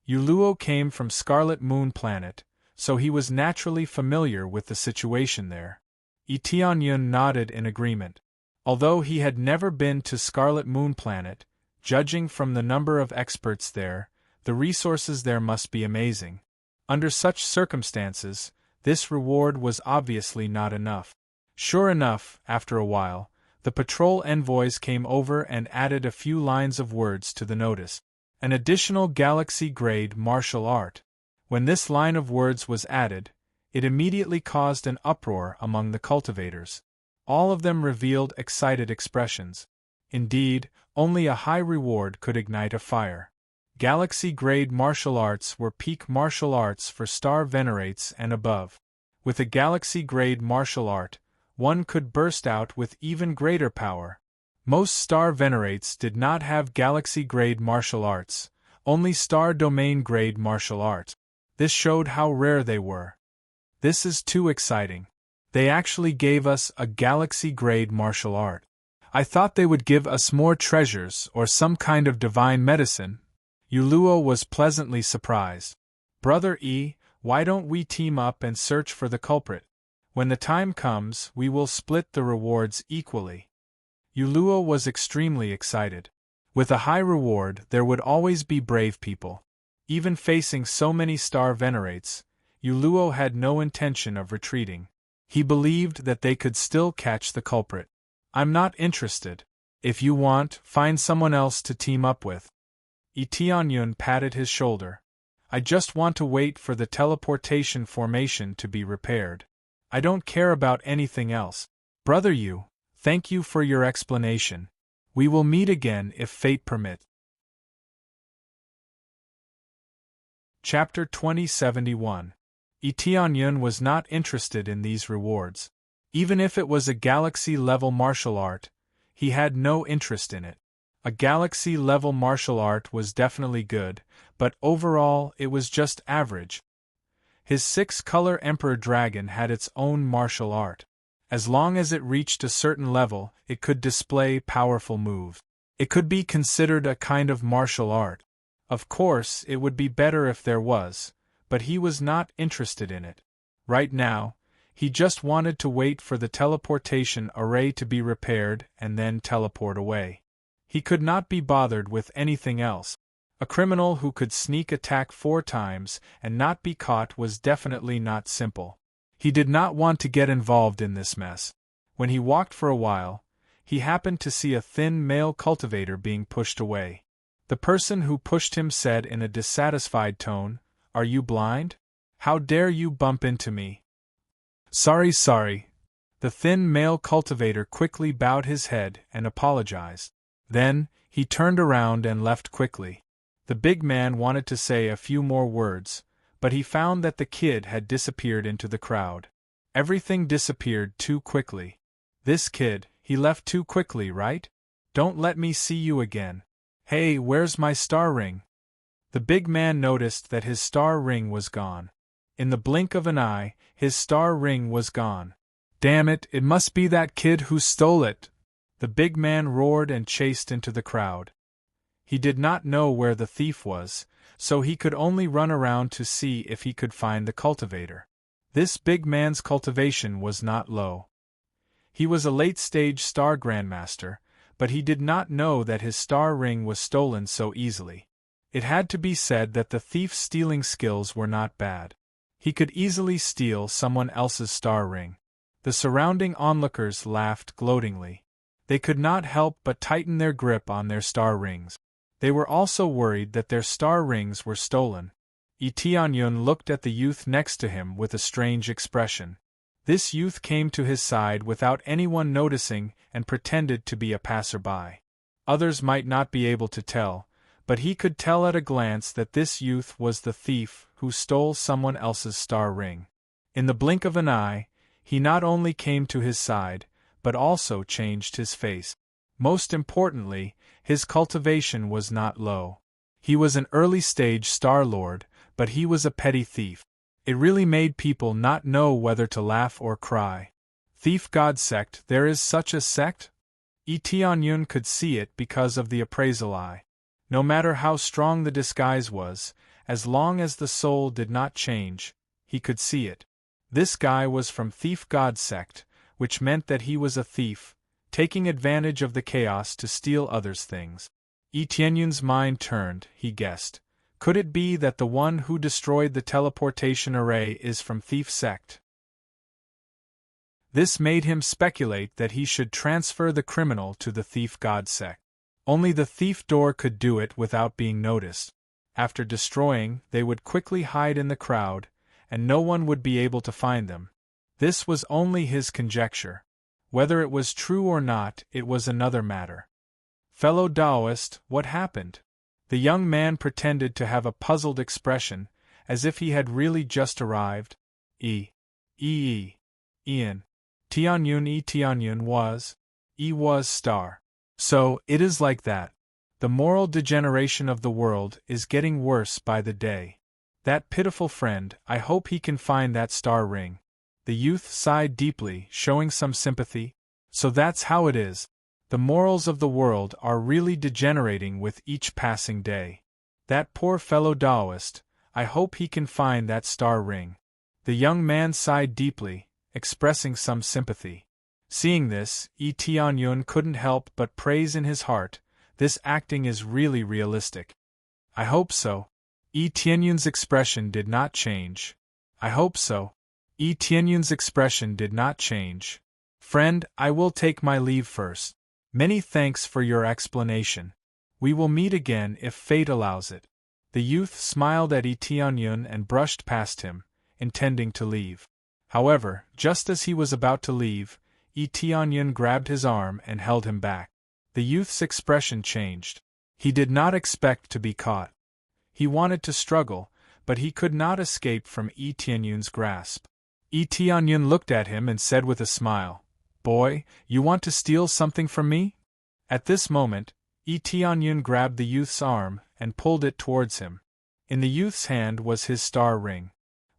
Yuluo came from Scarlet Moon Planet, so he was naturally familiar with the situation there. Tianyun nodded in agreement. Although he had never been to Scarlet Moon Planet, judging from the number of experts there, the resources there must be amazing. Under such circumstances, this reward was obviously not enough. Sure enough, after a while, the patrol envoys came over and added a few lines of words to the notice. An additional galaxy-grade martial art. When this line of words was added, it immediately caused an uproar among the cultivators. All of them revealed excited expressions. Indeed, only a high reward could ignite a fire. Galaxy-grade martial arts were peak martial arts for star venerates and above. With a galaxy-grade martial art, one could burst out with even greater power. Most star venerates did not have galaxy-grade martial arts, only star domain-grade martial arts. This showed how rare they were. This is too exciting. They actually gave us a galaxy-grade martial art. I thought they would give us more treasures or some kind of divine medicine. Yuluo was pleasantly surprised. Brother E, why don't we team up and search for the culprit? When the time comes, we will split the rewards equally. Yuluo was extremely excited. With a high reward, there would always be brave people. Even facing so many star venerates, Yuluo had no intention of retreating. He believed that they could still catch the culprit. I'm not interested. If you want, find someone else to team up with. Tianyun patted his shoulder. I just want to wait for the teleportation formation to be repaired. I don't care about anything else. Brother Yu, thank you for your explanation. We will meet again if fate permits. Chapter 2071. Tianyun was not interested in these rewards. Even if it was a galaxy-level martial art, he had no interest in it. A galaxy-level martial art was definitely good, but overall it was just average. His 6-color Emperor Dragon had its own martial art. As long as it reached a certain level, it could display powerful moves. It could be considered a kind of martial art. Of course, it would be better if there was, but he was not interested in it. Right now, he just wanted to wait for the teleportation array to be repaired and then teleport away. He could not be bothered with anything else. A criminal who could sneak attack 4 times and not be caught was definitely not simple. He did not want to get involved in this mess. When he walked for a while, he happened to see a thin male cultivator being pushed away. The person who pushed him said in a dissatisfied tone, "Are you blind? How dare you bump into me?" Sorry. The thin male cultivator quickly bowed his head and apologized. Then, he turned around and left quickly. The big man wanted to say a few more words, but he found that the kid had disappeared into the crowd. Everything disappeared too quickly. This kid, he left too quickly, right? Don't let me see you again. Hey, where's my star ring? The big man noticed that his star ring was gone. In the blink of an eye, his star ring was gone. Damn it, it must be that kid who stole it! The big man roared and chased into the crowd. He did not know where the thief was, so he could only run around to see if he could find the cultivator. This big man's cultivation was not low. He was a late-stage star grandmaster, but he did not know that his star ring was stolen so easily. It had to be said that the thief's stealing skills were not bad. He could easily steal someone else's star ring. The surrounding onlookers laughed gloatingly. They could not help but tighten their grip on their star rings. They were also worried that their star rings were stolen. Tianyun looked at the youth next to him with a strange expression. This youth came to his side without anyone noticing and pretended to be a passerby. Others might not be able to tell, but he could tell at a glance that this youth was the thief who stole someone else's star ring. In the blink of an eye, he not only came to his side, but also changed his face. Most importantly, his cultivation was not low. He was an early-stage Star Lord, but he was a petty thief. It really made people not know whether to laugh or cry. Thief God sect, there is such a sect? Tianyun could see it because of the appraisal eye. No matter how strong the disguise was, as long as the soul did not change, he could see it. This guy was from Thief God sect, which meant that he was a thief, taking advantage of the chaos to steal others' things. Tianyun's mind turned, he guessed. Could it be that the one who destroyed the teleportation array is from Thief sect? This made him speculate that he should transfer the criminal to the Thief God sect. Only the thief door could do it without being noticed. After destroying, they would quickly hide in the crowd, and no one would be able to find them. This was only his conjecture. Whether it was true or not, it was another matter. Fellow Taoist, what happened? The young man pretended to have a puzzled expression, as if he had really just arrived. Ian. Tianyun was star. So, it is like that. The moral degeneration of the world is getting worse by the day. That pitiful friend, I hope he can find that star ring. The youth sighed deeply, showing some sympathy. So that's how it is. The morals of the world are really degenerating with each passing day. That poor fellow Taoist, I hope he can find that star ring. The young man sighed deeply, expressing some sympathy. Seeing this, Tianyun couldn't help but praise in his heart, this acting is really realistic. I hope so. Tianyun's expression did not change. I hope so. Tianyun's expression did not change. Friend, I will take my leave first. Many thanks for your explanation. We will meet again if fate allows it. The youth smiled at Tianyun and brushed past him, intending to leave. However, just as he was about to leave, Tianyun grabbed his arm and held him back. The youth's expression changed. He did not expect to be caught. He wanted to struggle, but he could not escape from Tianyun's grasp. Tianyun looked at him and said with a smile, "Boy, you want to steal something from me?" At this moment, Tianyun grabbed the youth's arm and pulled it towards him. In the youth's hand was his star ring.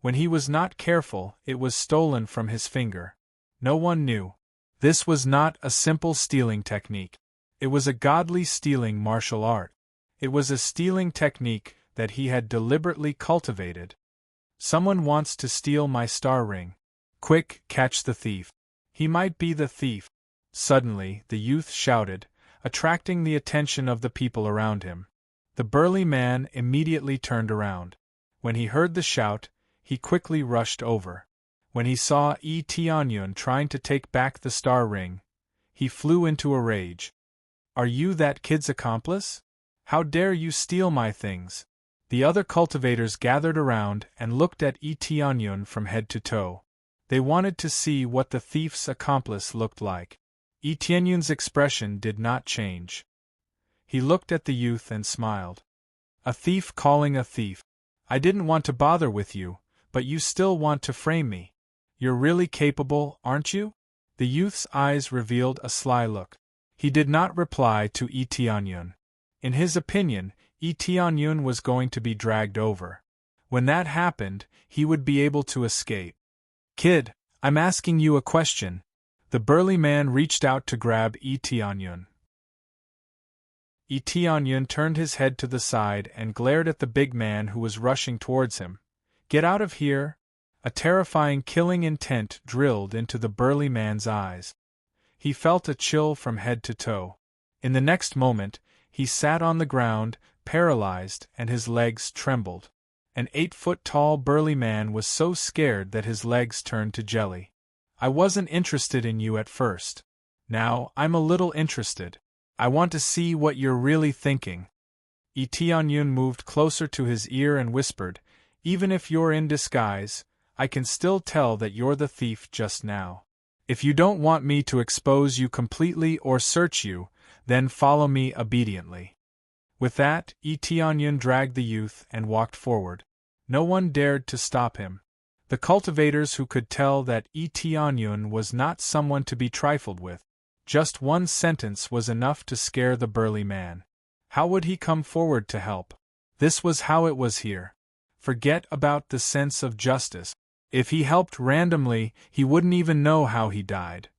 When he was not careful, it was stolen from his finger. No one knew. This was not a simple stealing technique. It was a godly stealing martial art. It was a stealing technique that he had deliberately cultivated. Someone wants to steal my star ring. Quick, catch the thief. He might be the thief. Suddenly, the youth shouted, attracting the attention of the people around him. The burly man immediately turned around. When he heard the shout, he quickly rushed over. When he saw Tianyun trying to take back the star ring, he flew into a rage. "Are you that kid's accomplice? How dare you steal my things?" The other cultivators gathered around and looked at Tianyun from head to toe. They wanted to see what the thief's accomplice looked like. Tianyun's expression did not change. He looked at the youth and smiled. "A thief calling a thief. I didn't want to bother with you, but you still want to frame me. You're really capable, aren't you?" The youth's eyes revealed a sly look. He did not reply to Tianyun. In his opinion, Tianyun was going to be dragged over. When that happened, he would be able to escape. "Kid, I'm asking you a question." The burly man reached out to grab Tianyun. Tianyun turned his head to the side and glared at the big man who was rushing towards him. "Get out of here!" A terrifying killing intent drilled into the burly man's eyes. He felt a chill from head to toe. In the next moment, he sat on the ground, paralyzed, and his legs trembled. An 8-foot-tall burly man was so scared that his legs turned to jelly. "I wasn't interested in you at first. Now, I'm a little interested. I want to see what you're really thinking." Tianyun moved closer to his ear and whispered, "Even if you're in disguise, I can still tell that you're the thief just now. If you don't want me to expose you completely or search you, then follow me obediently." With that, Tianyun dragged the youth and walked forward. No one dared to stop him. The cultivators who could tell that Tianyun was not someone to be trifled with. Just one sentence was enough to scare the burly man. How would he come forward to help? This was how it was here. Forget about the sense of justice. If he helped randomly, he wouldn't even know how he died.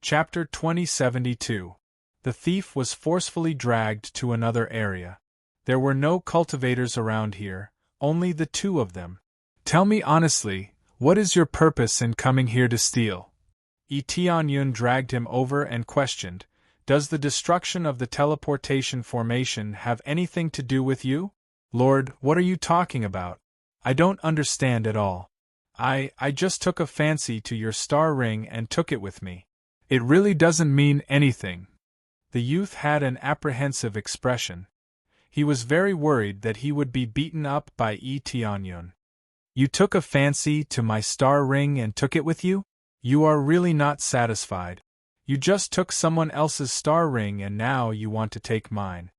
Chapter 2072. The thief was forcefully dragged to another area. There were no cultivators around here, only the two of them. "Tell me honestly, what is your purpose in coming here to steal?" Tianyun dragged him over and questioned, "Does the destruction of the teleportation formation have anything to do with you?" "Lord, what are you talking about? I don't understand at all. I just took a fancy to your star ring and took it with me. It really doesn't mean anything." The youth had an apprehensive expression. He was very worried that he would be beaten up by Tianyun. "You took a fancy to my star ring and took it with you? You are really not satisfied. You just took someone else's star ring and now you want to take mine."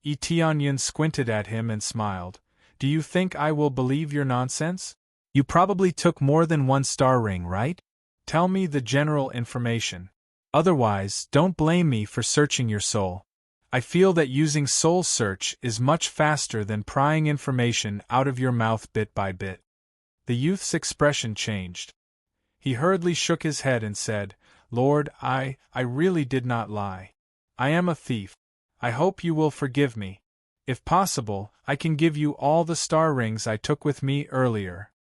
Tianyun squinted at him and smiled. "Do you think I will believe your nonsense? You probably took more than one star ring, right? Tell me the general information. Otherwise, don't blame me for searching your soul. I feel that using soul search is much faster than prying information out of your mouth bit by bit." The youth's expression changed. He hurriedly shook his head and said, "Lord, I really did not lie. I am a thief. I hope you will forgive me. If possible, I can give you all the star rings I took with me earlier."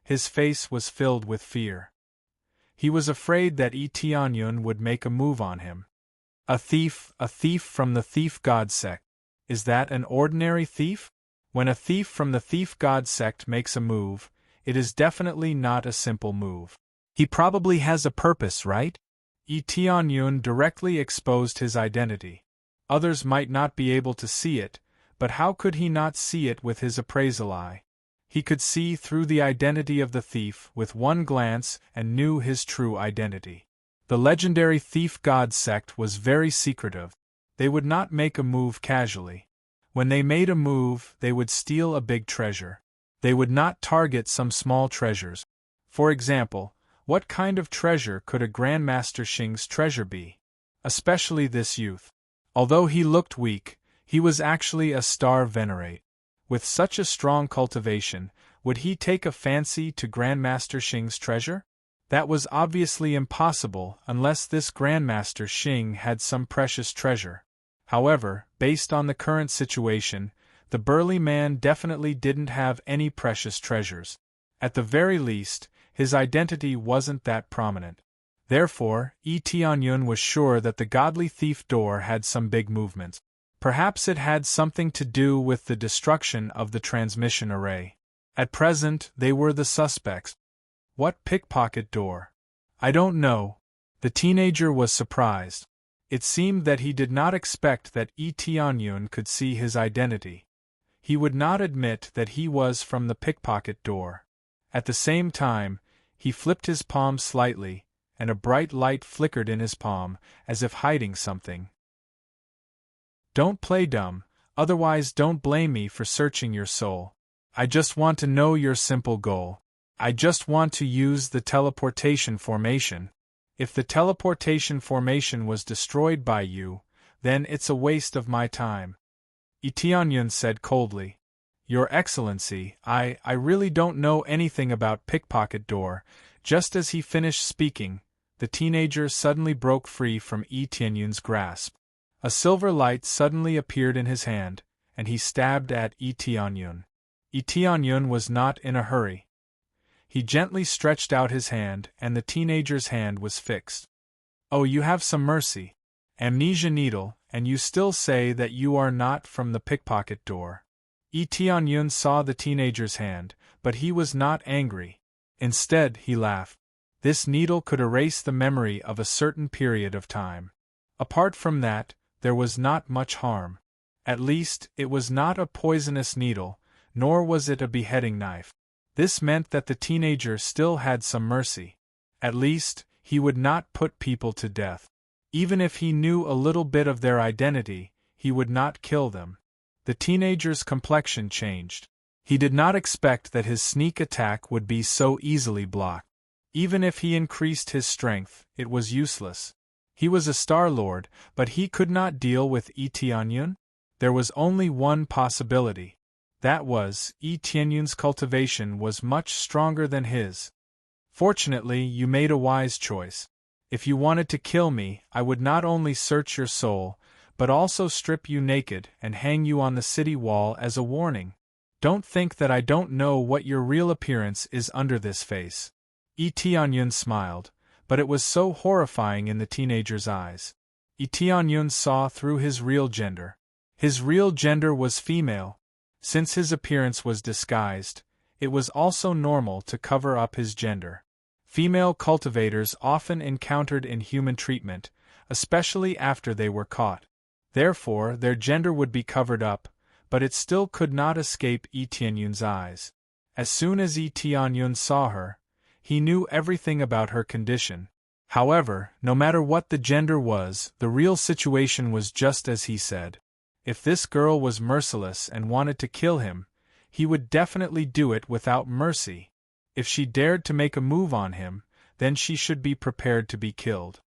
His face was filled with fear. He was afraid that Tianyun would make a move on him. A thief from the thief god sect. Is that an ordinary thief? When a thief from the thief god sect makes a move, it is definitely not a simple move. He probably has a purpose, right? Tianyun directly exposed his identity. Others might not be able to see it, but how could he not see it with his appraisal eye? He could see through the identity of the thief with one glance and knew his true identity. The legendary thief god sect was very secretive. They would not make a move casually. When they made a move, they would steal a big treasure. They would not target some small treasures. For example, what kind of treasure could a Grandmaster Xing's treasure be? Especially this youth. Although he looked weak, he was actually a star venerate. With such a strong cultivation, would he take a fancy to Grandmaster Xing's treasure? That was obviously impossible unless this Grandmaster Xing had some precious treasure. However, based on the current situation, the burly man definitely didn't have any precious treasures. At the very least, his identity wasn't that prominent. Therefore, Tianyun was sure that the godly thief door had some big movement. Perhaps it had something to do with the destruction of the transmission array. At present, they were the suspects. What pickpocket door? I don't know. The teenager was surprised. It seemed that he did not expect that Tianyun could see his identity. He would not admit that he was from the pickpocket door. At the same time, he flipped his palm slightly, and a bright light flickered in his palm, as if hiding something. Don't play dumb, otherwise don't blame me for searching your soul. I just want to know your simple goal. I just want to use the teleportation formation. If the teleportation formation was destroyed by you, then it's a waste of my time. Tianyun said coldly. Your Excellency, I really don't know anything about pickpocket door. Just as he finished speaking, the teenager suddenly broke free from Tianyun's grasp. A silver light suddenly appeared in his hand, and he stabbed at Tianyun. Tianyun was not in a hurry. He gently stretched out his hand, and the teenager's hand was fixed. Oh, you have some mercy. Amnesia needle, and you still say that you are not from the pickpocket door. Tianyun saw the teenager's hand, but he was not angry. Instead, he laughed. This needle could erase the memory of a certain period of time. Apart from that, there was not much harm. At least, it was not a poisonous needle, nor was it a beheading knife. This meant that the teenager still had some mercy. At least, he would not put people to death. Even if he knew a little bit of their identity, he would not kill them. The teenager's complexion changed. He did not expect that his sneak attack would be so easily blocked. Even if he increased his strength, it was useless. He was a Star Lord, but he could not deal with Tianyun. There was only one possibility. That was, Tianyun's cultivation was much stronger than his. Fortunately, you made a wise choice. If you wanted to kill me, I would not only search your soul, but also strip you naked and hang you on the city wall as a warning. Don't think that I don't know what your real appearance is under this face. Tianyun smiled, but it was so horrifying in the teenager's eyes. Tianyun saw through his real gender. His real gender was female. Since his appearance was disguised, it was also normal to cover up his gender. Female cultivators often encountered inhuman treatment, especially after they were caught. Therefore, their gender would be covered up, but it still could not escape Tianyun's eyes. As soon as Tianyun saw her, he knew everything about her condition. However, no matter what the gender was, the real situation was just as he said. If this girl was merciless and wanted to kill him, he would definitely do it without mercy. If she dared to make a move on him, then she should be prepared to be killed.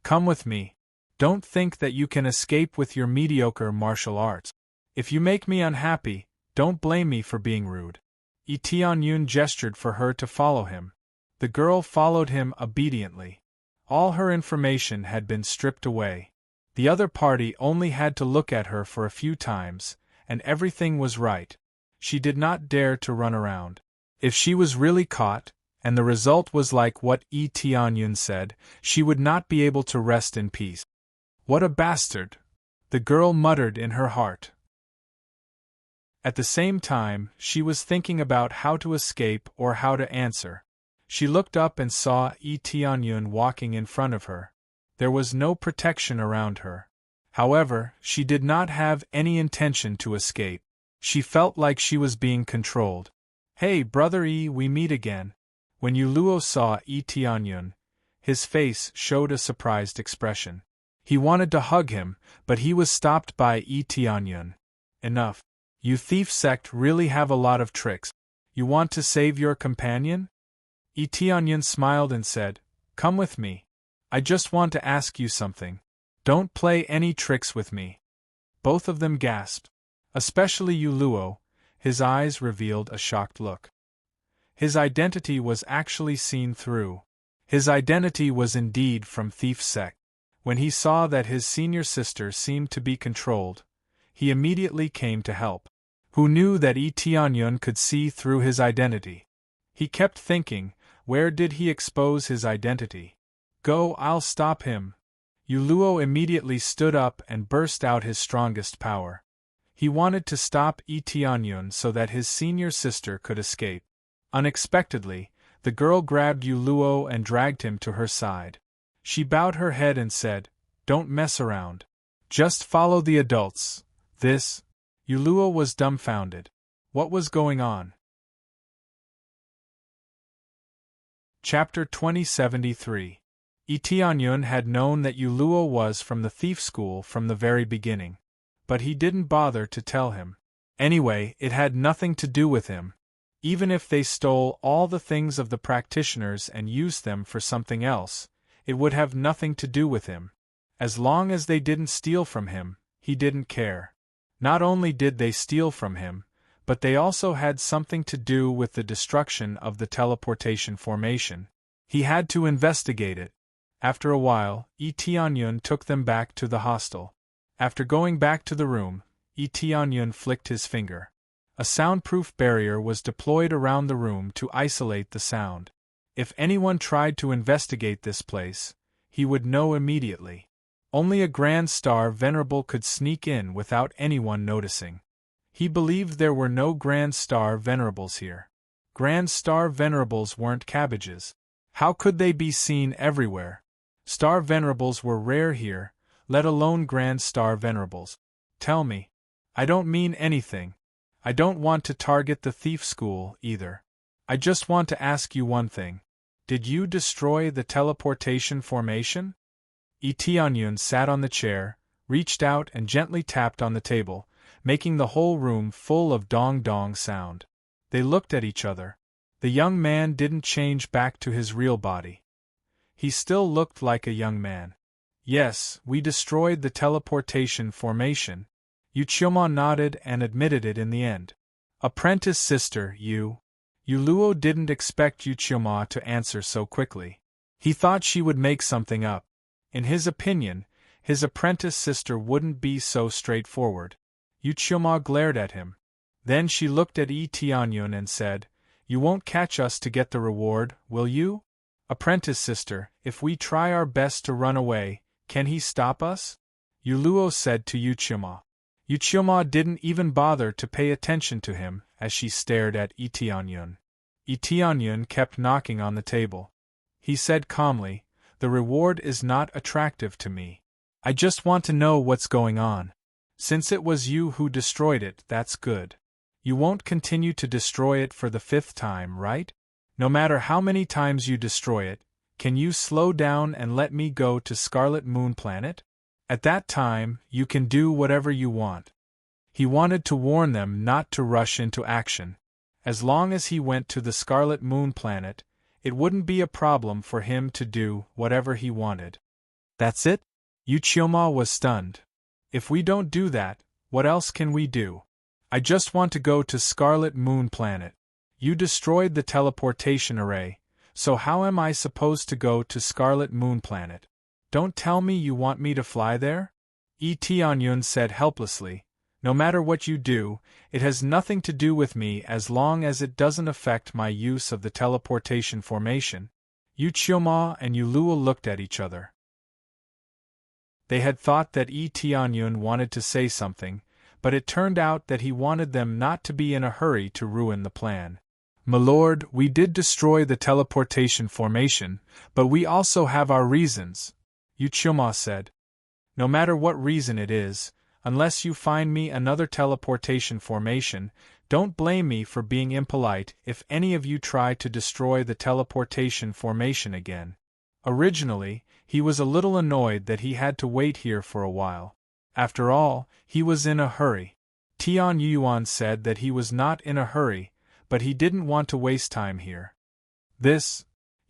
Come with me. Don't think that you can escape with your mediocre martial arts. If you make me unhappy, don't blame me for being rude. Tianyun gestured for her to follow him. The girl followed him obediently. All her information had been stripped away. The other party only had to look at her for a few times, and everything was right. She did not dare to run around. If she was really caught, and the result was like what Tianyun said, she would not be able to rest in peace. What a bastard! The girl muttered in her heart. At the same time, she was thinking about how to escape or how to answer. She looked up and saw Tianyun walking in front of her. There was no protection around her. However, she did not have any intention to escape. She felt like she was being controlled. Hey, brother we meet again. When Luo saw Tianyun, his face showed a surprised expression. He wanted to hug him, but he was stopped by Tianyun. Enough. You thief sect really have a lot of tricks. You want to save your companion? Tianyun smiled and said, Come with me. I just want to ask you something. Don't play any tricks with me. Both of them gasped. Especially Luo. His eyes revealed a shocked look. His identity was actually seen through. His identity was indeed from Thief Sect. When he saw that his senior sister seemed to be controlled, he immediately came to help. Who knew that Tianyun could see through his identity? He kept thinking, where did he expose his identity? Go, I'll stop him. Yuluo immediately stood up and burst out his strongest power. He wanted to stop Tianyun so that his senior sister could escape. Unexpectedly, the girl grabbed Yuluo and dragged him to her side. She bowed her head and said, "Don't mess around. Just follow the adults." Yuluo was dumbfounded. What was going on? Chapter 2073. Tianyun had known that Yuluo was from the thief school from the very beginning. But he didn't bother to tell him. Anyway, it had nothing to do with him. Even if they stole all the things of the practitioners and used them for something else, it would have nothing to do with him. As long as they didn't steal from him, he didn't care. Not only did they steal from him, but they also had something to do with the destruction of the teleportation formation. He had to investigate it. After a while, Tianyun took them back to the hostel. After going back to the room, Tianyun flicked his finger. A soundproof barrier was deployed around the room to isolate the sound. If anyone tried to investigate this place, he would know immediately. Only a Grand Star Venerable could sneak in without anyone noticing. He believed there were no Grand Star Venerables here. Grand Star Venerables weren't cabbages. How could they be seen everywhere? Star Venerables were rare here, let alone Grand Star Venerables. Tell me. I don't mean anything. I don't want to target the thief school, either. I just want to ask you one thing. Did you destroy the teleportation formation? Tianyun sat on the chair, reached out and gently tapped on the table, making the whole room full of dong-dong sound. They looked at each other. The young man didn't change back to his real body. He still looked like a young man. Yes, we destroyed the teleportation formation. Yuchoma nodded and admitted it in the end. Apprentice sister, Yuluo didn't expect Yuchoma to answer so quickly. He thought she would make something up. In his opinion, his apprentice sister wouldn't be so straightforward. Yuchoma glared at him. Then she looked at Tianyun and said, "You won't catch us to get the reward, will you? Apprentice sister, if we try our best to run away, can he stop us?" Yuluo said to Yuchoma. Yuchoma didn't even bother to pay attention to him as she stared at Tianyun. Tianyun kept knocking on the table. He said calmly, "The reward is not attractive to me. I just want to know what's going on. Since it was you who destroyed it, that's good. You won't continue to destroy it for the 5th time, right? No matter how many times you destroy it, can you slow down and let me go to Scarlet Moon Planet? At that time, you can do whatever you want." He wanted to warn them not to rush into action. As long as he went to the Scarlet Moon Planet, it wouldn't be a problem for him to do whatever he wanted. "That's it?" Yuchoma was stunned. "If we don't do that, what else can we do? I just want to go to Scarlet Moon Planet. You destroyed the teleportation array, so how am I supposed to go to Scarlet Moon Planet? Don't tell me you want me to fly there?" Tianyun said helplessly, "No matter what you do, it has nothing to do with me as long as it doesn't affect my use of the teleportation formation." Yuchoma and Yuluo looked at each other. They had thought that Tianyun wanted to say something, but it turned out that he wanted them not to be in a hurry to ruin the plan. "My lord, we did destroy the teleportation formation, but we also have our reasons," Yuchoma said. "No matter what reason it is, unless you find me another teleportation formation, don't blame me for being impolite if any of you try to destroy the teleportation formation again." Originally, he was a little annoyed that he had to wait here for a while. After all, he was in a hurry. Tian Yuan said that he was not in a hurry, but he didn't want to waste time here.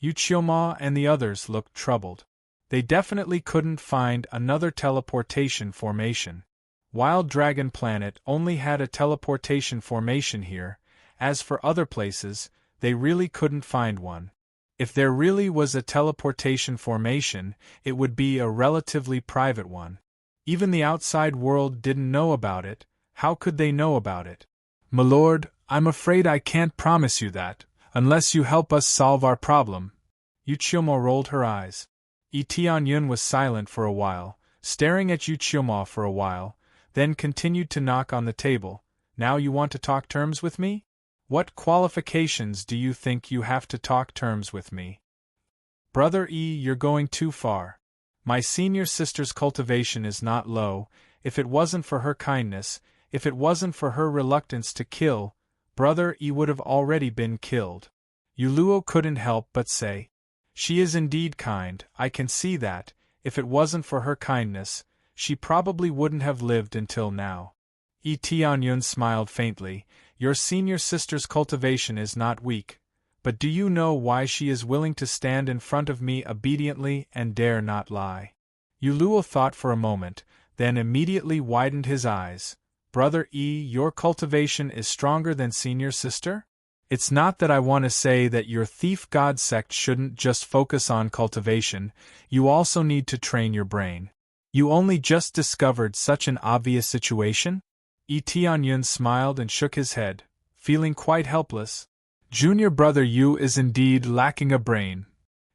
Yuchoma and the others looked troubled. They definitely couldn't find another teleportation formation. Wild Dragon Planet only had a teleportation formation here. As for other places, they really couldn't find one. If there really was a teleportation formation, it would be a relatively private one. Even the outside world didn't know about it. How could they know about it? "My lord, I'm afraid I can't promise you that, unless you help us solve our problem." Yuchoma rolled her eyes. Tianyun was silent for a while, staring at Yu Qiuhua for a while, then continued to knock on the table. Now you want to talk terms with me? What qualifications do you think you have to talk terms with me? Brother you're going too far. My senior sister's cultivation is not low. If it wasn't for her kindness, if it wasn't for her reluctance to kill, Brother would have already been killed. Yuluo couldn't help but say, she is indeed kind, I can see that. If it wasn't for her kindness, she probably wouldn't have lived until now. Tianyun smiled faintly. Your senior sister's cultivation is not weak, but do you know why she is willing to stand in front of me obediently and dare not lie? Yuluo thought for a moment, then immediately widened his eyes. Brother your cultivation is stronger than senior sister? It's not that I want to say that your thief god sect shouldn't just focus on cultivation, you also need to train your brain. You only just discovered such an obvious situation? Tianyun smiled and shook his head, feeling quite helpless. Junior brother Yu is indeed lacking a brain.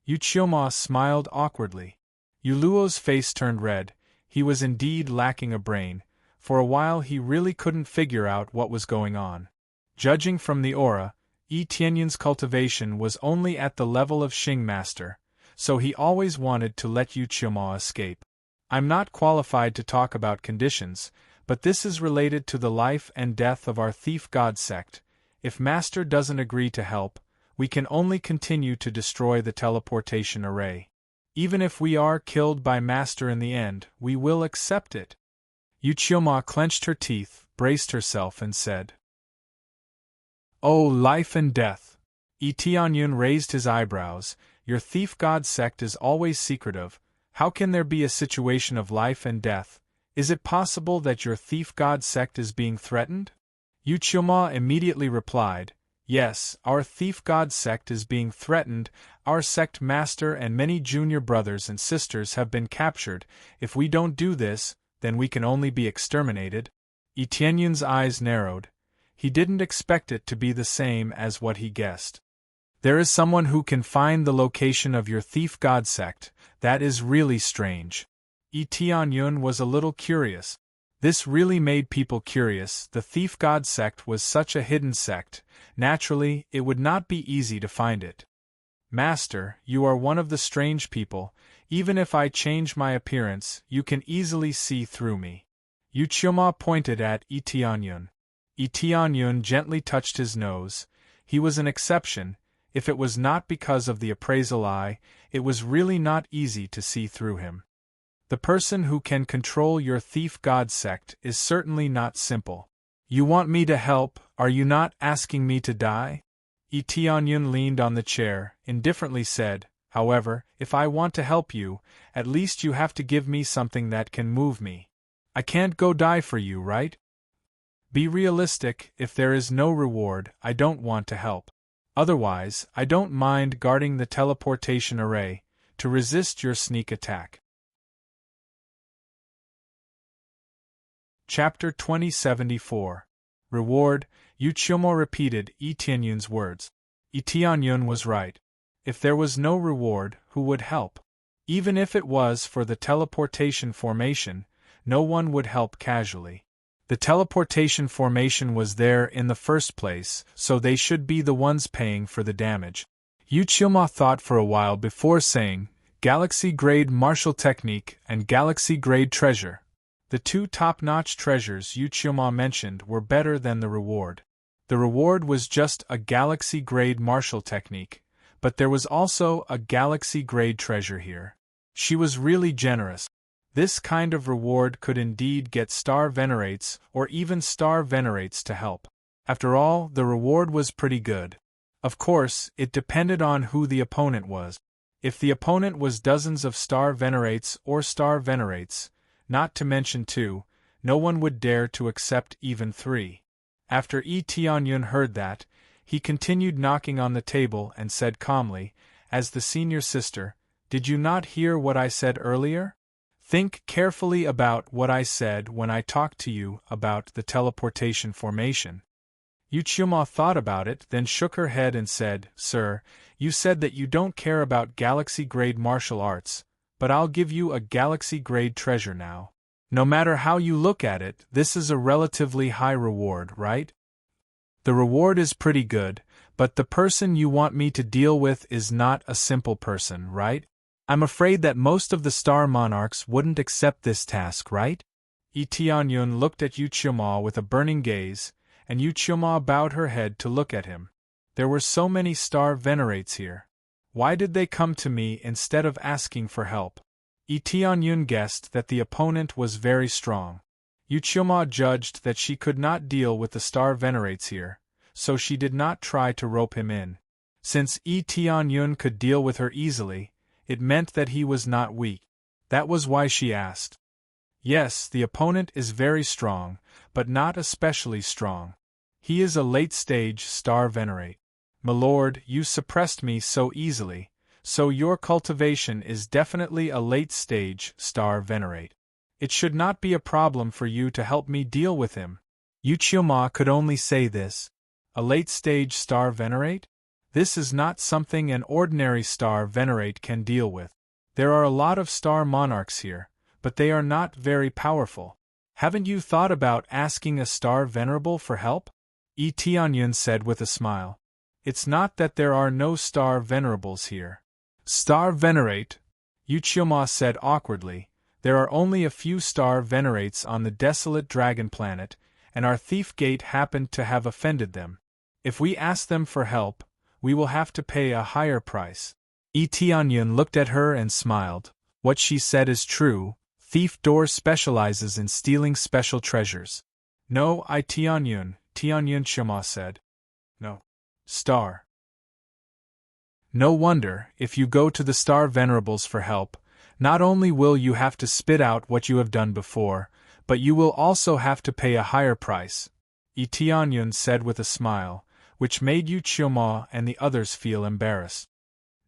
Yu Qiuhua smiled awkwardly. Yuluo's face turned red. He was indeed lacking a brain. For a while he really couldn't figure out what was going on. Judging from the aura, Tianyun's cultivation was only at the level of Xing Master, so he always wanted to let Yu Qiuhua escape. I'm not qualified to talk about conditions, but this is related to the life and death of our thief god sect. If Master doesn't agree to help, we can only continue to destroy the teleportation array. Even if we are killed by Master in the end, we will accept it. Yu Qiuhua clenched her teeth, braced herself and said, Oh, life and death! Tianyun raised his eyebrows. Your thief god sect is always secretive. How can there be a situation of life and death? Is it possible that your thief god sect is being threatened? Yu Qiuhua immediately replied, Yes, our thief god sect is being threatened. Our sect master and many junior brothers and sisters have been captured. If we don't do this, then we can only be exterminated. Tianyun's eyes narrowed. He didn't expect it to be the same as what he guessed. There is someone who can find the location of your thief god sect. That is really strange. Tianyun was a little curious. This really made people curious. The thief god sect was such a hidden sect. Naturally, it would not be easy to find it. Master, you are one of the strange people. Even if I change my appearance, you can easily see through me. Yu Qiuhua pointed at Tianyun. Tianyun gently touched his nose. He was an exception. If it was not because of the appraisal eye, it was really not easy to see through him. The person who can control your thief god sect is certainly not simple. You want me to help, are you not asking me to die? Tianyun leaned on the chair, indifferently said, However, if I want to help you, at least you have to give me something that can move me. I can't go die for you, right? Be realistic. If there is no reward, I don't want to help. Otherwise, I don't mind guarding the teleportation array, to resist your sneak attack. Chapter 2074. Reward. Yu Qiuhua repeated Tianyun's words. Tianyun was right. If there was no reward, who would help? Even if it was for the teleportation formation, no one would help casually. The teleportation formation was there in the first place, so they should be the ones paying for the damage. Yu Qiuhua thought for a while before saying, Galaxy-grade martial technique and galaxy-grade treasure. The two top-notch treasures Yu Qiuhua mentioned were better than the reward. The reward was just a galaxy-grade martial technique, but there was also a galaxy-grade treasure here. She was really generous. This kind of reward could indeed get star venerates or even star venerates to help. After all, the reward was pretty good. Of course, it depended on who the opponent was. If the opponent was dozens of star venerates or star venerates, not to mention 2, no one would dare to accept even 3. After Tianyun heard that, he continued knocking on the table and said calmly, as the senior sister, Did you not hear what I said earlier? Think carefully about what I said when I talked to you about the teleportation formation. Yu Qiuhua thought about it, then shook her head and said, Sir, you said that you don't care about galaxy-grade martial arts, but I'll give you a galaxy-grade treasure now. No matter how you look at it, this is a relatively high reward, right? The reward is pretty good, but the person you want me to deal with is not a simple person, right? I'm afraid that most of the star monarchs wouldn't accept this task, right? Tianyun looked at Yuchima with a burning gaze, and Yuchima bowed her head to look at him. There were so many star venerates here. Why did they come to me instead of asking for help? Tianyun guessed that the opponent was very strong. Yuchima judged that she could not deal with the star venerates here, so she did not try to rope him in. Since Tianyun could deal with her easily, it meant that he was not weak. That was why she asked. Yes, the opponent is very strong, but not especially strong. He is a late-stage star venerate. Milord, you suppressed me so easily, so your cultivation is definitely a late-stage star venerate. It should not be a problem for you to help me deal with him. Yuchima could only say this. A late-stage star venerate? This is not something an ordinary star venerate can deal with. There are a lot of star monarchs here, but they are not very powerful. Haven't you thought about asking a star venerable for help? Tianyun said with a smile. It's not that there are no star venerables here. Star venerate, Yuchima said awkwardly. There are only a few star venerates on the desolate dragon planet, and our thief gate happened to have offended them. If we ask them for help, we will have to pay a higher price. Tianyun looked at her and smiled. What she said is true. Thief Door specializes in stealing special treasures. No, Tianyun Shima said. No. Star. No wonder, if you go to the star venerables for help, not only will you have to spit out what you have done before, but you will also have to pay a higher price, Tianyun said with a smile, which made Yuchima and the others feel embarrassed.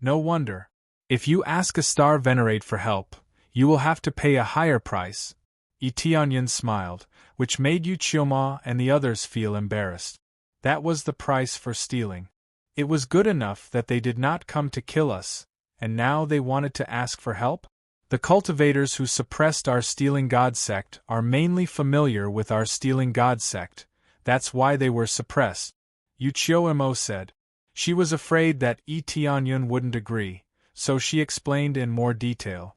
No wonder. If you ask a star venerate for help, you will have to pay a higher price, Tianyun smiled, which made Yuchima and the others feel embarrassed. That was the price for stealing. It was good enough that they did not come to kill us, and now they wanted to ask for help? The cultivators who suppressed our stealing god sect are mainly familiar with our stealing god sect. That's why they were suppressed, Yuchiomo said. She was afraid that Tianyun wouldn't agree, so she explained in more detail.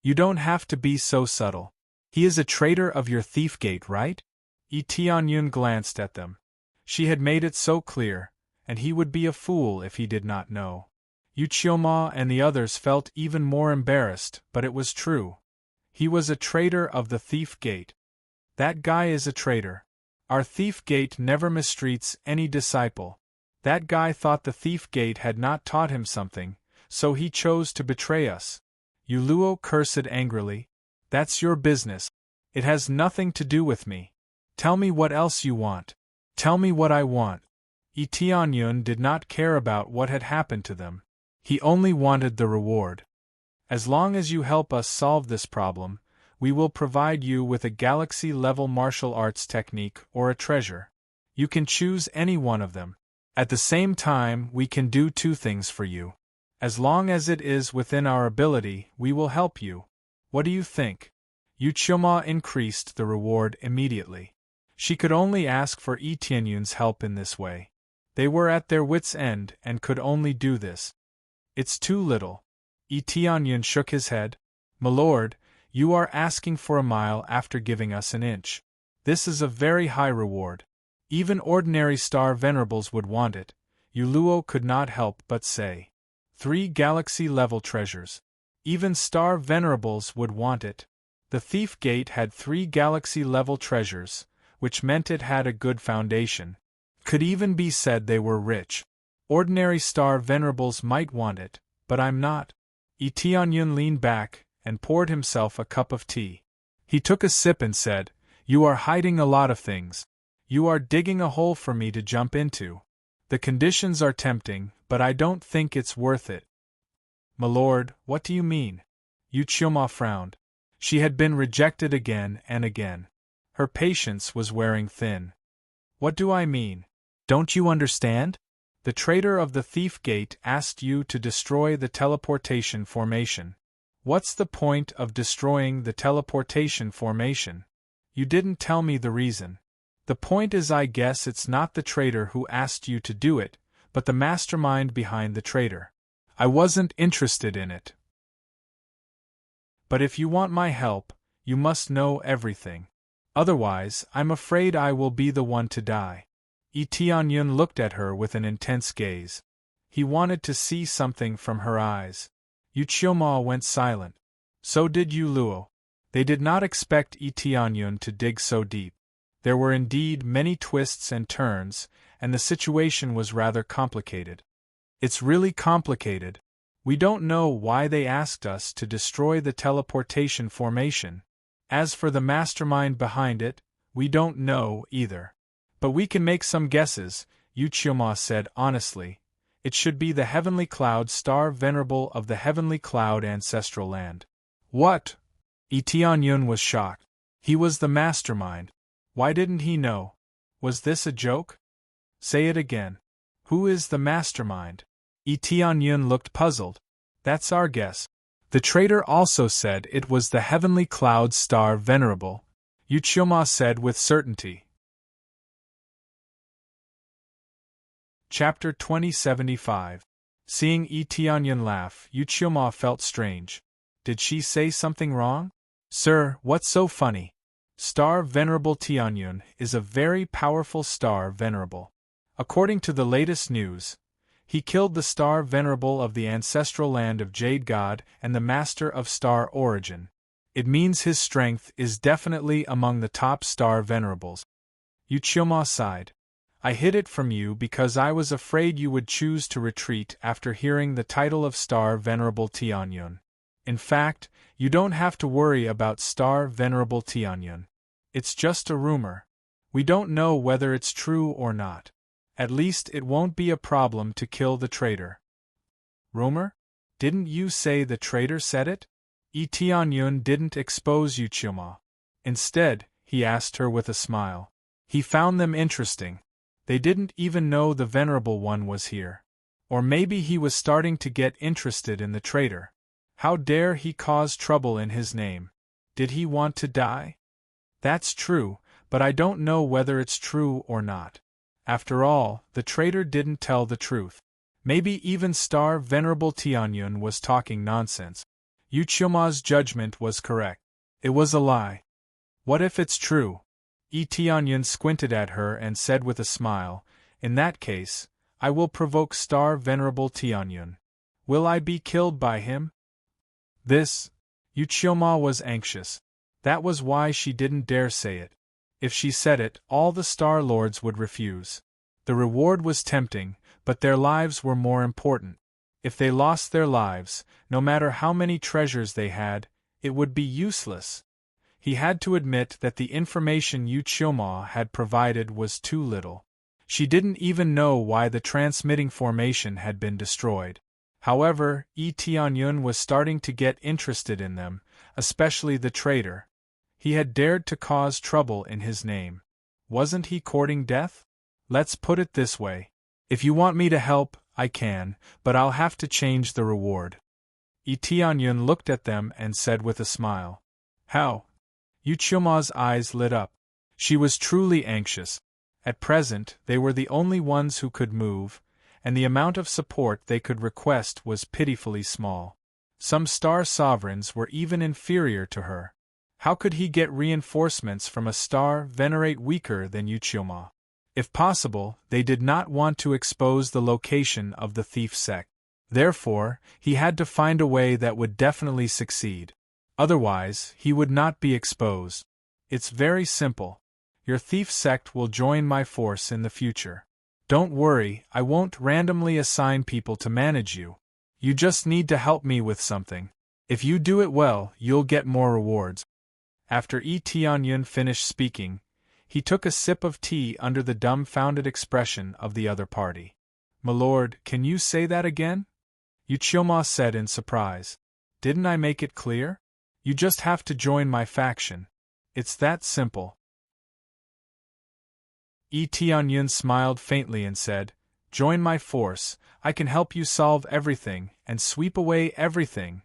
You don't have to be so subtle. He is a traitor of your thief gate, right? Tianyun glanced at them. She had made it so clear, and he would be a fool if he did not know. Yuchima and the others felt even more embarrassed, but it was true. He was a traitor of the thief gate. That guy is a traitor. Our thief gate never mistreats any disciple. That guy thought the thief gate had not taught him something, so he chose to betray us. Yuluo cursed angrily. That's your business. It has nothing to do with me. Tell me what else you want. Tell me what I want. Tianyun did not care about what had happened to them. He only wanted the reward. As long as you help us solve this problem, we will provide you with a galaxy-level martial arts technique or a treasure. You can choose any one of them. At the same time, we can do two things for you. As long as it is within our ability, we will help you. What do you think? Yuchima increased the reward immediately. She could only ask for Tianyun's help in this way. They were at their wits' end and could only do this. It's too little. Tianyun shook his head. Milord, you are asking for a mile after giving us an inch. This is a very high reward. Even ordinary star venerables would want it, Yuluo could not help but say. 3 galaxy-level treasures. Even star venerables would want it. The thief gate had 3 galaxy-level treasures, which meant it had a good foundation. Could even be said they were rich. Ordinary star venerables might want it, but I'm not. Tianyun leaned back and poured himself a cup of tea. He took a sip and said, You are hiding a lot of things. You are digging a hole for me to jump into. The conditions are tempting, but I don't think it's worth it. Milord, what do you mean? Yuchima frowned. She had been rejected again and again. Her patience was wearing thin. What do I mean? Don't you understand? The traitor of the thief gate asked you to destroy the teleportation formation. What's the point of destroying the teleportation formation? You didn't tell me the reason. The point is, I guess it's not the traitor who asked you to do it, but the mastermind behind the traitor. I wasn't interested in it. But if you want my help, you must know everything. Otherwise, I'm afraid I will be the one to die. Tianyun looked at her with an intense gaze. He wanted to see something from her eyes. Yuchioma went silent. So did Yu Luo. They did not expect Tianyun to dig so deep. There were indeed many twists and turns, and the situation was rather complicated. It's really complicated. We don't know why they asked us to destroy the teleportation formation. As for the mastermind behind it, we don't know either. But we can make some guesses, Yuchioma said honestly. It should be the Heavenly Cloud Star Venerable of the Heavenly Cloud Ancestral Land. What? Tianyun was shocked. He was the mastermind. Why didn't he know? Was this a joke? Say it again. Who is the mastermind? Tianyun looked puzzled. That's our guess. The traitor also said it was the Heavenly Cloud Star Venerable, Yuchioma said with certainty. Chapter 2075. Seeing Tianyun laugh, Yuchioma felt strange. Did she say something wrong? Sir, what's so funny? Star Venerable Tianyun is a very powerful Star Venerable. According to the latest news, he killed the Star Venerable of the ancestral land of Jade God and the Master of Star Origin. It means his strength is definitely among the top Star Venerables. Yuchioma sighed. I hid it from you because I was afraid you would choose to retreat after hearing the title of Star Venerable Tianyun. In fact, you don't have to worry about Star Venerable Tianyun. It's just a rumor. We don't know whether it's true or not. At least it won't be a problem to kill the traitor. Rumor? Didn't you say the traitor said it? Tianyun didn't expose Yuchioma. Instead, he asked her with a smile. He found them interesting. They didn't even know the Venerable One was here. Or maybe he was starting to get interested in the traitor. How dare he cause trouble in his name? Did he want to die? That's true, but I don't know whether it's true or not. After all, the traitor didn't tell the truth. Maybe even Star Venerable Tianyun was talking nonsense. Yuchioma's judgment was correct. It was a lie. What if it's true? Tianyun squinted at her and said with a smile, In that case, I will provoke Star Venerable Tianyun. Will I be killed by him? Yuchioma was anxious. That was why she didn't dare say it. If she said it, all the Star Lords would refuse. The reward was tempting, but their lives were more important. If they lost their lives, no matter how many treasures they had, it would be useless. He had to admit that the information Yuchioma had provided was too little. She didn't even know why the transmitting formation had been destroyed. However, Tianyun was starting to get interested in them, especially the traitor. He had dared to cause trouble in his name. Wasn't he courting death? Let's put it this way. If you want me to help, I can, but I'll have to change the reward. Tianyun looked at them and said with a smile. How? Yuchioma's eyes lit up. She was truly anxious. At present, they were the only ones who could move, and the amount of support they could request was pitifully small. Some star sovereigns were even inferior to her. How could he get reinforcements from a star venerate weaker than Yuchioma? If possible, they did not want to expose the location of the thief sect. Therefore, he had to find a way that would definitely succeed. Otherwise, he would not be exposed. It's very simple. Your thief sect will join my force in the future. Don't worry, I won't randomly assign people to manage you. You just need to help me with something. If you do it well, you'll get more rewards. After Tianyun finished speaking, he took a sip of tea under the dumbfounded expression of the other party. My lord, can you say that again? Yuchioma said in surprise. Didn't I make it clear? You just have to join my faction. It's that simple. Tianyun smiled faintly and said, Join my force, I can help you solve everything and sweep away everything.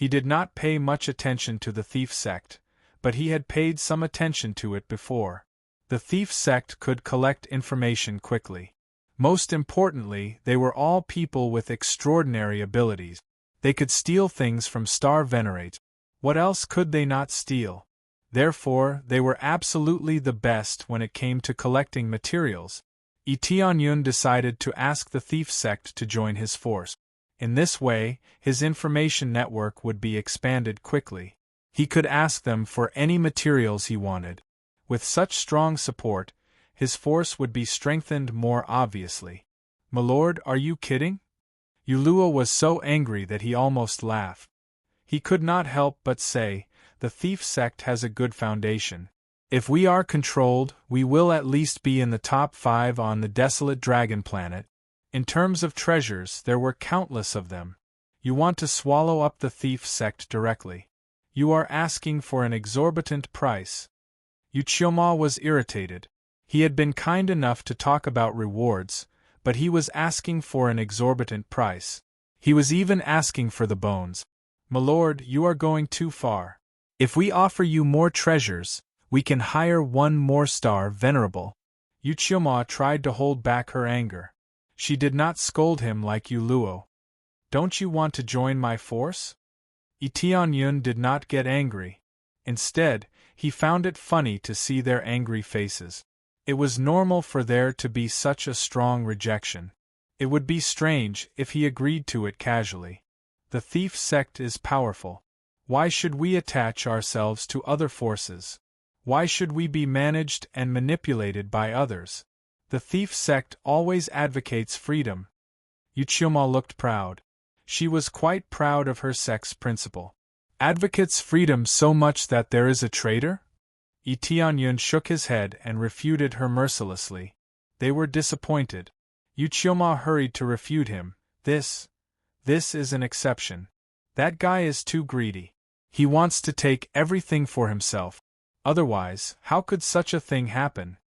He did not pay much attention to the thief sect, but he had paid some attention to it before. The thief sect could collect information quickly. Most importantly, they were all people with extraordinary abilities. They could steal things from star venerates. What else could they not steal? Therefore, they were absolutely the best when it came to collecting materials. Tianyun decided to ask the thief sect to join his force. In this way, his information network would be expanded quickly. He could ask them for any materials he wanted. With such strong support, his force would be strengthened more obviously. "My lord, are you kidding?" Yuluo was so angry that he almost laughed. He could not help but say, "The thief sect has a good foundation. If we are controlled, we will at least be in the top 5 on the desolate dragon planet. In terms of treasures, there were countless of them. You want to swallow up the thief sect directly. You are asking for an exorbitant price." Yuchioma was irritated. He had been kind enough to talk about rewards, but he was asking for an exorbitant price. He was even asking for the bones. "My lord, you are going too far. If we offer you more treasures, we can hire one more star venerable." Yuchioma tried to hold back her anger. She did not scold him like Yuluo. "Don't you want to join my force?" Tianyun did not get angry. Instead, he found it funny to see their angry faces. It was normal for there to be such a strong rejection. It would be strange if he agreed to it casually. The thief sect is powerful. Why should we attach ourselves to other forces? Why should we be managed and manipulated by others? The thief sect always advocates freedom. Yuchioma looked proud. She was quite proud of her sect's principle. Advocates freedom so much that there is a traitor? Tianyun shook his head and refuted her mercilessly. They were disappointed. Yuchioma hurried to refute him. This is an exception. That guy is too greedy. He wants to take everything for himself. Otherwise, how could such a thing happen?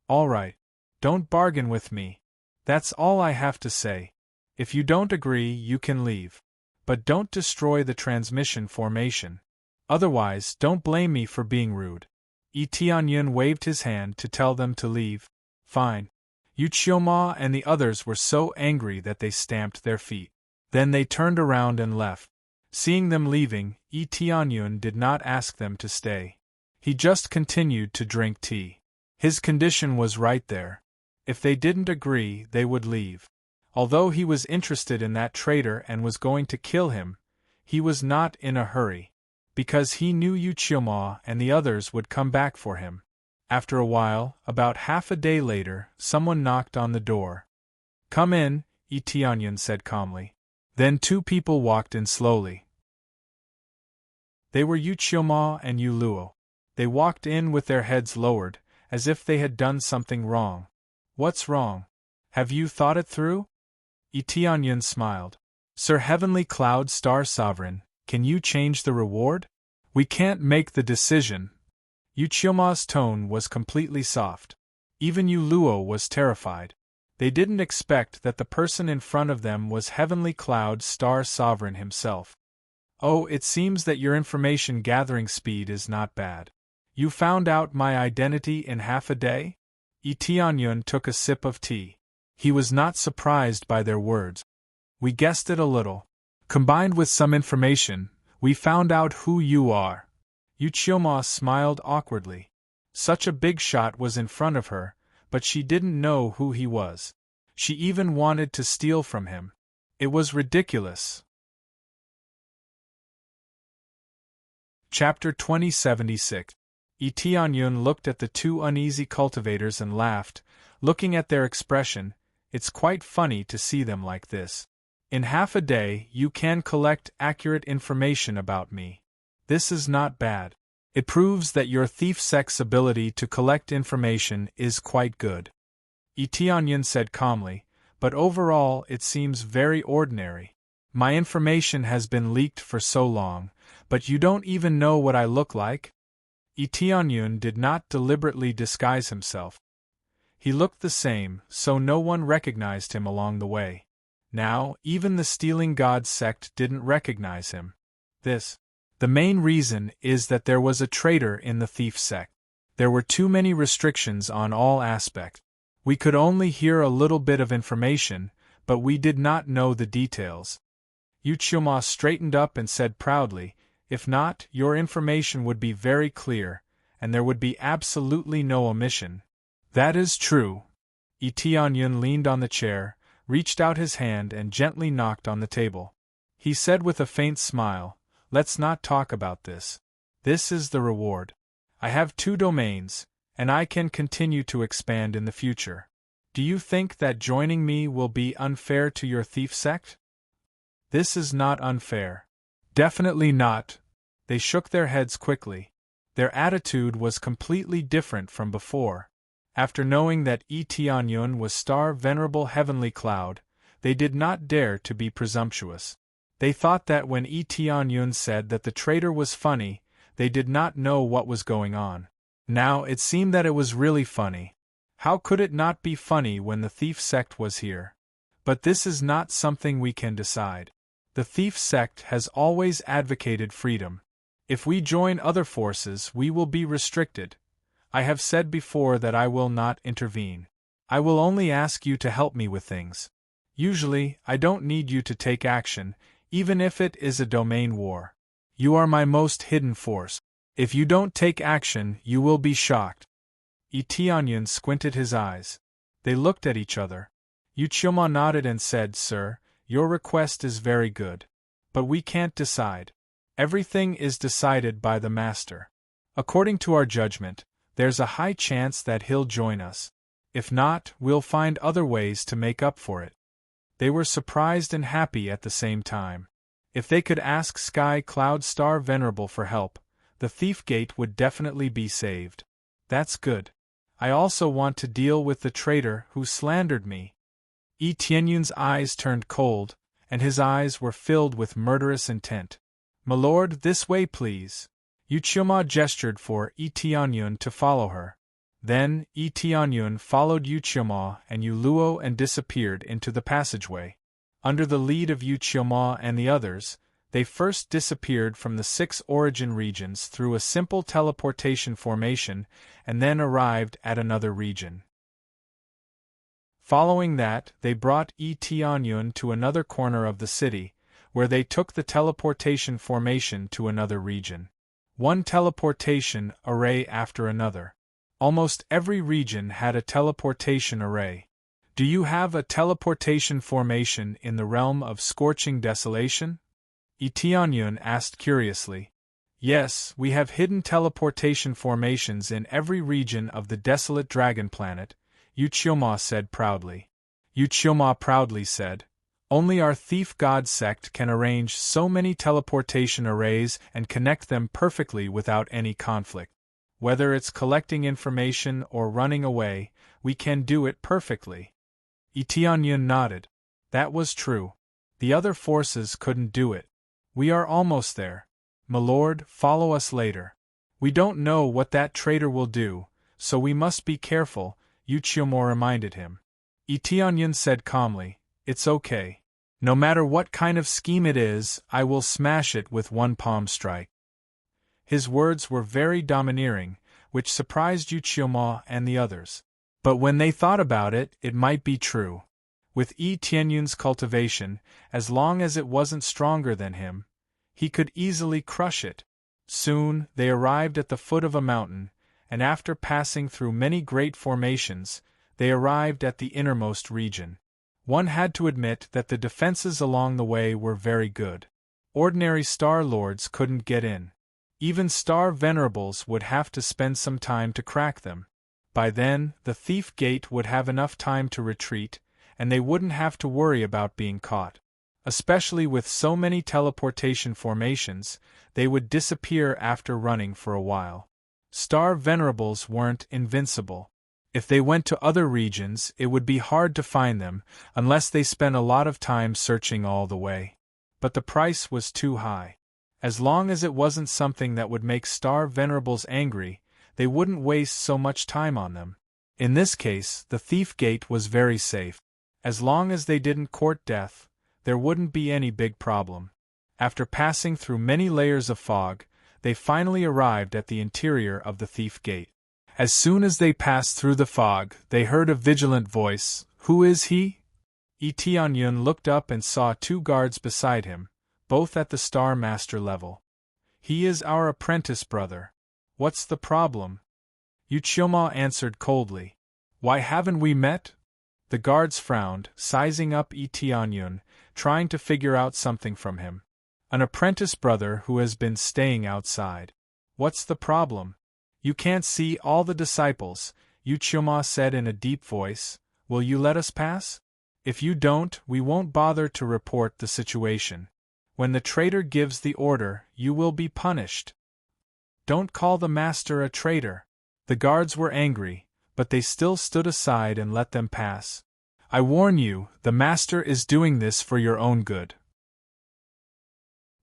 All right. Don't bargain with me. That's all I have to say. If you don't agree, you can leave. But don't destroy the transmission formation. Otherwise, don't blame me for being rude. Tianyun waved his hand to tell them to leave. Fine. Yuchioma and the others were so angry that they stamped their feet. Then they turned around and left. Seeing them leaving, Tianyun did not ask them to stay. He just continued to drink tea. His condition was right there. If they didn't agree, they would leave. Although he was interested in that traitor and was going to kill him, he was not in a hurry, because he knew Yuchioma and the others would come back for him. After a while, about half a day later, someone knocked on the door. "Come in," Tianyun said calmly. Then 2 people walked in slowly. They were Yuchioma and Yuluo. They walked in with their heads lowered, as if they had done something wrong. "What's wrong? Have you thought it through?" Tianyun smiled. "Sir Heavenly Cloud Star Sovereign, can you change the reward? We can't make the decision." Yuchioma's tone was completely soft. Even Yuluo was terrified. They didn't expect that the person in front of them was Heavenly Cloud Star Sovereign himself. "Oh, it seems that your information gathering speed is not bad. You found out my identity in half a day?" Tianyun took a sip of tea. He was not surprised by their words. "We guessed it a little. Combined with some information, we found out who you are." Yuchioma smiled awkwardly. Such a big shot was in front of her, but she didn't know who he was. She even wanted to steal from him. It was ridiculous. Chapter 2076. Tianyun looked at the 2 uneasy cultivators and laughed. Looking at their expression, it's quite funny to see them like this. "In half a day, you can collect accurate information about me. This is not bad. It proves that your thief sect's ability to collect information is quite good." Tianyun said calmly, "But overall it seems very ordinary. My information has been leaked for so long, but you don't even know what I look like?" Tianyun did not deliberately disguise himself. He looked the same, so no one recognized him along the way. Now, even the Stealing God sect didn't recognize him. The main reason is that there was a traitor in the thief sect. There were too many restrictions on all aspects. We could only hear a little bit of information, but we did not know the details. Uchiyama straightened up and said proudly, "If not, your information would be very clear, and there would be absolutely no omission." "That is true." Itianyun leaned on the chair, reached out his hand and gently knocked on the table. He said with a faint smile, "Let's not talk about this. This is the reward. I have 2 domains, and I can continue to expand in the future. Do you think that joining me will be unfair to your thief sect?" "This is not unfair." "Definitely not." They shook their heads quickly. Their attitude was completely different from before. After knowing that Itianyun was Star Venerable Heavenly Cloud, they did not dare to be presumptuous. They thought that when Itianyun said that the traitor was funny, they did not know what was going on. Now it seemed that it was really funny. How could it not be funny when the thief sect was here? But this is not something we can decide. The thief sect has always advocated freedom. If we join other forces, we will be restricted. I have said before that I will not intervene. I will only ask you to help me with things. Usually, I don't need you to take action, even if it is a domain war. You are my most hidden force. If you don't take action, you will be shocked." Itianyun squinted his eyes. They looked at each other. Uchiyama nodded and said, "Sir, your request is very good. But we can't decide. Everything is decided by the master. According to our judgment, there's a high chance that he'll join us. If not, we'll find other ways to make up for it." They were surprised and happy at the same time. If they could ask Sky Cloud Star Venerable for help, the Thief Gate would definitely be saved. "That's good. I also want to deal with the traitor who slandered me." Itianyun's eyes turned cold, and his eyes were filled with murderous intent. "My lord, this way please." Uchiyama gestured for Itianyun to follow her. Then, Itianyun followed Uchiyama and Uluo and disappeared into the passageway. Under the lead of Uchiyama and the others, they first disappeared from the 6 origin regions through a simple teleportation formation and then arrived at another region. Following that, they brought Itianyun to another corner of the city, where they took the teleportation formation to another region. One teleportation array after another. Almost every region had a teleportation array. "Do you have a teleportation formation in the realm of scorching desolation?" Itianyun asked curiously. "Yes, we have hidden teleportation formations in every region of the desolate dragon planet," Uchiyama said proudly. Uchiyama proudly said, "Only our thief god sect can arrange so many teleportation arrays and connect them perfectly without any conflict. Whether it's collecting information or running away, we can do it perfectly." Itianyun nodded. That was true. The other forces couldn't do it. "We are almost there. My lord, follow us later. We don't know what that traitor will do, so we must be careful," Uchiyama reminded him. Itianyun said calmly, "It's okay. No matter what kind of scheme it is, I will smash it with one palm strike." His words were very domineering, which surprised Uchiyama and the others. But when they thought about it, it might be true. With Itianyun's cultivation, as long as it wasn't stronger than him, he could easily crush it. Soon, they arrived at the foot of a mountain, and after passing through many great formations, they arrived at the innermost region. One had to admit that the defenses along the way were very good. Ordinary Star Lords couldn't get in. Even Star Venerables would have to spend some time to crack them. By then, the Thief Gate would have enough time to retreat, and they wouldn't have to worry about being caught. Especially with so many teleportation formations, they would disappear after running for a while. Star Venerables weren't invincible. If they went to other regions, it would be hard to find them, unless they spent a lot of time searching all the way. But the price was too high. As long as it wasn't something that would make Star Venerables angry, they wouldn't waste so much time on them. In this case, the Thief Gate was very safe. As long as they didn't court death, there wouldn't be any big problem. After passing through many layers of fog, they finally arrived at the interior of the Thief Gate. As soon as they passed through the fog, they heard a vigilant voice. "Who is he?" Tianyun looked up and saw 2 guards beside him, both at the Star Master level. "He is our apprentice brother. What's the problem?" Yuchoma answered coldly. "Why haven't we met?" The guards frowned, sizing up Tianyun, trying to figure out something from him. "An apprentice brother who has been staying outside. What's the problem?" "You can't see all the disciples," Yuchoma said in a deep voice. "Will you let us pass? If you don't, we won't bother to report the situation. When the traitor gives the order, you will be punished." "Don't call the master a traitor." The guards were angry, but they still stood aside and let them pass. "I warn you, the master is doing this for your own good."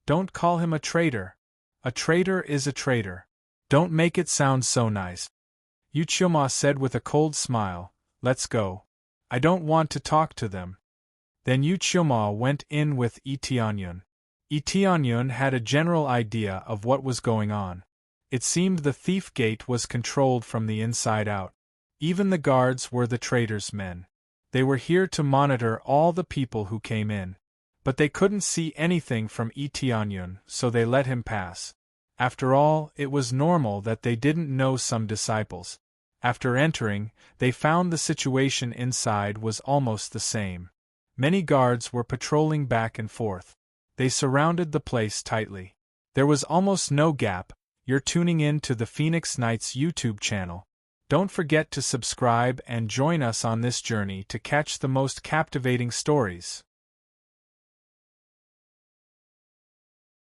"Don't call him a traitor. A traitor is a traitor. Don't make it sound so nice," Yuchoma said with a cold smile. "Let's go. I don't want to talk to them." Then Yuchoma went in with Tianyun. Tianyun had a general idea of what was going on. It seemed the Thief Gate was controlled from the inside out. Even the guards were the traitor's men. They were here to monitor all the people who came in. But they couldn't see anything from Tianyun, so they let him pass. After all, it was normal that they didn't know some disciples. After entering, they found the situation inside was almost the same. Many guards were patrolling back and forth. They surrounded the place tightly. There was almost no gap. You're tuning in to the Phoenix Nights YouTube channel. Don't forget to subscribe and join us on this journey to catch the most captivating stories.